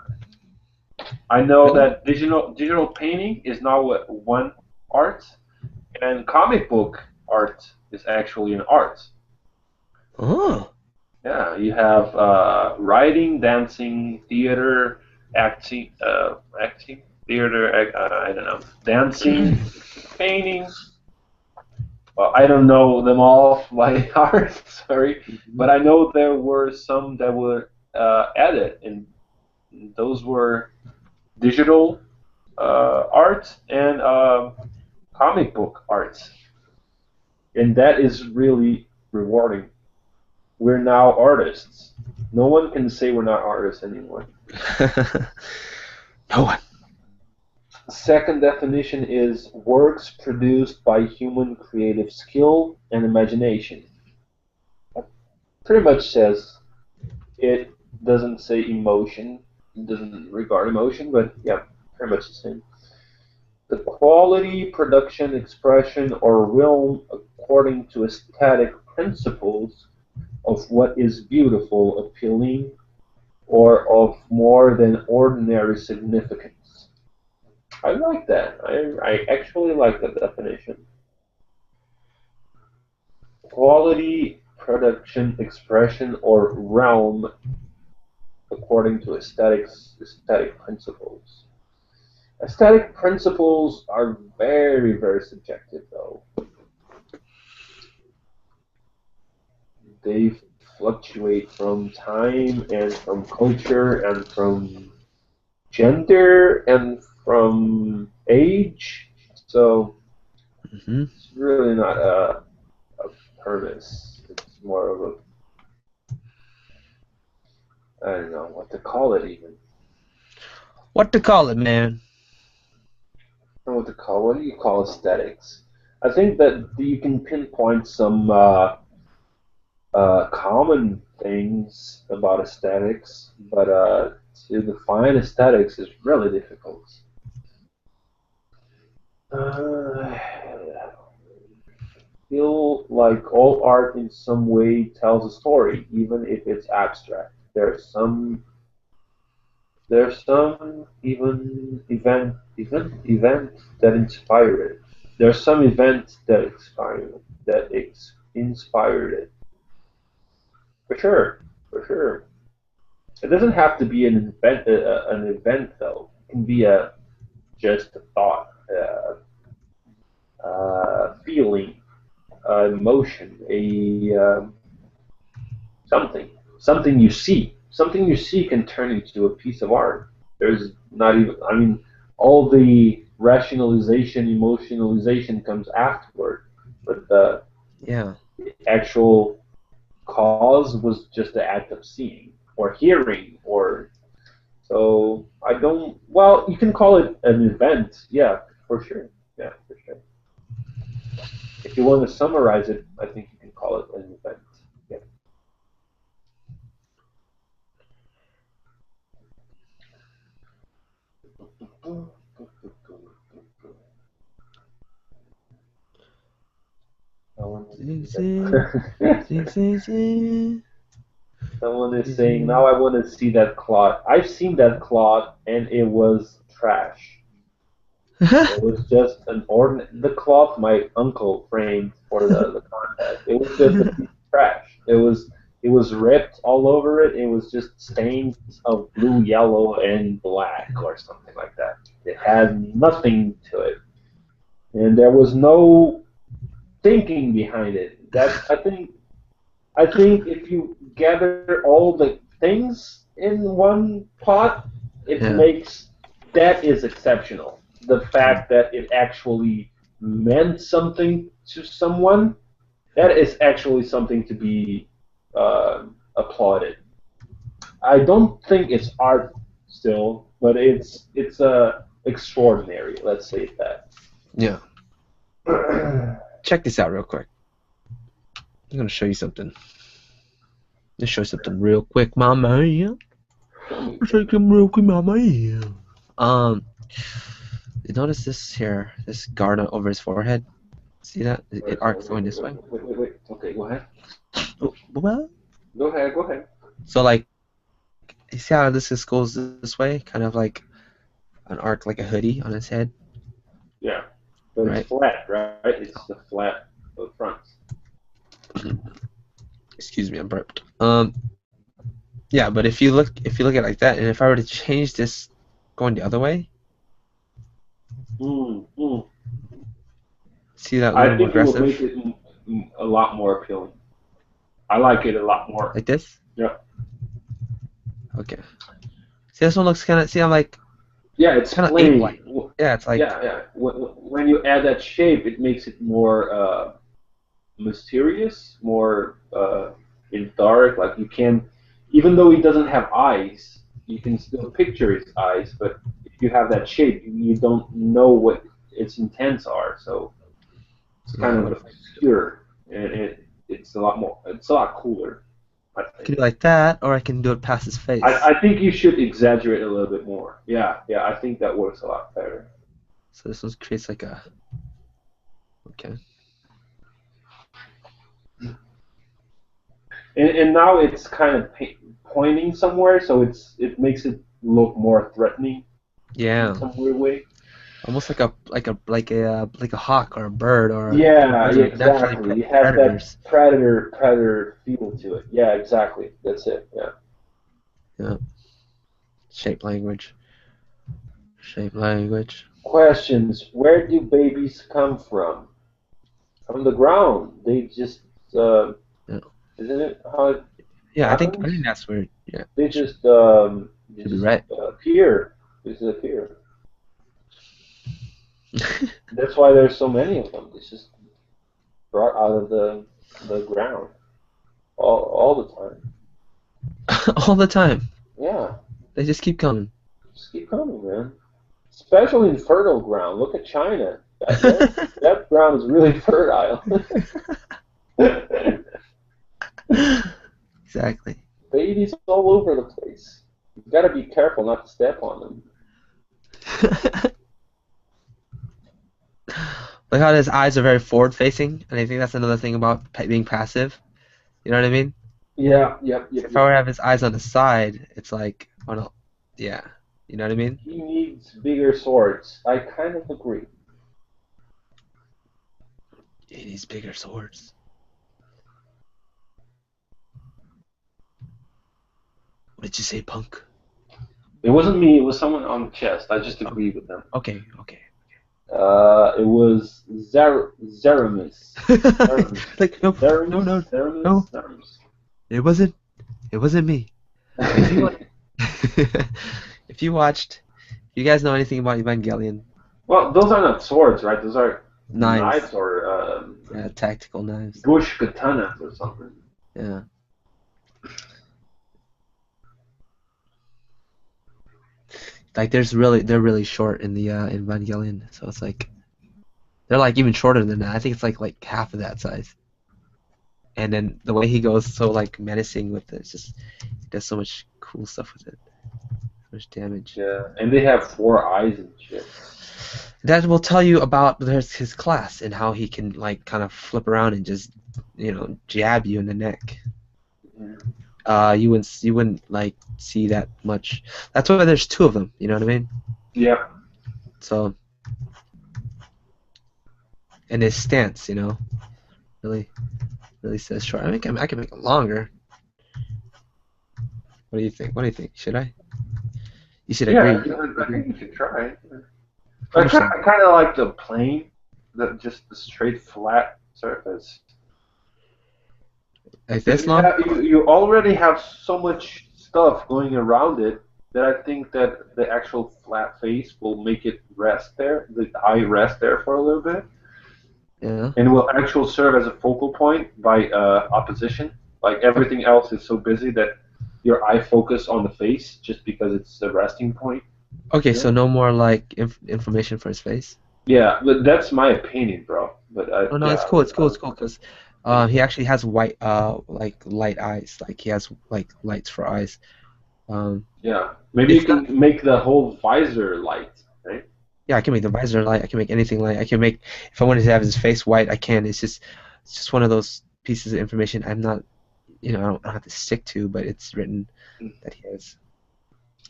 I know Really? that digital painting is now one art, and comic book art is actually an art. Oh. Yeah, you have writing, dancing, theater, acting, theater. I don't know, dancing, painting. Well, I don't know them all by heart, sorry, but Mhm. I know there were some that were added, and those were digital art and comic book arts, and that is really rewarding. We're now artists. No one can say we're not artists anymore. No one. Second definition is works produced by human creative skill and imagination. Pretty much says it doesn't say emotion, it doesn't regard emotion, but yeah, pretty much the same. The quality, production, expression, or realm according to aesthetic principles of what is beautiful, appealing, or of more than ordinary significance. I like that. I actually like that definition. Quality, production, expression, or realm according to aesthetic principles. Aesthetic principles are very, very subjective, though. They fluctuate from time and from culture and from gender and from age. So Hmm. it's really not a premise. It's more of a, I don't know what to call it even. What to call it, man? I don't know what to call. What do you call aesthetics? I think that you can pinpoint some common things about aesthetics, but to define aesthetics is really difficult. I feel like all art in some way tells a story, even if it's abstract. There's some event that inspired it. There's some event that inspired it. For sure, for sure. It doesn't have to be an event though. It can be a just a thought, feeling, emotion, something you see can turn into a piece of art. There's not even, I mean, all the rationalization, emotionalization comes afterward, but the Yeah. actual cause was just the act of seeing or hearing or so I don't. Well, you can call it an event. Yeah, for sure. Yeah, for sure. If you want to summarize it, I think you can call it an event. Yeah. Someone Zing, is zing, zing, zing, zing. Someone is saying now Zing. I want to see that cloth. I've seen that cloth and it was trash. It was just an ordinary. The cloth my uncle framed for the contest. It was just a piece of trash. It was ripped all over it. It was just stains of blue, yellow, and black or something like that. It had nothing to it, and there was no thinking behind it. That's I think if you gather all the things in one pot, it Yeah. makes that is exceptional. The fact that it actually meant something to someone, that is actually something to be applauded. I don't think it's art still, but it's extraordinary. Let's say Yeah. that. Check this out real quick. I'm gonna show you something. Let's show you something real quick, mama. Yeah. Show me. Let's show you something real quick, mama. Yeah. Um, you notice this here, this guard over his forehead? See that? It Sorry, arcs wait, going wait, this wait, way. wait, wait, wait. Okay, go ahead. Oh, what? Go ahead. Go ahead. So like, you see how this just goes this way, kind of like an arc, like a hoodie on his head, Yeah, but it's right? flat, right? It's the flat of front. Excuse me, I'm burped. Yeah, but if you look at it like that, and if I were to change this going the other way, Mm, mm. see that a I little more think it will make aggressive, it a lot more appealing. I like it a lot more. like this. Yeah, Okay. See, this one looks kind of. See, I'm like yeah, it's kind of plain. ape-like. Yeah, it's like. Yeah, yeah. When you add that shape, it makes it more mysterious, more in dark. Like you can, even though he doesn't have eyes, you can still picture his eyes. But if you have that shape, you don't know what its intents are. So it's kind Yeah, of what if obscure, and it's a lot more. It's a lot cooler, I I think. can do it like that, or I can do it past his face. I think you should exaggerate a little bit more. Yeah, yeah. I think that works a lot better. So this one creates like a. Okay. And now it's kind of pointing somewhere, so it makes it look more threatening in Yeah. some weird way. Almost like a hawk or a bird or Yeah, birds yeah, are naturally exactly. It has that predators. predator feel to it. Yeah, exactly. That's it. Yeah. Yeah. Shape language. Shape language. Questions: where do babies come from? From the ground. They just Yeah. isn't it how it Yeah, I think happens? that's weird. Yeah. They Should, just they should be just right. appear. They just appear. That's why there's so many of them. It's just brought out of the ground all the time. All the time. Yeah, They just keep coming. just keep coming, man. Especially in fertile ground. Look at China. That ground is really fertile. Exactly. Babies all over the place. You gotta be careful not to step on them. Like how his eyes are very forward facing, and I think that's another thing about being passive. You know what I mean? Yeah, yep, yep, If I yep. were to have his eyes on the side, it's like, oh no, yeah. You know what I mean? He needs bigger swords. I kind of agree. He needs bigger swords. What did you say, punk? It wasn't me. It was someone on the chest. I just Oh, agreed with them. okay, okay. It was Zeramis. Zeramis. Like no, no, Zeramis? no, no. Zeramis? Zeramis. It wasn't. It wasn't me. But if you want, if you watched, if you guys know anything about Evangelion, Well, those are not swords, right? Those are knives, knives or tactical knives. bush katanas or something. Yeah. Like they're really short in the Evangelion, so it's like they're like even shorter than that. I think it's like half of that size. And then the way he goes so like menacing with it, it's just he does so much cool stuff with it, so much damage. Yeah, and they have four eyes and shit. That will tell you about his class and how he can like kind of flip around and just jab you in the neck. You wouldn't like see that much. That's why there's two of them. You know what I mean? Yeah. So and his stance, really really says short. I can make it longer. What do you think? What do you think? Should I? You should Yeah, agree. I think you should try. How much I kind of like the plain, just the straight flat surface. like Because this long? you already have so much stuff going around it that I think that the actual flat face will make it rest there, the eye rest there for a little bit, Yeah. and will actually serve as a focal point by opposition. Like everything else is so busy that your eye focus on the face just because it's the resting point. Okay, Yeah. so no more like information for his face. Yeah, but that's my opinion, bro. But Oh no, it's yeah, cool. It's cool. It's cool because he actually has white like light eyes. Like he has like lights for eyes. Um, yeah. Maybe you it's not. can make the whole visor light, right? Yeah, I can make the visor light. I can make anything light. I can make if I wanted to have his face white, I can. It's just one of those pieces of information I'm not I don't have to stick to, but it's written that he has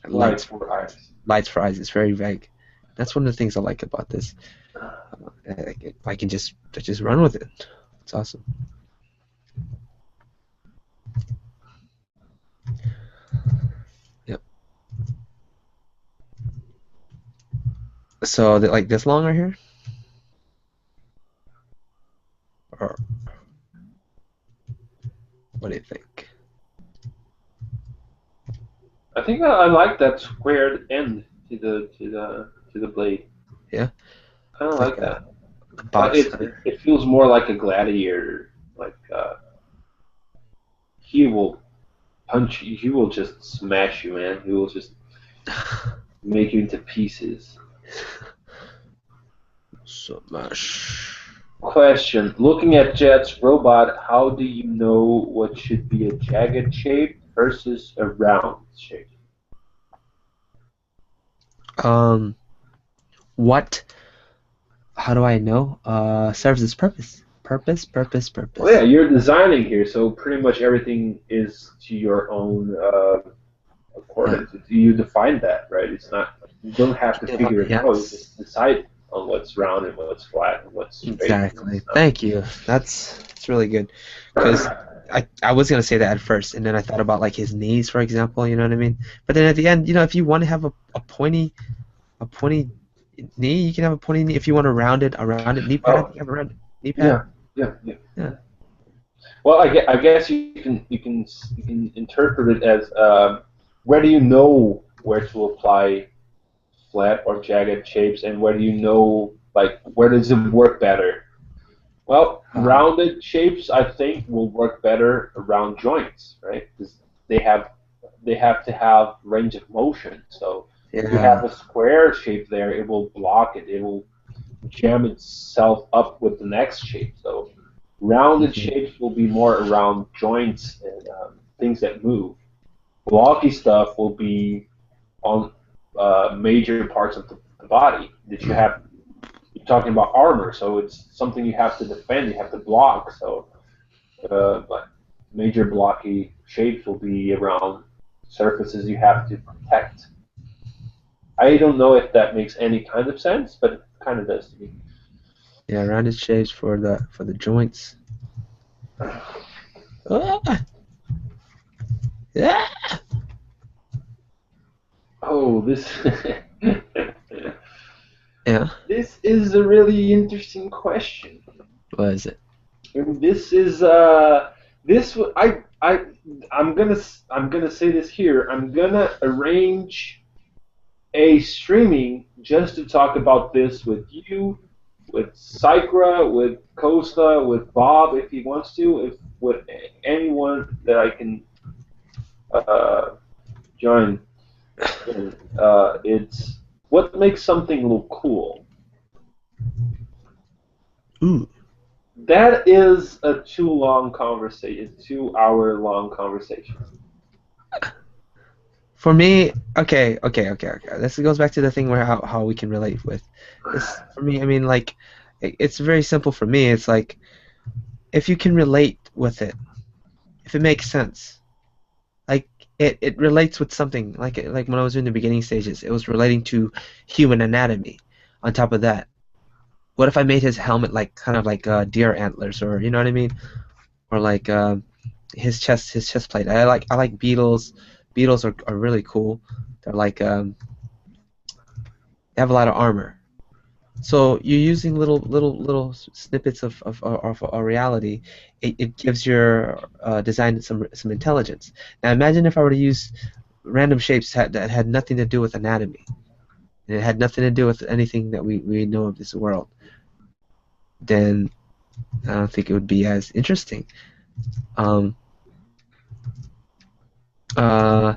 Light lights for eyes. lights for eyes. It's very vague. That's one of the things I like about this. I can just run with it. It's awesome. Yep. So like this long right here, or what do you think? I think I like that squared end to the blade. Yeah, Kind of like like that. a Like box cutter. it feels more like a gladiator. Like he will punch you. He will just smash you, man. He will just make you into pieces. So much. Question: looking at Jet's robot, how do you know what should be a jagged shape versus a round shape? Um, what? How do I know? Serves its purpose. Purpose, purpose, Well, yeah, purpose. you're designing here, so pretty much everything is to your own Yeah. accordance. You define that, right? It's not. You don't have to figure it out. You Yes. just decide on what's round and what's flat and what's straight and Exactly. what's not. Thank you. That's really good. Because I was gonna say that at first, and then I thought about like his knees, for example. You know what I mean? But then at the end, if you want to have a pointy knee, you can have a pointy knee. If you want a rounded knee pad, Oh, you have a rounded knee pad. yeah, yeah, yeah. Yeah. Well, I guess you can interpret it as where do you know where to apply flat or jagged shapes, and where do you know like where does it work better? Well, Uh, rounded shapes I think will work better around joints, right? Because they have they have to have range of motion. So if you yeah. have a square shape there, it will block it. It will jam itself up with the next shape. So rounded Mhm. shapes will be more around joints and things that move. Blocky stuff will be on major parts of the body that you have. You're talking about armor, so it's something you have to defend. You have to block. So, but major blocky shapes will be around surfaces you have to protect. I don't know if that makes any kind of sense, but it kind of does to me. Yeah, rounded shapes for the joints. Ah! Yeah. Oh, this Yeah. this this is a really interesting question. What is it? And this is I I'm gonna say this here. I'm gonna arrange a streaming just to talk about this with you, with Psychra, with Costa, with Bob if he wants to, if with anyone that I can uh, join. It's what makes something look cool. Ooh. That is a too long conversation, 2 hour long conversation. For me, okay. This goes back to the thing where how we can relate with this. For me, I mean, like, it's very simple for me. It's like if you can relate with it, if it makes sense, like it relates with something. Like when I was in the beginning stages, it was relating to human anatomy. On top of that, what if I made his helmet like kind of like deer antlers, or you know what I mean, or like his chest plate. I like beetles. Beetles are really cool. They're like they have a lot of armor. So you're using little snippets of a reality. It gives your design some intelligence. Now imagine if I were to use random shapes that had nothing to do with anatomy, and it had nothing to do with anything that we know of this world. Then I don't think it would be as interesting. Um, uh,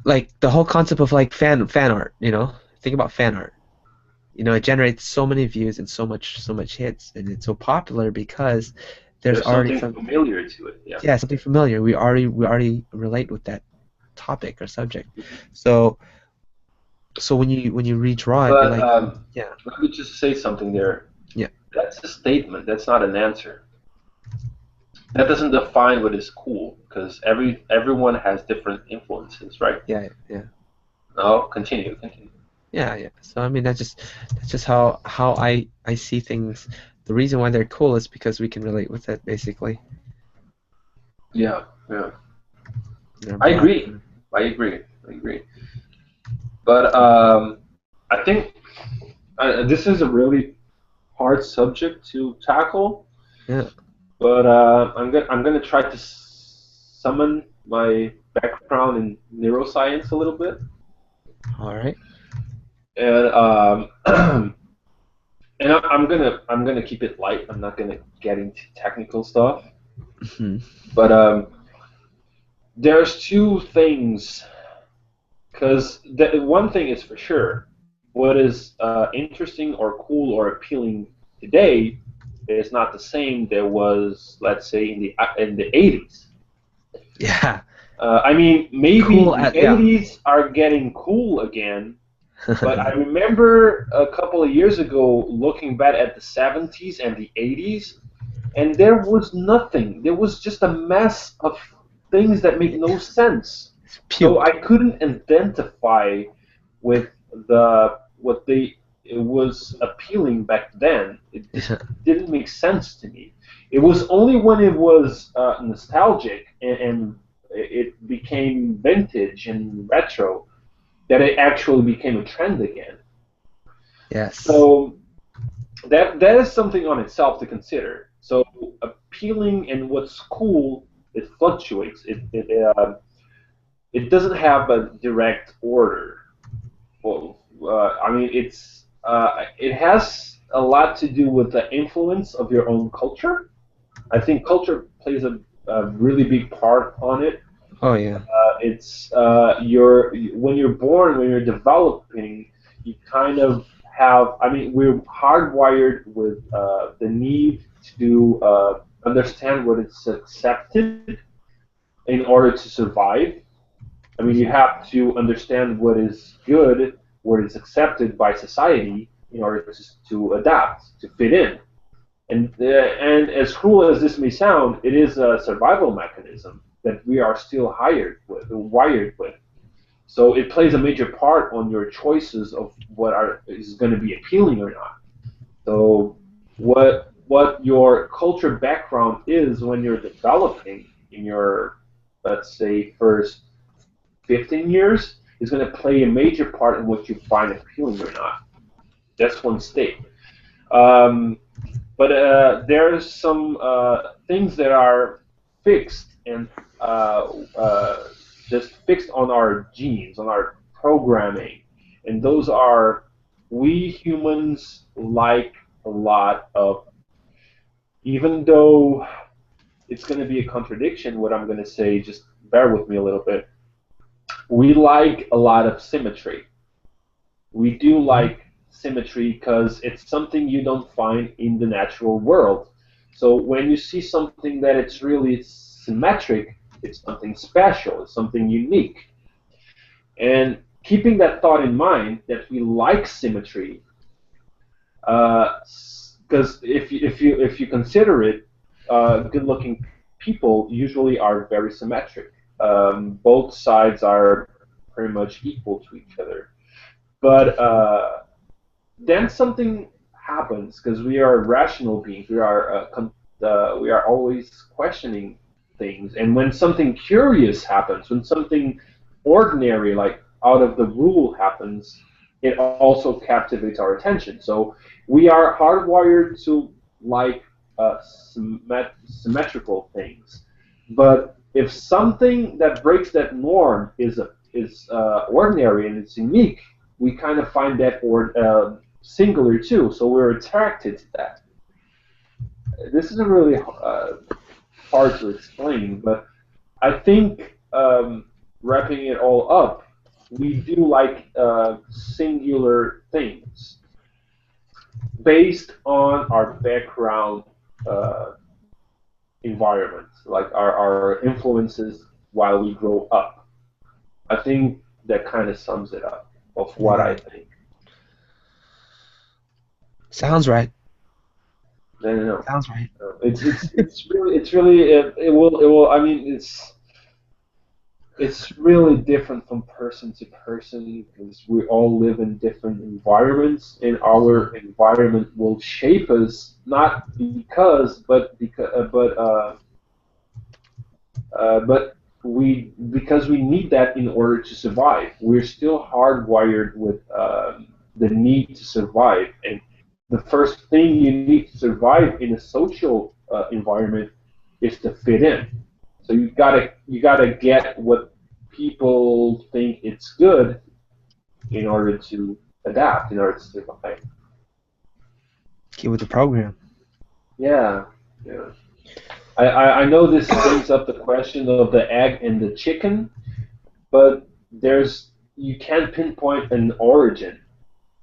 like the whole concept of like fan art. Think about fan art. It generates so many views and so much hits, and it's so popular because there's There's already something some familiar to it. Yeah. yeah, something familiar. We already relate with that topic or subject. So when you redraw it, you're But like, yeah, let me just say something there. yeah, That's a statement. That's not an answer. That doesn't define what is cool because everyone has different influences, right? yeah, yeah, No, continue. yeah. So I mean that's just how I see things. The reason why they're cool is because we can relate with it basically. Yeah, yeah. They're I black. agree. I agree. But I think this is a really hard subject to tackle. Yeah. But I'm gonna try to summon my background in neuroscience a little bit, All right. and I'm gonna keep it light. I'm not gonna get into technical stuff. Mhm. But there's two things, because the one thing is for sure, what is interesting or cool or appealing today is not the same that was, let's say, in the 80s. Yeah. I mean, maybe Cool the at yeah. 80s are getting cool again, but I remember a couple of years ago looking back at the 70s and the 80s, and there was nothing. There was just a mess of things that make no sense. So Puke. I couldn't identify with what they it was appealing back then. It just didn't make sense to me. It was only when it was nostalgic and it became vintage and retro that it actually became a trend again. Yes. So that is something on itself to consider. So appealing and what's cool, it fluctuates. It doesn't have a direct order. Well, I mean, it has a lot to do with the influence of your own culture. I think culture plays a really big part on it. Oh yeah. It's when you're born, when you're developing, you kind of have. I mean, we're hardwired with the need to understand what is accepted in order to survive. I mean, you have to understand what is good, what is accepted by society in order to adapt, to fit in. And as cruel as this may sound, it is a survival mechanism that we are still wired with. So it plays a major part on your choices of is going to be appealing or not. So what your culture background is when you're developing in your, let's say, first 15 years is going to play a major part in what you find appealing or not. That's one state. Um, but there's some things that are fixed and uh, uh, just fixed on our genes, on our programming, and those are we humans like a lot of, even though it's going to be a contradiction what I'm going to say, just bear with me a little bit. We like a lot of symmetry. We do like symmetry because it's something you don't find in the natural world. So when you see something that it's really symmetric, it's something special, it's something unique. And keeping that thought in mind that we like symmetry, because if you consider it, good-looking people usually are very symmetric. Both sides are pretty much equal to each other. But then something happens because we are rational beings. We are always questioning things, and when something curious happens, when something ordinary, like out of the rule, happens, it also captivates our attention. So we are hardwired to like symmetrical things. But if something that breaks that norm is ordinary and it's unique, we kind of find that singular too. So we're attracted to that. This isn't really hard to explain, but I think wrapping it all up, we do like singular things based on our background uh, environment, like our influences while we grow up. I think that kind of sums it up of what I Yeah. think. Sounds right. No, no, no. Sounds right. It's really it will. I mean, it's really different from person to person because we all live in different environments, and our environment will shape us not but because we need that in order to survive. We're still hardwired with the need to survive, and the first thing you need to survive in a social environment is to fit in. So you gotta get what people think it's good in order to adapt, in order to survive. Get with the program. Yeah, yeah. I know this brings up the question of the egg and the chicken, but there's you can't pinpoint an origin.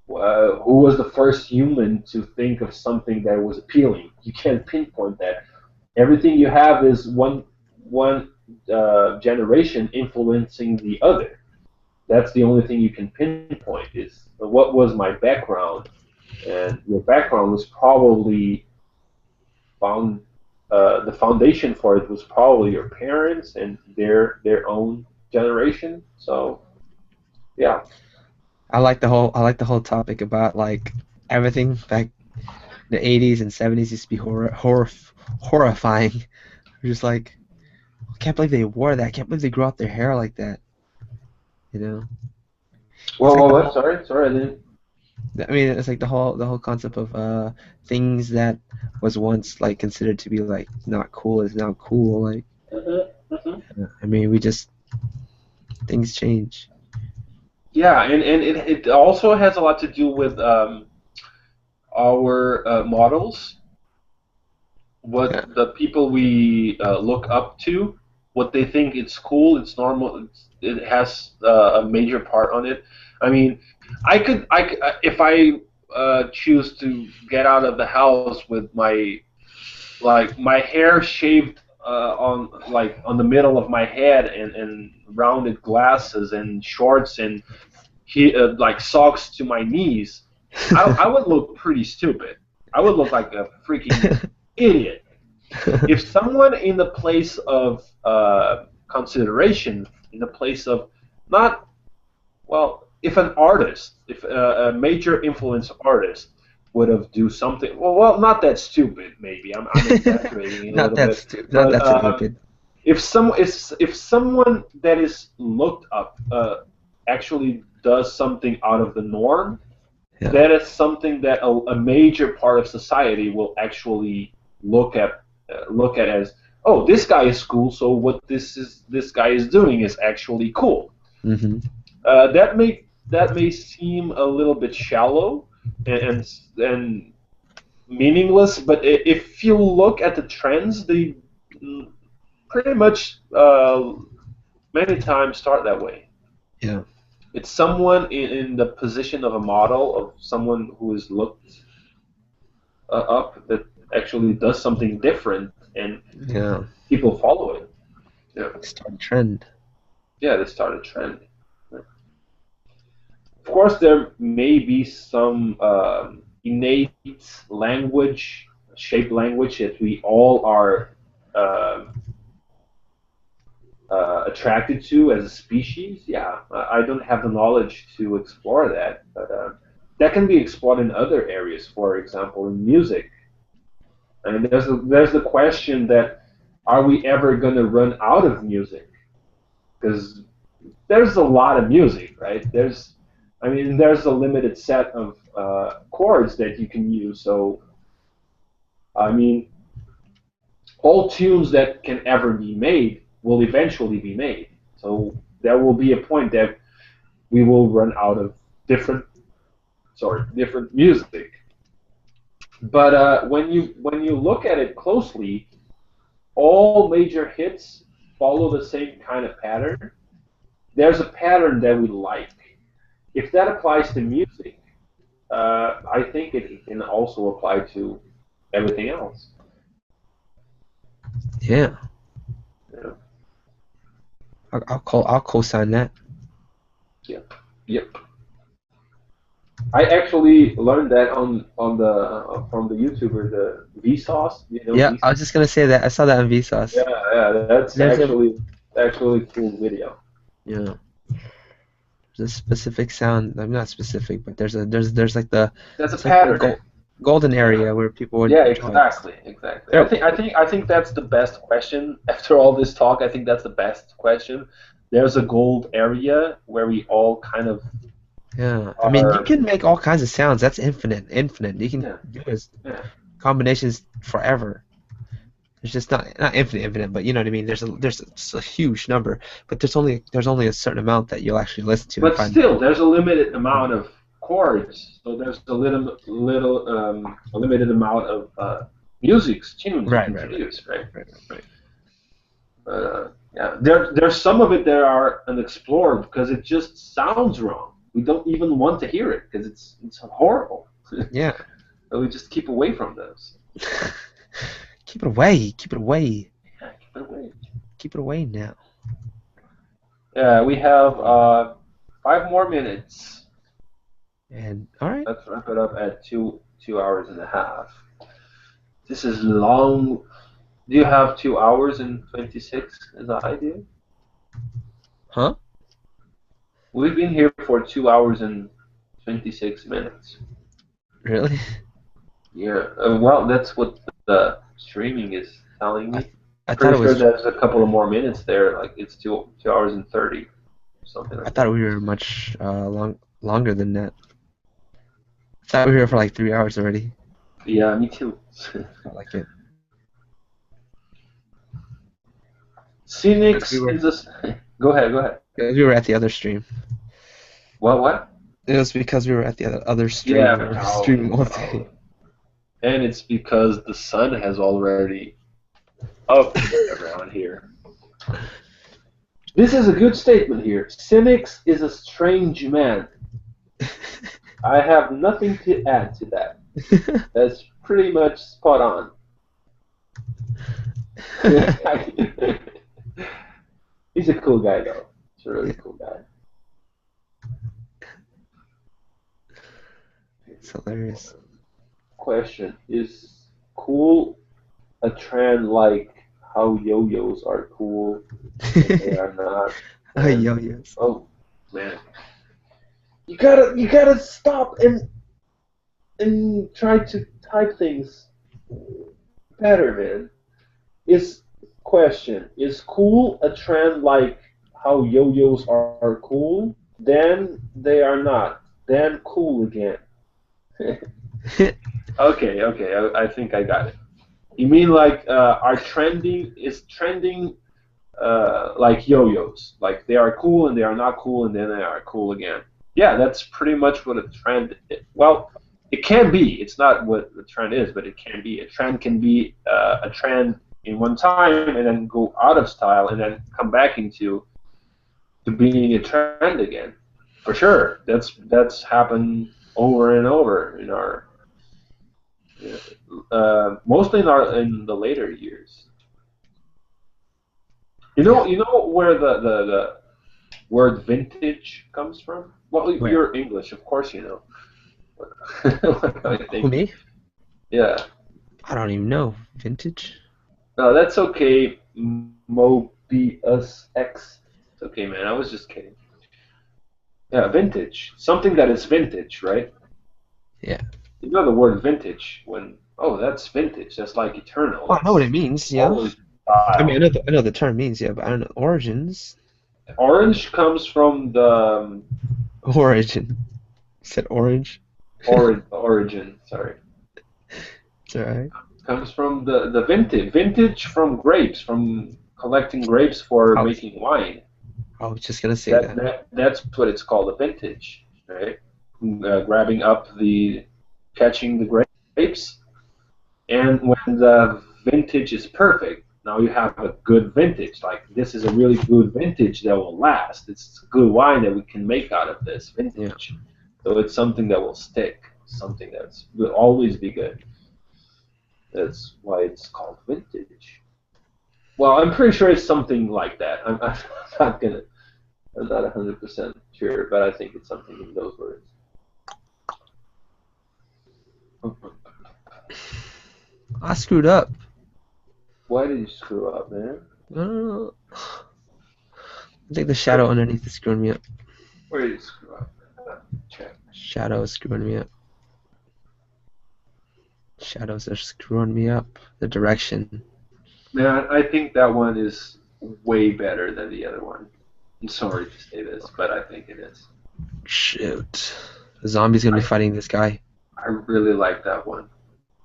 Who was the first human to think of something that was appealing? You can't pinpoint that. Everything you have is one generation influencing the other. That's the only thing you can pinpoint is what was my background, and your background was probably found. The foundation for it was probably your parents and their own generation. So yeah. I like the whole topic about like everything back in the 80s and 70s used to be horrifying. We're just like, I can't believe they wore that. I can't believe they grew out their hair like that. You know, it's like the What? whole. Sorry, I didn't. I mean, it's like the whole concept of things that was once like considered to be like not cool is now cool. Like, Mhm. I mean, we just things change. Yeah, and it also has a lot to do with our models, what Yeah. the people we look up to, what they think it's cool, it's normal, it has a major part on it. I mean, if I choose to get out of the house with my hair shaved on the middle of my head and rounded glasses and shorts and like socks to my knees, I would look pretty stupid. I would look like a freaking idiot. If someone in the place of consideration, in the place of not, well, if an artist, if a major influence artist would have do something, not that stupid, maybe I'm exaggerating a Not little that bit, stupid. Not but that stupid. if someone that is looked up actually does something out of the norm, Yeah. that is something that a major part of society will actually look at as, oh, this guy is cool, so what this guy is doing is actually cool. Mm-hmm. That may seem a little bit shallow and meaningless, but if you look at the trends, they pretty much many times start that way. Yeah. It's someone in the position of a model of someone who is looked up that actually does something different, and Yeah. people follow it. Yeah, Start a trend. yeah, they start a trend. Of course, there may be some innate language, shape language that we all are um attracted to as a species. Yeah, I don't have the knowledge to explore that, but that can be explored in other areas. For example, in music. I mean, there's the question that are we ever going to run out of music? Because there's a lot of music, right? There's a limited set of chords that you can use. So, I mean, all tunes that can ever be made will eventually be made. So there will be a point that we will run out of different music. But when you look at it closely, all major hits follow the same kind of pattern. There's a pattern that we like. If that applies to music, I think it can also apply to everything else. Yeah. Yeah. I'll co-sign that. Yep. Yep. I actually learned that on the from the YouTuber, the Vsauce. You know Yeah, I Vsauce? was just gonna say that. I saw that on Yeah, Vsauce. yeah. That's There's a actually cool video. yeah, there's a specific sound. I'm not specific, but there's like the That's a it's like the pattern. golden Yeah. area where people would Yeah, like. exactly, exactly. I There, think I think I think that's the best question. After all this talk, I think that's the best question. There's a gold area where we all kind of yeah. I mean, you are. can make all kinds of sounds. That's infinite. You can Yeah, do as yeah. combinations forever. It's just not infinite, but you know what I mean. There's a huge number, but there's only a certain amount that you'll actually listen to and But find. still, there's a limited amount of chords, so there's a limited amount of tunes you Right, can right, right, produce, right? right, right. Yeah, there's some of it that are unexplored because it just sounds wrong. We don't even want to hear it because it's horrible. Yeah. So we just keep away from those. Keep it away. Keep it away. Yeah, keep it away. Keep it away now. Yeah, we have 5 more minutes. And all right. Let's wrap it up at 2 hours and a half. This is long. Do you have 2 hours and 26 as I do? Huh? We've been here for 2 hours and 26 minutes. Really? Yeah. Well, that's what the streaming is telling I me. I thought Pretty it sure was there's a couple of more minutes there. Like it's 2 hours and 30, something I like thought that. we were much longer than that. I thought we were here for like 3 hours already. Yeah, me too. I like it. Because we Cynics were is a. Go ahead. Go ahead. 'cause we were at the other stream. What? It was because we were at the other stream. Yeah. We were streaming Oh, all oh. day. And it's because the sun has already up around here. This is a good statement here. Cynics is a strange man. I have nothing to add to that. That's pretty much spot on. He's a cool guy, though. He's a really cool guy. It's hilarious. Question: is cool a trend like how yo-yos are cool and they are not? Oh, And, yo-yos. oh man, you gotta stop and try to type things better, man. Is question: is cool a trend like how yo-yos are cool? Then they are not. Then cool again. Okay, okay, I think I got it. You mean like are trending is trending like yo-yos, like they are cool and they are not cool and then they are cool again. Yeah, that's pretty much what a trend is. Well, it can be. It's not what the trend is, but it can be. A trend can be a trend in one time and then go out of style and then come back into to being a trend again. For sure, that's happened over and over in our mostly in the later years. Yeah. You know where the word vintage comes from? Well, Where? you're English, of course you know. What am I Who, thinking? me? Yeah. I don't even know. Vintage? No, that's okay. Mobius X. It's okay, man. I was just kidding. Yeah, vintage. Something that is vintage, right? Yeah. You know the word vintage when oh that's vintage. That's like eternal. Oh, I know what it That's means, yeah. always I mean, style. I know the term means, yeah, but I don't know origins. Orange comes from the Origin. You said orange. origin. Sorry, It's alright. comes from the vintage. Vintage from grapes, from collecting grapes for making wine. I was just gonna say that. That's what it's called, a vintage, right? Grabbing up the catching the grapes, and when the vintage is perfect, now you have a good vintage. Like this is a really good vintage that will last. It's a good wine that we can make out of this Yeah. vintage. So it's something that will stick, something that's will always be good. That's why it's called vintage. Well, I'm pretty sure it's something like that. I'm not gonna. I'm not 100% sure, but I think it's something in those words. I screwed up. Why did you screw up, man? I think the shadow underneath is screwing me up. Where did you screw up? Check. Shadow is screwing me up. Shadows are screwing me up. The direction. Man, I think that one is way better than the other one. I'm sorry to say this, but I think it is. Shoot. The zombie's gonna be I, fighting this guy. I really like that one.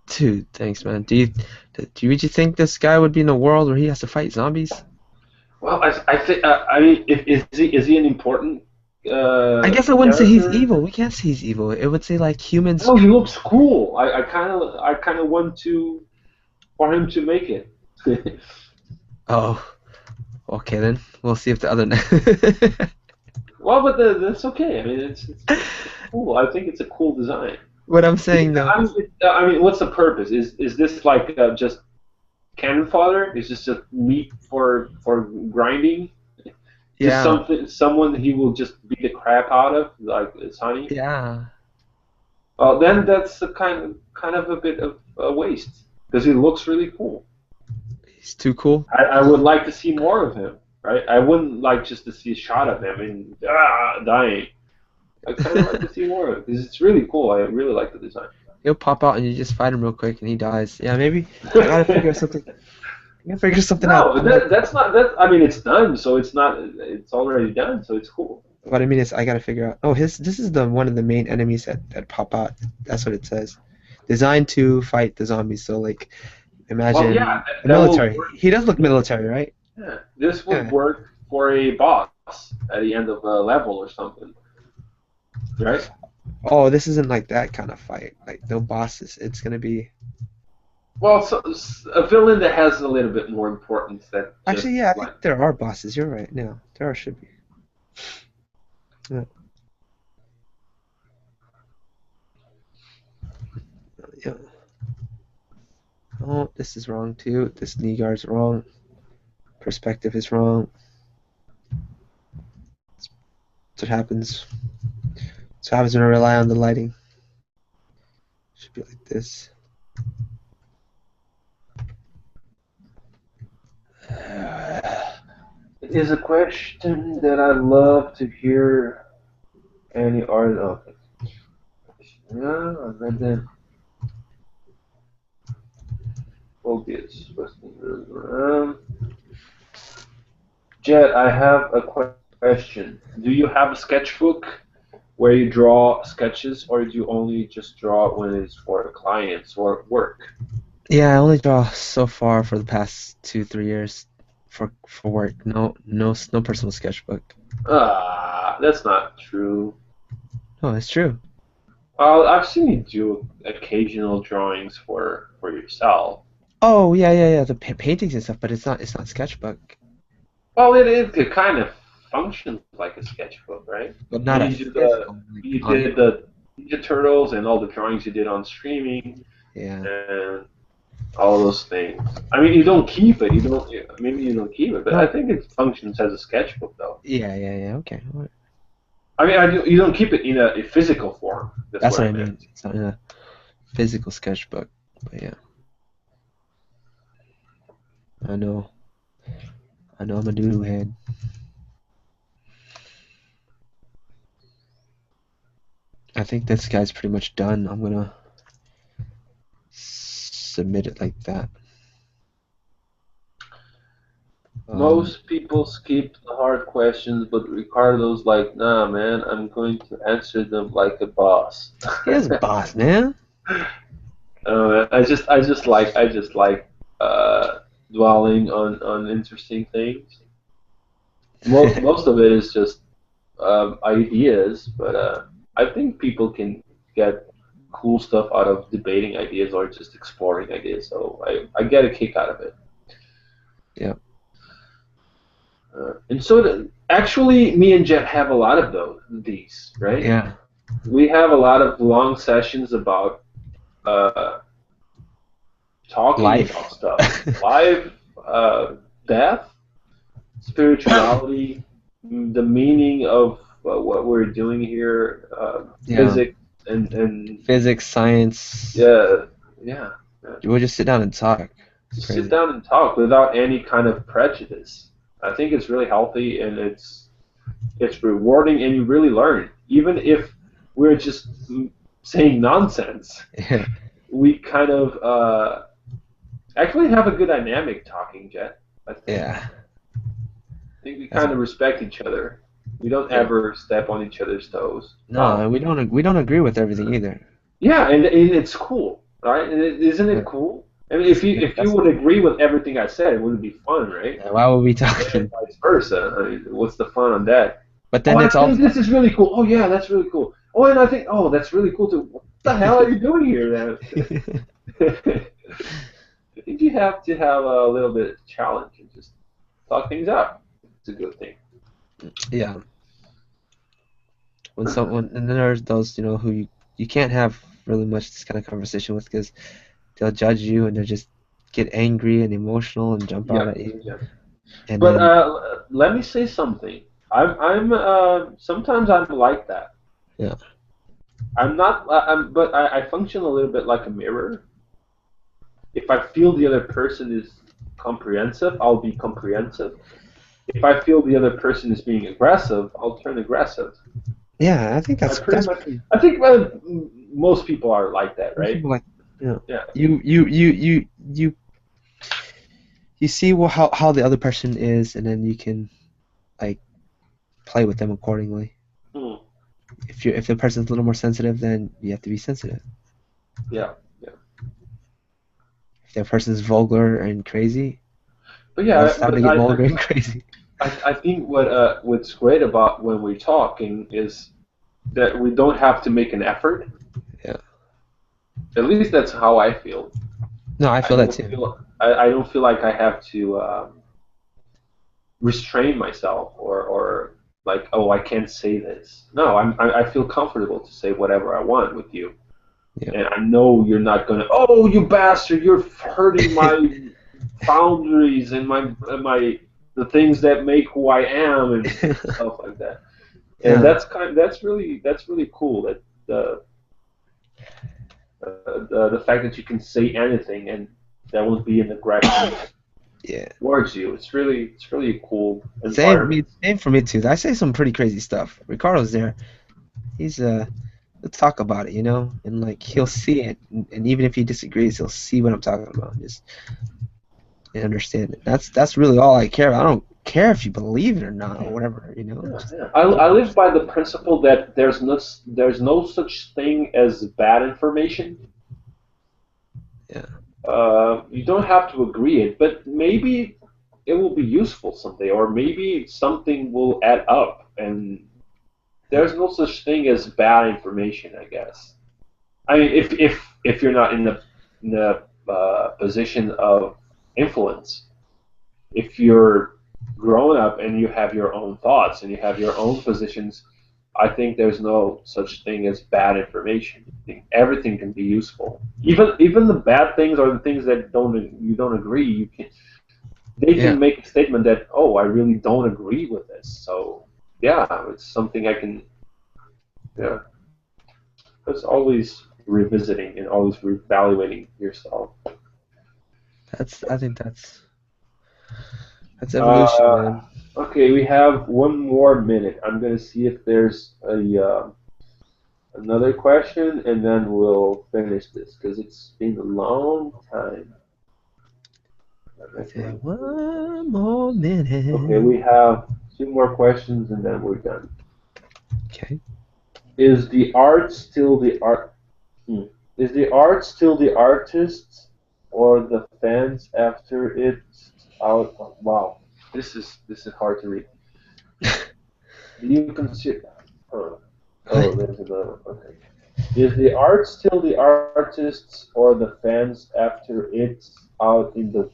Dude, thanks, man. Do you think this guy would be in a world where he has to fight zombies? Well, I think I mean, is he an important I guess I wouldn't say he's character? evil. We can't say he's evil. It would say like humans. No, he looks cool. I kind of want to for him to make it. Oh, okay then. We'll see if the other. Well, but that's okay. I mean, it's cool. I think it's a cool design. What I'm saying though. I mean, what's the purpose? Is this like just cannon fodder? Is this just meat for grinding? Just Yeah, someone he will just beat the crap out of, like Sonny? yeah. Well, then that's a kind of a bit of a waste because he looks really cool. He's too cool. I would like to see more of him, right? I wouldn't like just to see a shot of him and dying. I kind of like to see more of it because it's really cool. I really like the design. He'll pop out and you just fight him real quick and he dies. Yeah, maybe I gotta figure something. I gotta figure something out. No, that's not that. I mean, it's done, so it's not. It's already done, so it's cool. What I mean is, I gotta figure out. Oh, this is the one of the main enemies that pop out. That's what it says. Designed to fight the zombies. So like, Well, yeah, imagine the that will military. work. He does look military, right? Yeah, this would Yeah. work for a boss at the end of a level or something, right? Oh, this isn't like that kind of fight. Like no bosses. It's gonna be. Well, a villain that has a little bit more importance than just Actually, yeah, I like. think there are bosses. You're right. No, there are should be. Yeah. Yeah. Oh, this is wrong too. This knee guard's wrong. Perspective is wrong. That's what happens. That's what happens when I rely on the lighting. Should be like this. It is a question that I love to hear any art of. Yeah, and then focus. Jet, I have a question. Do you have a sketchbook? where you draw sketches, or do you only just draw it when it's for clients or work? Yeah, I only draw so far for the past 2, 3 years for work. No personal sketchbook. Ah, that's not true. No, it's true. Well, I've seen you do occasional drawings for yourself. Oh yeah. The paintings and stuff, but it's not sketchbook. Well, it kind of functions like a sketchbook, right? But I not mean, a physical like you on. did the Ninja Turtles and all the drawings you did on streaming Yeah. and all those things. I mean, you don't keep it. You don't. Maybe you don't keep it, but I No. think it functions as a sketchbook, though. Yeah. Okay. All right. I mean, you don't keep it in a physical form. That's That's what what I I meant. mean. It's not in a physical sketchbook. But yeah, I know. I know I'm a doo head. I think this guy's pretty much done. I'm gonna submit it like that. Um, Most people skip the hard questions, but Ricardo's like, nah, man, I'm going to answer them like a boss. he is a boss, man. I just like dwelling on interesting things. Most of it is just ideas, but I think people can get cool stuff out of debating ideas or just exploring ideas. So I get a kick out of it. Yeah. And so actually, me and Jet have a lot of these, right? Yeah. We have a lot of long sessions about uh, talking about Life. stuff, life, death, spirituality, the meaning of what we're doing here, Yeah. physics, and Physics, science. yeah, yeah, yeah. We'll just sit down and talk. It's Just sit crazy. down and talk without any kind of prejudice. I think it's really healthy and it's rewarding, and you really learn, even if we're just saying nonsense. Yeah. We kind of actually have a good dynamic talking, Jet. Yeah. I think we That's kind of respect each other. We don't yeah. ever step on each other's toes. No, Well, and we don't agree with everything either. yeah, and it's cool, right? And isn't Yeah. it cool? I mean, if you That's would agree with everything I said, it wouldn't be fun, right? yeah, why would we And talking? vice versa. I mean, what's the fun on that? But Oh, then I it's think also this is really cool. Oh, yeah, that's really cool. Oh, and I think, oh, that's really cool too. What the hell are you doing here, then? I think you have to have a little bit of challenge and just talk things out. It's a good thing. yeah. When someone and then there's those who you can't have really much this kind of conversation with because they'll judge you and they'll just get angry and emotional and jump out Yeah, at you yeah. and But then let me say something. I'm sometimes I'm like that. yeah. I'm not. But I function a little bit like a mirror. If I feel the other person is comprehensive, I'll be comprehensive. If I feel the other person is being aggressive, I'll turn aggressive. Yeah, I think I that's pretty that's much. pretty I think most people are like that, most right? people like Yeah. you you see how the other person is and then you can like play with them accordingly. Hmm. If the person's a little more sensitive, then you have to be sensitive. Yeah. Yeah. If the person's vulgar and crazy, But well, yeah, it's time to but get vulgar and crazy. I think what's great about when we're talking is that we don't have to make an effort. Yeah. At least that's how I feel. No, I feel that too. I don't feel like I have to restrain myself or like, oh, I can't say this. No, I feel comfortable to say whatever I want with you, Yeah. and I know you're not gonna. Oh, you bastard! You're hurting my boundaries and my the things that make who I am and stuff like that. And Yeah. that's really cool that the fact that you can say anything and that won't be an aggression Yeah. towards you. It's really a cool Same environment. same for me too. I say some pretty crazy stuff. Ricardo's there. He's he'll talk about it, and like he'll see it, and even if he disagrees, he'll see what I'm talking about, just and understand it. That's really all I care about. care if you believe it or not or whatever. Yeah, Just yeah. I live by the principle that there's no such thing as bad information. yeah, You don't have to agree it, but maybe it will be useful someday, or maybe something will add up, and yeah, there's no such thing as bad information, I guess. I mean, if you're not in the position of influence, if you're grown up and you have your own thoughts and you have your own positions, I think there's no such thing as bad information. I think everything can be useful. Even the bad things or the things that you don't agree, they yeah. can make a statement that, oh, I really don't agree with this. So yeah, it's something I can, yeah. It's always revisiting and always reevaluating yourself. I think that's evolution, Uh, man. okay, we have one more minute. I'm gonna see if there's another question, and then we'll finish this because it's been a long time. Okay, one more Okay, minute. we have two more questions, and then we're done. Okay. Is the art still the art? Hmm. Is the art still the artist, or the fans after it's out? Oh, wow, this is hard to read. Do you consider? Oh, What? oh, there's another one. Okay. Is the art still the artists or the fans after it's out in the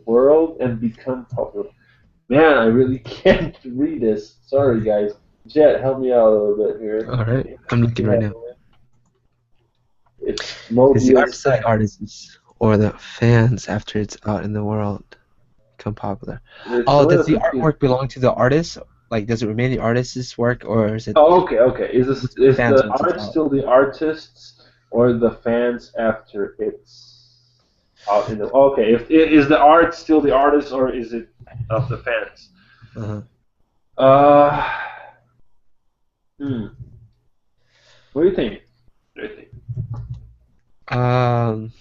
world and become popular? Man, I really can't read this. Sorry, guys. Jet, help me out a little bit here. All right. I'm looking right Yeah, now. it's Is the Mobius artist still the Tech. artists or the fans after it's out in the world become popular? It's a Oh, does little the confusing. artwork belong to the artist? Like, does it remain the artist's work, or is it Oh, okay, okay. goes to the Is fans the once it's art out? still the artists or the fans after it's out in the? Okay, if is the art still the artist or is it of the fans? Uh-huh. Uh, hmm. What do you think? What do you think? Um,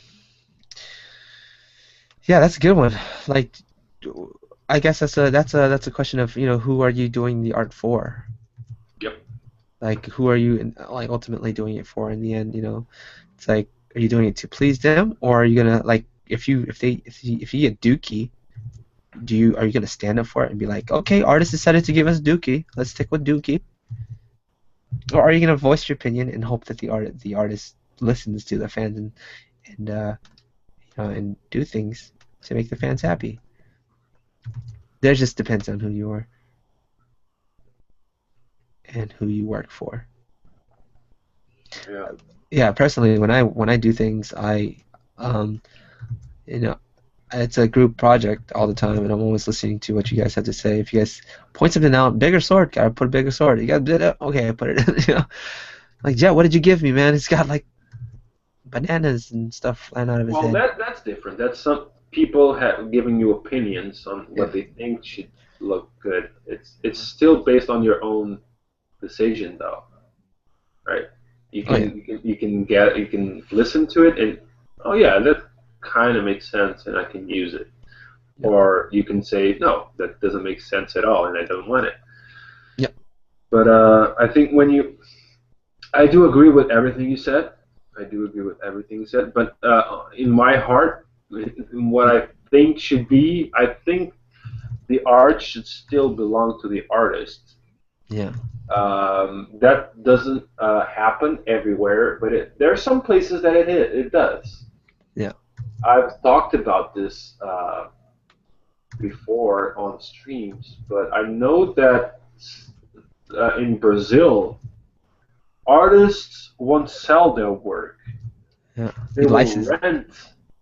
yeah, that's a good one. Like, I guess that's a question of, who are you doing the art for? Yep. Like, who are you like ultimately doing it for in the end? It's like, are you doing it to please them, or are you gonna like if you get Dookie, are you gonna stand up for it and be like, okay, artist decided to give us Dookie, let's stick with Dookie, or are you gonna voice your opinion and hope that the artist listens to the fans and do things to make the fans happy? That just depends on who you are and who you work for. Yeah. Yeah, personally, when I do things, um, you know, it's a group project all the time, and I'm always listening to what you guys have to say. If you guys point something out, bigger sword, gotta put a bigger sword. You got okay, I put it. Like Jet, what did you give me, man? He's got like bananas and stuff flying out of his Well, head. that's different. That's some people have giving you opinions on Yeah. what they think should look good. It's still based on your own decision, though, right? Oh yeah. You can listen to it and oh yeah, that kind of makes sense, and I can use it. Yeah. Or you can say no, that doesn't make sense at all, and I don't want it. Yeah. But I think I do agree with everything you said. I do agree with everything you said. But in my heart, in what Yeah. I think should be, I think the art should still belong to the artist. Yeah. That doesn't happen everywhere, but there are some places that it does. Yeah. I've talked about this before on streams, but I know that in Brazil, artists won't sell their work. Yeah. They You will license. rent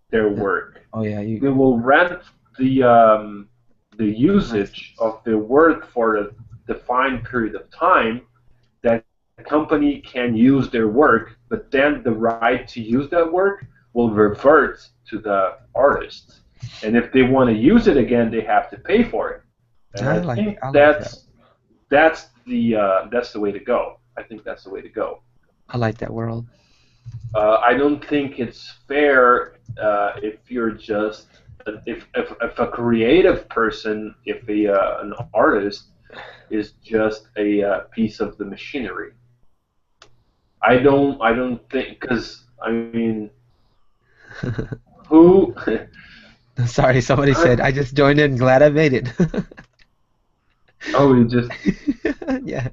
their Yeah. work. Oh yeah. They will rent the usage License. of their work for a defined period of time. That company can use their work, but then the right to use that work will revert to the artist. And if they want to use it again, they have to pay for it. And I think I like that. that's the way to go. I think that's the way to go. I like that world. I don't think it's fair if you're just if a creative person, if an artist is just a piece of the machinery. I don't think, because I mean, who? Sorry, somebody said I just joined in. Glad I made it. Oh, you just Yeah.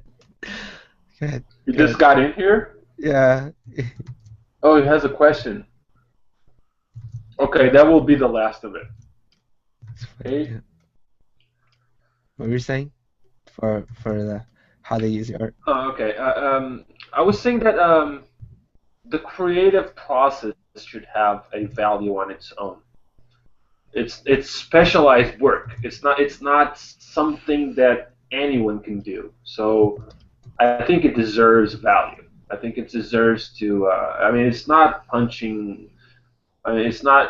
Good. you just Good. got in here? Yeah. Oh, he has a question. Okay, that will be the last of it. It's funny. Okay. Yeah. What were you saying? For the how they use the art. Oh, okay. I was saying that the creative process should have a value on its own. It's specialized work. It's not something that anyone can do. So I think it deserves value. I think it deserves to. I mean, it's not punching. I mean, it's not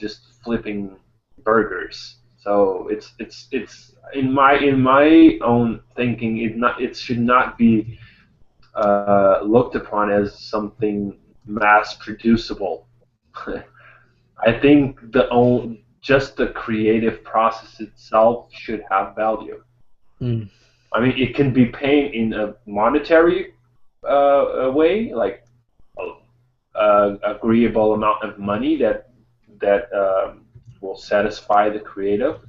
just flipping burgers. So it's in my own thinking. It should not be looked upon as something mass producible. I think just the creative process itself should have value. Mm. I mean, it can be paid in a monetary way, like agreeable amount of money that will satisfy the creative.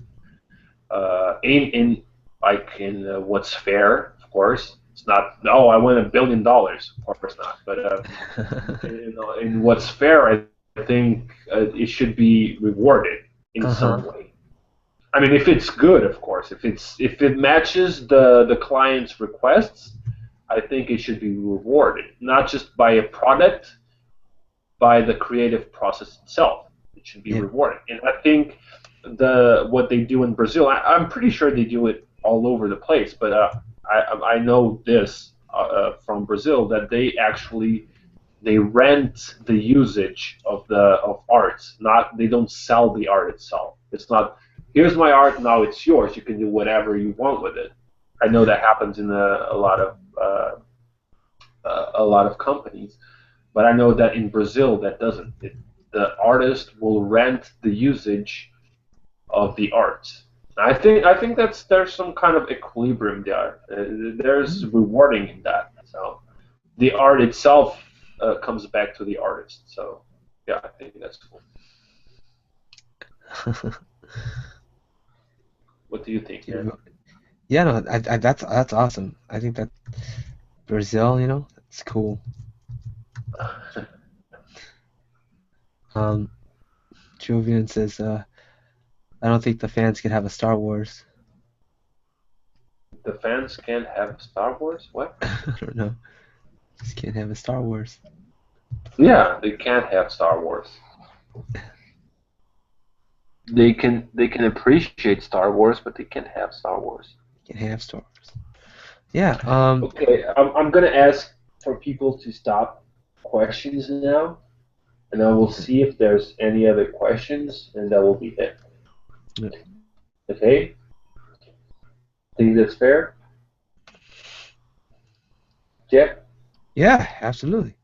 In like in what's fair, of course. It's not. No, I want $1 billion. Of course not. But in what's fair, I think it should be rewarded in Uh-huh. some way. I mean, if it's good, of course. If it matches the client's requests, I think it should be rewarded, not just by a product, by the creative process itself. It should be Yeah. rewarded, and I think what they do in Brazil, I'm pretty sure they do it all over the place, but I know this from Brazil that they rent the usage of art. Not They don't sell the art itself. It's not, here's my art, now it's yours. You can do whatever you want with it. I know that happens in a lot of companies, but I know that in Brazil that doesn't. The artist will rent the usage of the art. I think there's some kind of equilibrium there. There's Mm. rewarding in that. So the art itself comes back to the artist. So yeah, I think that's cool. What do you think, man? Yeah, no, that's awesome. I think that Brazil, that's cool. Um, Jovian says, I don't think the fans can have a Star Wars. The fans can't have Star Wars? What? I don't know. Just can't have a Star Wars. Yeah, they can't have Star Wars. They can appreciate Star Wars, but they can't have Star Wars. Can't have Star Wars. Yeah. Okay, I'm gonna ask for people to stop questions now, and I will see if there's any other questions, and that will be it. Yeah. Okay? Think that's fair? Jeff? Yeah, absolutely.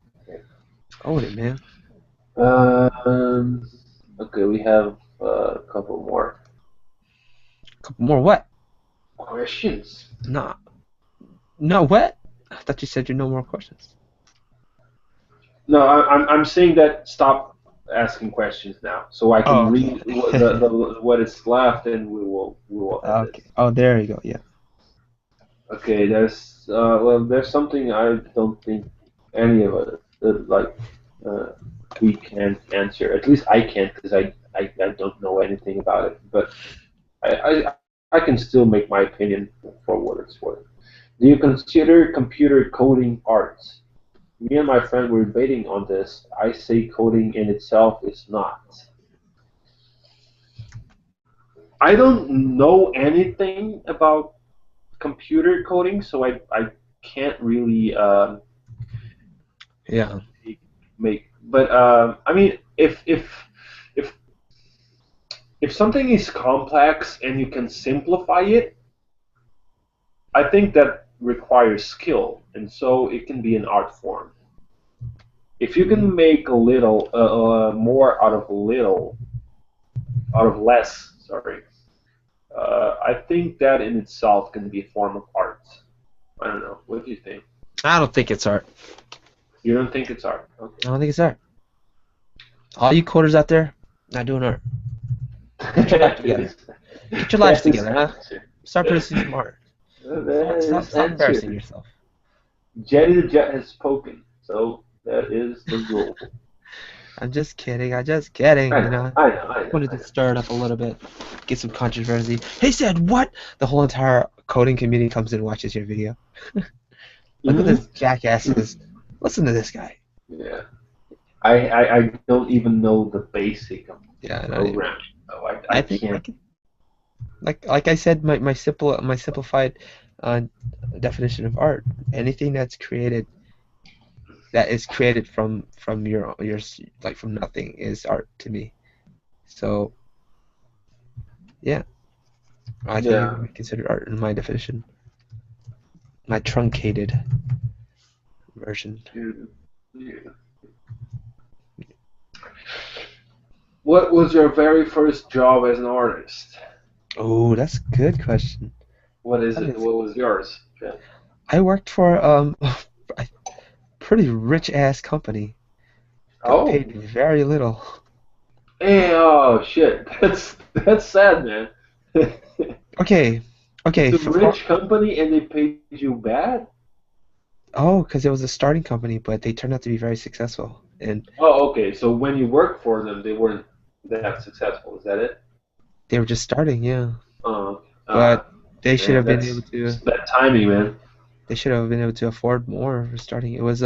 Go with it, man. Um, okay, we have a couple more Couple more what? questions. No. No, what? I thought you said you no more questions. No, I'm saying that stop asking questions now, so I Oh, can okay. read what is left, and we will end Okay. this. Oh, there you go. Yeah. Okay, there's something I don't think any of us uh, we can answer. At least I can't, because I don't know anything about it. But I can still make my opinion for what it's worth. Do you consider computer coding art? Me and my friend were debating on this. I say coding in itself is not. I don't know anything about computer coding, so I can't really Yeah. make. But I mean, if if something is complex and you can simplify it, I think that requires skill, and so it can be an art form. If you Mm. can make a little more out of a little, out of less. Sorry. I think that in itself can be a form of art. I don't know. What do you think? I don't think it's art. You don't think it's art? Okay. I don't think it's art. All you coders out there, not doing art. Get your life That together. is Get your lives that is together, huh? answer. Start producing some art. That is Stop embarrassing answer. yourself. Jetty the Jet has spoken. So that is the rule. I'm just kidding. I'm just kidding. I You know. know, I know. I know. wanted I to know. stir it up a little bit, get some controversy. He said what? The whole entire coding community comes in and watches your video. Look at this jackasses. Listen to this guy. Yeah. I don't even know the basic of Yeah, not even. programming. So I I think I can't. can. Like I said, my simplified uh, definition of art. Anything that is created from your like from nothing is art to me. So yeah, I think it Yeah. would be considered art in my definition. My truncated version. Yeah. Yeah. What was your very first job as an artist? Oh, that's a good question. What is That it? is. What was yours? Yeah. I worked for a pretty rich ass company. Got Oh. paid very little. Hey, oh shit. That's sad, man. Okay, okay. It's a For rich company and they paid you bad? oh, because it was a starting company, but they turned out to be very successful, and Oh, okay. So when you worked for them, they weren't that successful. Is that it? they were just starting, yeah. Oh, But they should man, have been able that's to. bad timing, man. They should have been able to afford more for starting. It was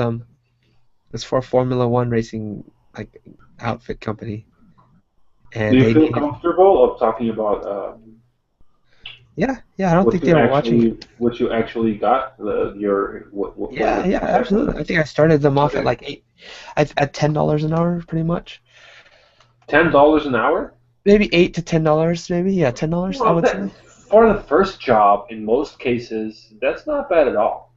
for a Formula One racing like outfit company, Do and you they feel needed. comfortable of talking about Yeah, yeah. I don't think they were watching. what you actually got? Your what Yeah, your yeah, paycheck absolutely. was? I think I started them off at Okay. like at $10 an hour, pretty much. $10 an hour? Maybe $8 to $10, maybe. Yeah, $10, I Well, would that, say. for the first job, in most cases, that's not bad at all,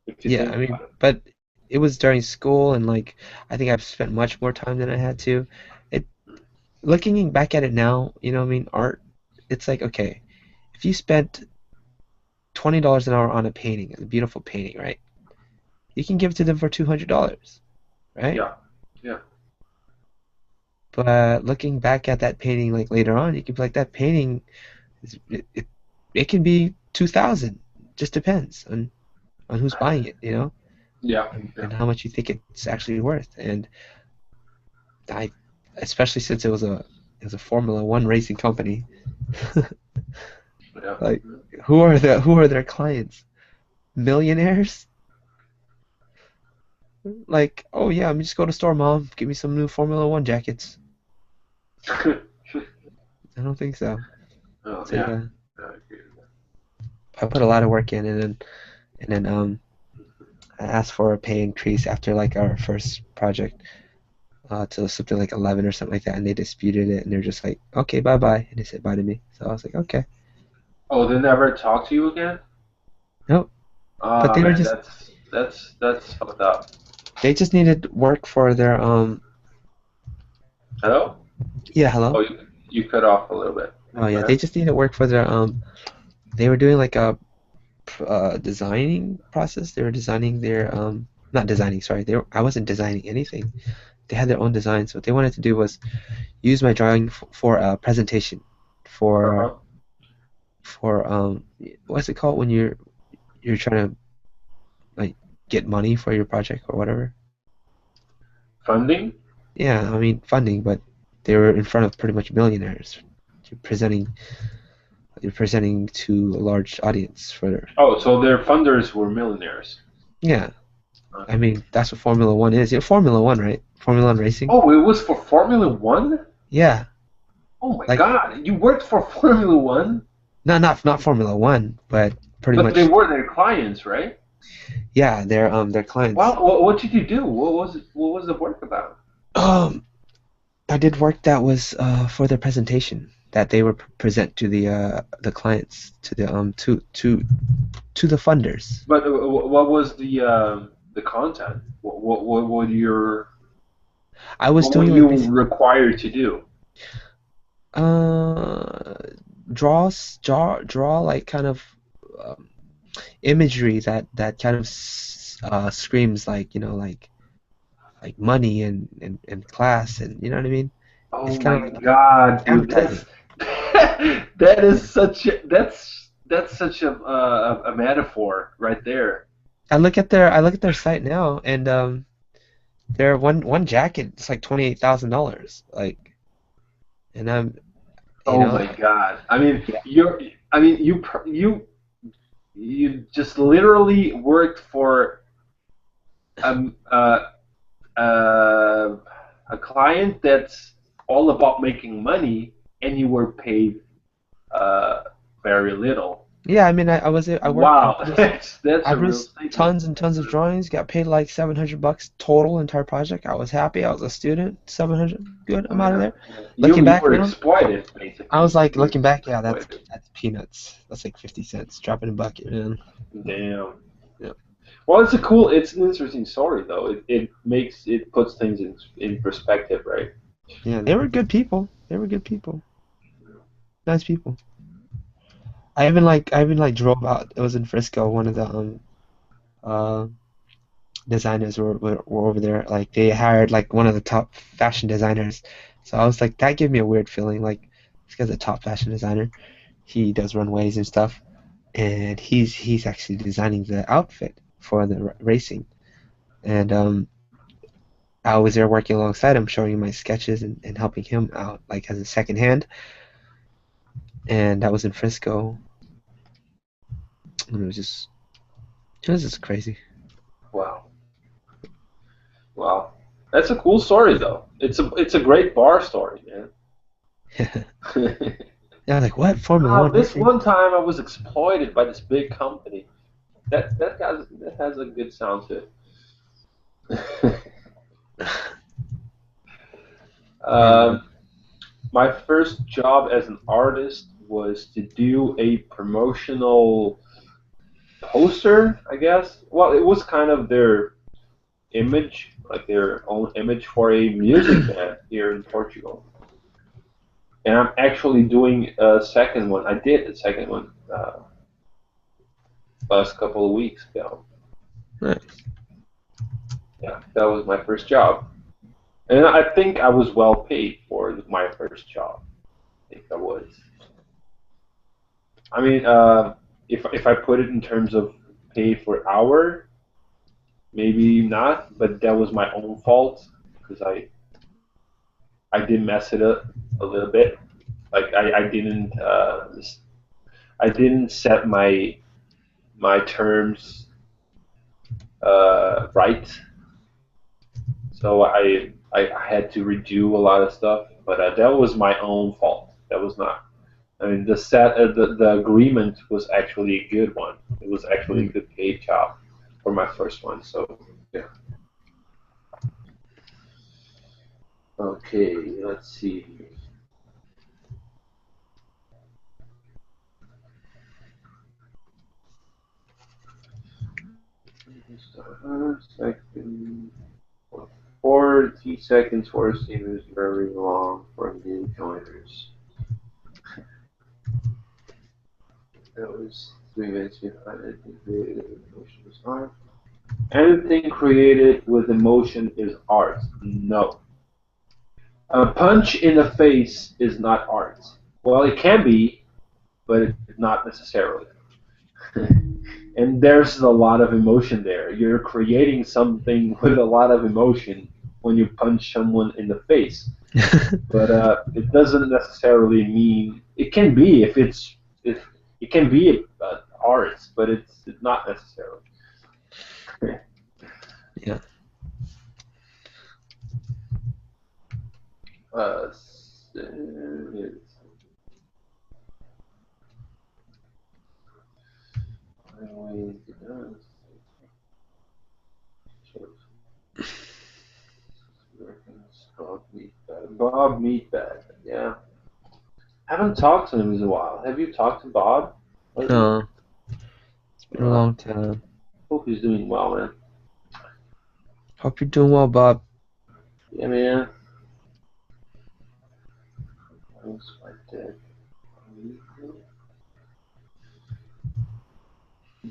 if you Yeah, I think mean, about it. but it was during school, and like I think I've spent much more time than I had to. It Looking back at it now, I mean, art. It's like okay, if you spent $20 an hour on a painting, a beautiful painting, right? You can give it to them for $200, right? Yeah, yeah, But looking back at that painting, like later on, you can be like that painting it can be 2,000. Just depends on who's buying it, yeah, yeah. and how much you think it's actually worth. And I, especially since it was a Formula One racing company, Yeah. like who are their clients? Millionaires? Like, oh yeah, let me just go to store, mom. Give me some new Formula One jackets. I don't think so. Oh, So yeah. yeah, I agree with I put a lot of work in, and then I asked for a pay increase after like our first project to something like 11 or something like that, and they disputed it, and they're just like, okay, bye bye, and they said bye to me. So I was like, okay, Oh, they never talk to you again? nope. But Oh they were man, just that's fucked up. they just needed work for their Hello? yeah, Oh, hello. you cut off a little bit. Oh Go yeah, they ahead. just needed work for their they were doing like a designing process. They were designing their not designing, sorry. I wasn't designing anything. They had their own designs. What they wanted to do was use my drawing for a presentation for Uh-huh. what's it called when you're trying to like get money for your project or whatever. Funding? Yeah, I mean funding, but they were in front of pretty much millionaires. You're presenting you're presenting to a large audience for Oh, so their funders were millionaires. yeah. I Okay. mean that's what Formula One is. Formula One, right? Formula One racing. Oh, it was for Formula One? Yeah, Oh my like God, you worked for Formula One? not Formula One, but pretty But they much were their clients, right? yeah. Their clients. Well, what did you do? What was it? What was the work about? Um, I did work that was for their presentation that they would present to the clients to to the funders. But what was the content? I was What were doing like you required to do? Uh, draw like kind of um, imagery that kind of screams like like money and class and you know what I mean. It's Oh kind my of like God, dude, advertising. that's that is such a, that's such a metaphor right there. I look at their site now and their one jacket is like $28,000 like and I'm you Oh know my God. I mean, yeah you just literally worked for um uh uh a client that's all about making money, and you were paid uh very little. yeah I mean I worked Wow, that's I a real produced statement. tons and That's tons a of real drawings, got paid like $700 total entire project. I was happy. I was a student. 700, good. I'm out of Yeah, there. yeah. Looking You back were now, exploited I was basically. like You were looking just back, yeah, exploited. that's peanuts. That's like 50 cents, drop in a bucket, man. Damn. Yeah. Well, it's an interesting story though. It puts things in perspective, right? Yeah, they were good people. They were good people. Nice people. I even like drove out. It was in Frisco. One of the uh designers were over there. Like they hired like one of the top fashion designers. So I was like that gave me a weird feeling. Like this guy's a top fashion designer. He does runways and stuff, and he's actually designing the outfit for the racing. And I was there working alongside him, showing him my sketches and helping him out like as a second hand. And that was in Frisco, and it was just crazy. Wow. Wow. That's a cool story though. It's a great bar story, man. Yeah, I was like, what Formula One This racing? one time I was exploited by this big company. That has a good sound to it. Yeah, man. um, my first job as an artist was to do a promotional poster, I guess. Well, it was kind of their image, like their own image for a music band here in Portugal. And I'm actually doing a second one. I did a second one last couple of weeks ago. Nice. Yeah, that was my first job, and I think I was well paid for my first job. I think I was. I mean, if I put it in terms of pay for hour, maybe not, but that was my own fault because I did mess it up a little bit. Like I didn't set my terms right, so I had to redo a lot of stuff. But that was my own fault. That was not. I mean, the agreement was actually a good one. It was actually a Mm. good paid job for my first one. So yeah. Okay, let's see. Second, 40 seconds for a scene is very long for new joiners. That was 3 minutes behind anything created with emotion is art. Anything created with emotion is art. No. A punch in the face is not art. Well, it can be, but not necessarily. And there's a lot of emotion there. You're creating something with a lot of emotion when you punch someone in the face. But it doesn't necessarily mean it can be if it can be art, but it's not necessarily. Yeah. uh, Bob Meatbag. Yeah, haven't talked to him in a while. Have you talked to Bob lately? No, it's been a Uh, long time. Hope he's doing well, man. Hope you're doing well, Bob. Yeah, man.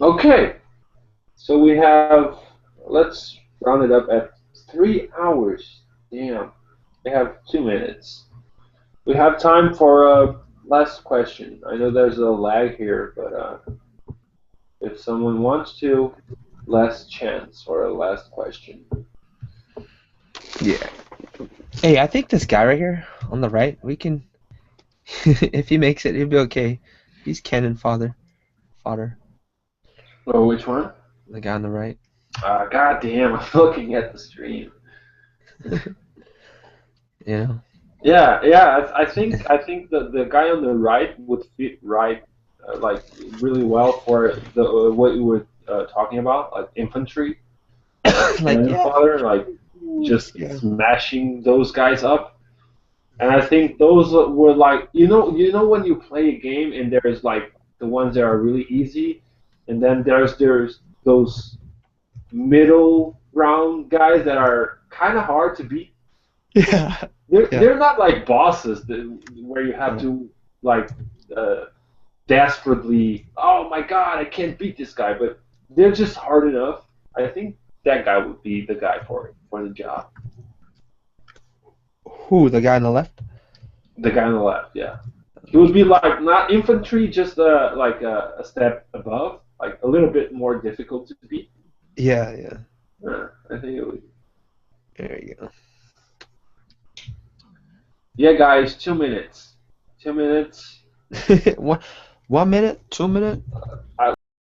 Okay, so we have. Let's round it up at 3 hours. Damn, we have 2 minutes. We have time for a last question. I know there's a lag here, but if someone wants to, last chance for a last question. Yeah. Hey, I think this guy right here on the right, we can, if he makes it, he'll be okay. He's cannon fodder. Oh, which one? The guy on the right. God damn, I'm looking at the stream. You know? Yeah, yeah. I think the guy on the right would fit right, like really well for the what you were talking about, like infantry, like Like, cannon yeah. fodder, like just Yeah. smashing those guys up. And I think those were like you know when you play a game and there's like the ones that are really easy, and then there's those middle round guys that are kind of hard to beat. Yeah. Yeah. They're not like bosses where you have Yeah. to like uh, desperately. Oh my god, I can't beat this guy, but they're just hard enough. I think that guy would be the guy for the job. Who, the guy on the left? The guy on the left, yeah. He would be like not infantry, just like a step above, like a little bit more difficult to beat. Yeah, yeah. I think it would. There you go. Yeah, guys, 2 minutes. 2 minutes. one, 1 minute, 2 minute. I